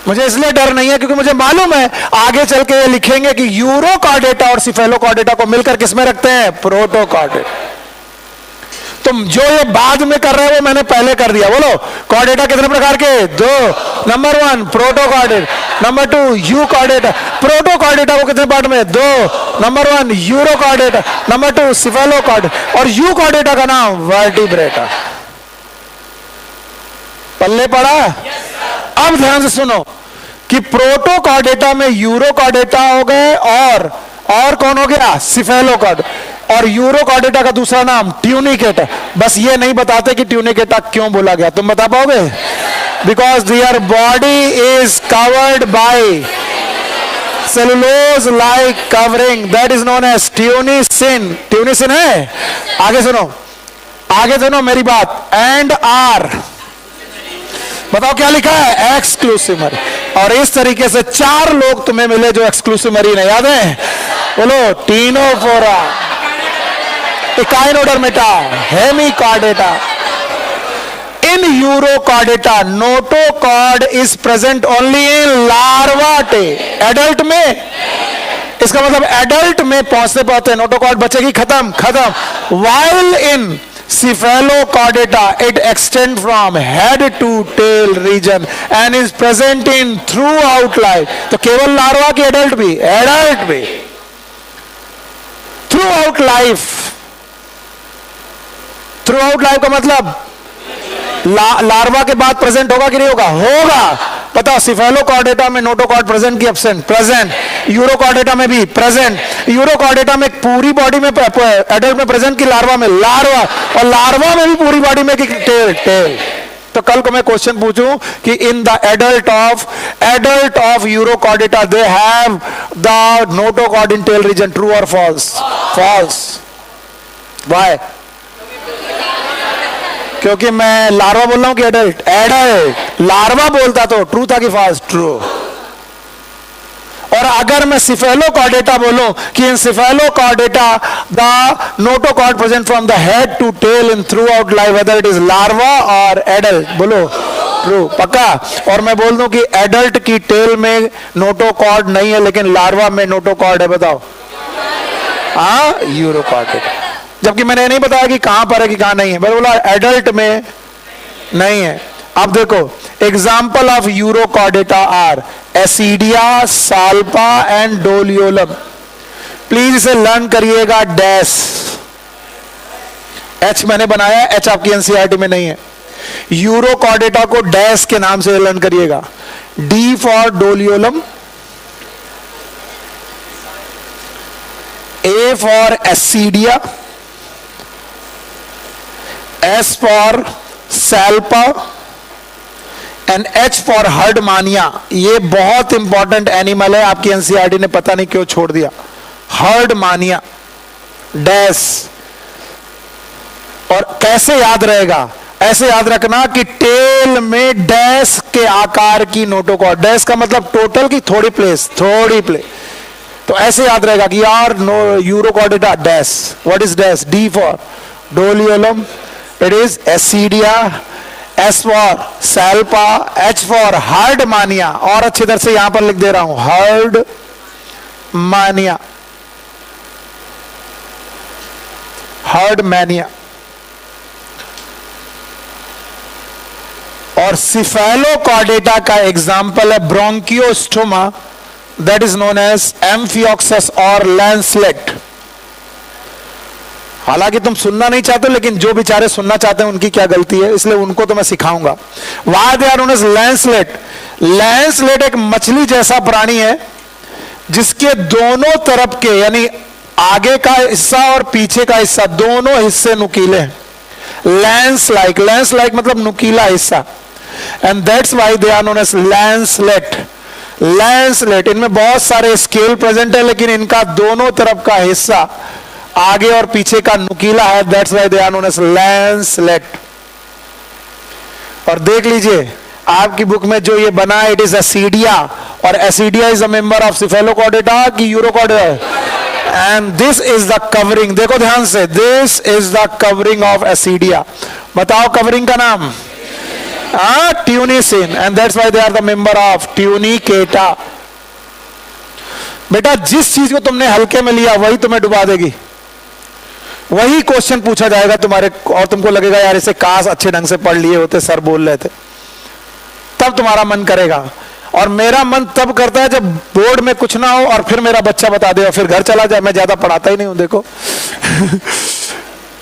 Speaker 1: मुझे इसलिए डर नहीं है क्योंकि मुझे मालूम है आगे चल के ये लिखेंगे कि यूरोकॉर्डेटा और सिफेलोकॉर्डेटा को मिलकर किसमें रखते हैं? प्रोटोकॉर्डेटा। तुम जो ये बाद में कर रहे हो वो मैंने पहले कर दिया। बोलो कॉर्डेटा कितने प्रकार के? 2। नंबर 1 प्रोटोकॉर्डेट, नंबर 2 यूकॉर्डेटा। प्रोटोकॉर्डेटा को कितने पार्ट में? 2। नंबर 1 यूरोकॉर्डेटा, नंबर 2 सिफेलोकॉर्डेटा, और यूकॉर्डेटा का नाम वर्टिब्रेटा। पल्ले पड़ा? अब ध्यान से सुनो कि प्रोटोकॉर्डेटा में यूरोकॉर्डेटा हो गए, और कौन हो गया? सिफेलोकॉर्ड। और यूरोकॉर्डेटा का दूसरा नाम ट्यूनिकेटा। बस ये नहीं बताते कि ट्यूनिकेटा क्यों बोला गया, तुम बता पाओगे? Because their body is covered by cellulose like covering, that is known as tunicin. Tunicin है। आगे सुनो, आगे सुनो मेरी बात। एंड आर, बताओ क्या लिखा है? Exclusive marine. और इस तरीके से 4 लोग तुम्हें मिले जो एक्सक्लूसिव मरीन है, याद है? बोलो Ctenophora, Echinodermata, Hemichordata. In urochordata notochord is present only in larva tail. Adult में, इसका मतलब एडल्ट में पहुंचते पहुंचते नोटोकॉर्ड बचेगी, खत्म खत्म. While in cephalochordata it extends from head to tail region and is present in throughout life. तो केवल लार्वा की, एडल्ट भी, एडल्ट भी, throughout life. throughout life का मतलब लार्वा के बाद प्रेजेंट होगा कि नहीं होगा? होगा. बताओ, सिफेलोकॉर्डेटा में नोटोकॉर्ड प्रेजेंट की एब्सेंट? प्रेजेंट. यूरोकॉर्डेटा में भी प्रेजेंट. यूरोकॉर्डेटा में पूरी बॉडी में एडल्ट में प्रेजेंट की लार्वा में? लार्वा. और लार्वा में भी पूरी बॉडी में कि टेल? टेल. तो कल को मैं क्वेश्चन पूछूं कि in the adult of urochordata they have the notochord in tail reason, true और फॉल्स? फॉल्स. व्हाई? क्योंकि मैं लार्वा बोल रहा हूं कि एडल्ट? एडल्ट. लार्वा बोलता तो ट्रू था कि फॉल्स? ट्रू. और अगर मैं सिफेलोकॉर्डेटा बोलूं कि in cephalochordata the notochord present from the head to tail in throughout life, whether it is larva और एडल्ट, बोलो ट्रू. पक्का. और मैं बोल दूं कि एडल्ट की टेल में नोटोकॉर्ड नहीं है लेकिन लार्वा में नोटोकॉर्ड है, बताओ? हाँ, यूरोकॉर्डेटा. जबकि मैंने नहीं बताया कि कहां पर है कि कहां नहीं है, मैंने बोला एडल्ट में नहीं है. अब देखो, example of urochordata are ascidia, salpa and doliolum. Please इसे लर्न करिएगा. डैश एच मैंने बनाया, एच आपकी एनसीईआरटी में नहीं है. यूरोकॉर्डेटा को डैश के नाम से लर्न करिएगा. D for doliolum, A for ascidia, S for salpa and H for herdmania. ये बहुत इंपॉर्टेंट एनिमल है, आपकी एनसीईआरटी ने पता नहीं क्यों छोड़ दिया. हर्डमानिया. डैश. और कैसे याद रहेगा? ऐसे याद रखना कि टेल में डैश के आकार की नोटोकॉर्ड. डैश का मतलब टोटल की थोड़ी प्लेस, थोड़ी प्लेस. तो ऐसे याद रहेगा कि यार urochordata dash. What is dash? D for Doliolum, it is Acidia, S for Salpa, H for Herdmania. और अच्छी तरह से यहां पर लिख दे रहा हूं, Herdmania. Herdmania. और सिफेलोकॉर्डेटा का एग्जाम्पल है branchiostoma, that is known as amphioxus और लैंसलेट. हालांकि तुम सुनना नहीं चाहते, लेकिन जो बेचारे सुनना चाहते हैं उनकी क्या गलती है, इसलिए उनको तो मैं सिखाऊंगा. Why they are known as lancelet? Lancelet एक मछली जैसा प्राणी है जिसके दोनों तरफ के, यानी आगे का हिस्सा और पीछे का हिस्सा, दोनों हिस्से नुकीले हैं. Lens like. लैंस लाइक मतलब नुकीला हिस्सा. And that's why they are known as lancelet. Lancelet. इनमें बहुत सारे स्केल प्रेजेंट है, लेकिन इनका दोनों तरफ का हिस्सा आगे और पीछे का नुकीला है. That's why they are known as lancelet. और देख लीजिए आपकी बुक में जो ये बना है, इट इज एसिडिया. और ascidia is a member of cephalochordata की urochordata. And this is the covering. देखो ध्यान से, this is the covering of ascidia. बताओ कवरिंग का नाम? Tunicin. And that's why they are the member of tunicata. बेटा जिस चीज को तुमने हल्के में लिया वही तुम्हें डुबा देगी. वही क्वेश्चन पूछा जाएगा तुम्हारे, और तुमको लगेगा यार इसे काश अच्छे ढंग से पढ़ लिए होते, सर बोल रहे थे. तब तुम्हारा मन करेगा. और मेरा मन तब करता है जब बोर्ड में कुछ ना हो और फिर मेरा बच्चा बता दे और फिर घर चला जाए. मैं ज्यादा पढ़ाता ही नहीं हूं. देखो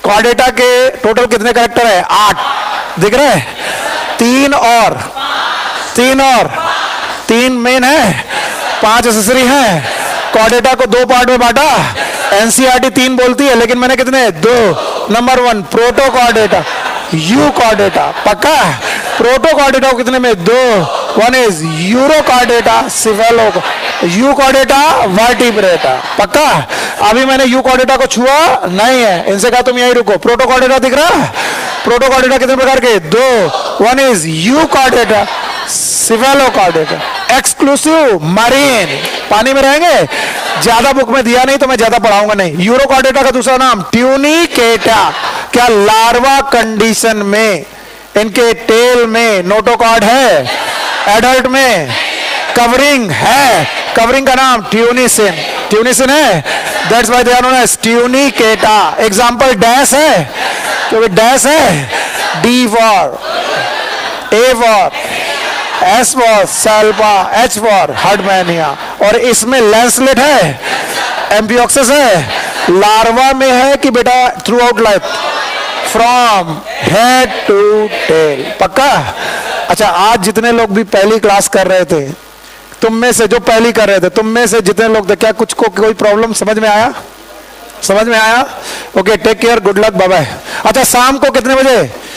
Speaker 1: कॉर्डेटा के टोटल कितने कैरेक्टर है? 8. दिख रहा है? 3 और 3 मेन है, 5 एक्सेसरी है. कॉर्डेटा को 2 पार्ट में बांटा. एनसीईआरटी 3 बोलती है, लेकिन मैंने कितने? 2. नंबर 1 प्रोटोकॉर्डेटा, यूकॉर्डेटा. पक्का? प्रोटोकॉर्डेटा को कितने में? 2. 1 is urochordata, cephalo, euchordata, vertebrata. पक्का? अभी मैंने यूकॉर्डेटा को छुआ नहीं है, इनसे कहा तुम यहीं रुको. प्रोटोकॉर्डेटा दिख रहा है? प्रोटोकॉर्डेटा कितने प्रकार के? 2. 1 is euchordata, cephalochordata. Exclusive marine. पानी में रहेंगे। ज्यादा बुक में दिया नहीं तो मैं ज्यादा पढ़ाऊंगा नहीं। यूरोकॉर्डेटा का दूसरा नाम ट्यूनिकेटा। क्या लार्वा कंडीशन में इनके टेल में नोटोकॉर्ड है? एडल्ट में कवरिंग है। कवरिंग का नाम ट्यूनिसिन। ट्यूनिसिन है, that's why they are known as tunicata. Example dash है, क्योंकि डैश है D for, A for, S for salpa, H for herdmania. और इसमें लैंसलेट है, एम्पियोक्सिस है। लार्वा में है कि बेटा throughout life? From head to tail. पक्का? अच्छा, आज जितने लोग भी पहली क्लास कर रहे थे, तुम में से जो पहली कर रहे थे, तुम में से जितने लोग थे, क्या कुछ को कोई प्रॉब्लम समझ में आया? समझ में आया? Okay, take care, good luck, bye bye. अच्छा, शाम को कितने बजे?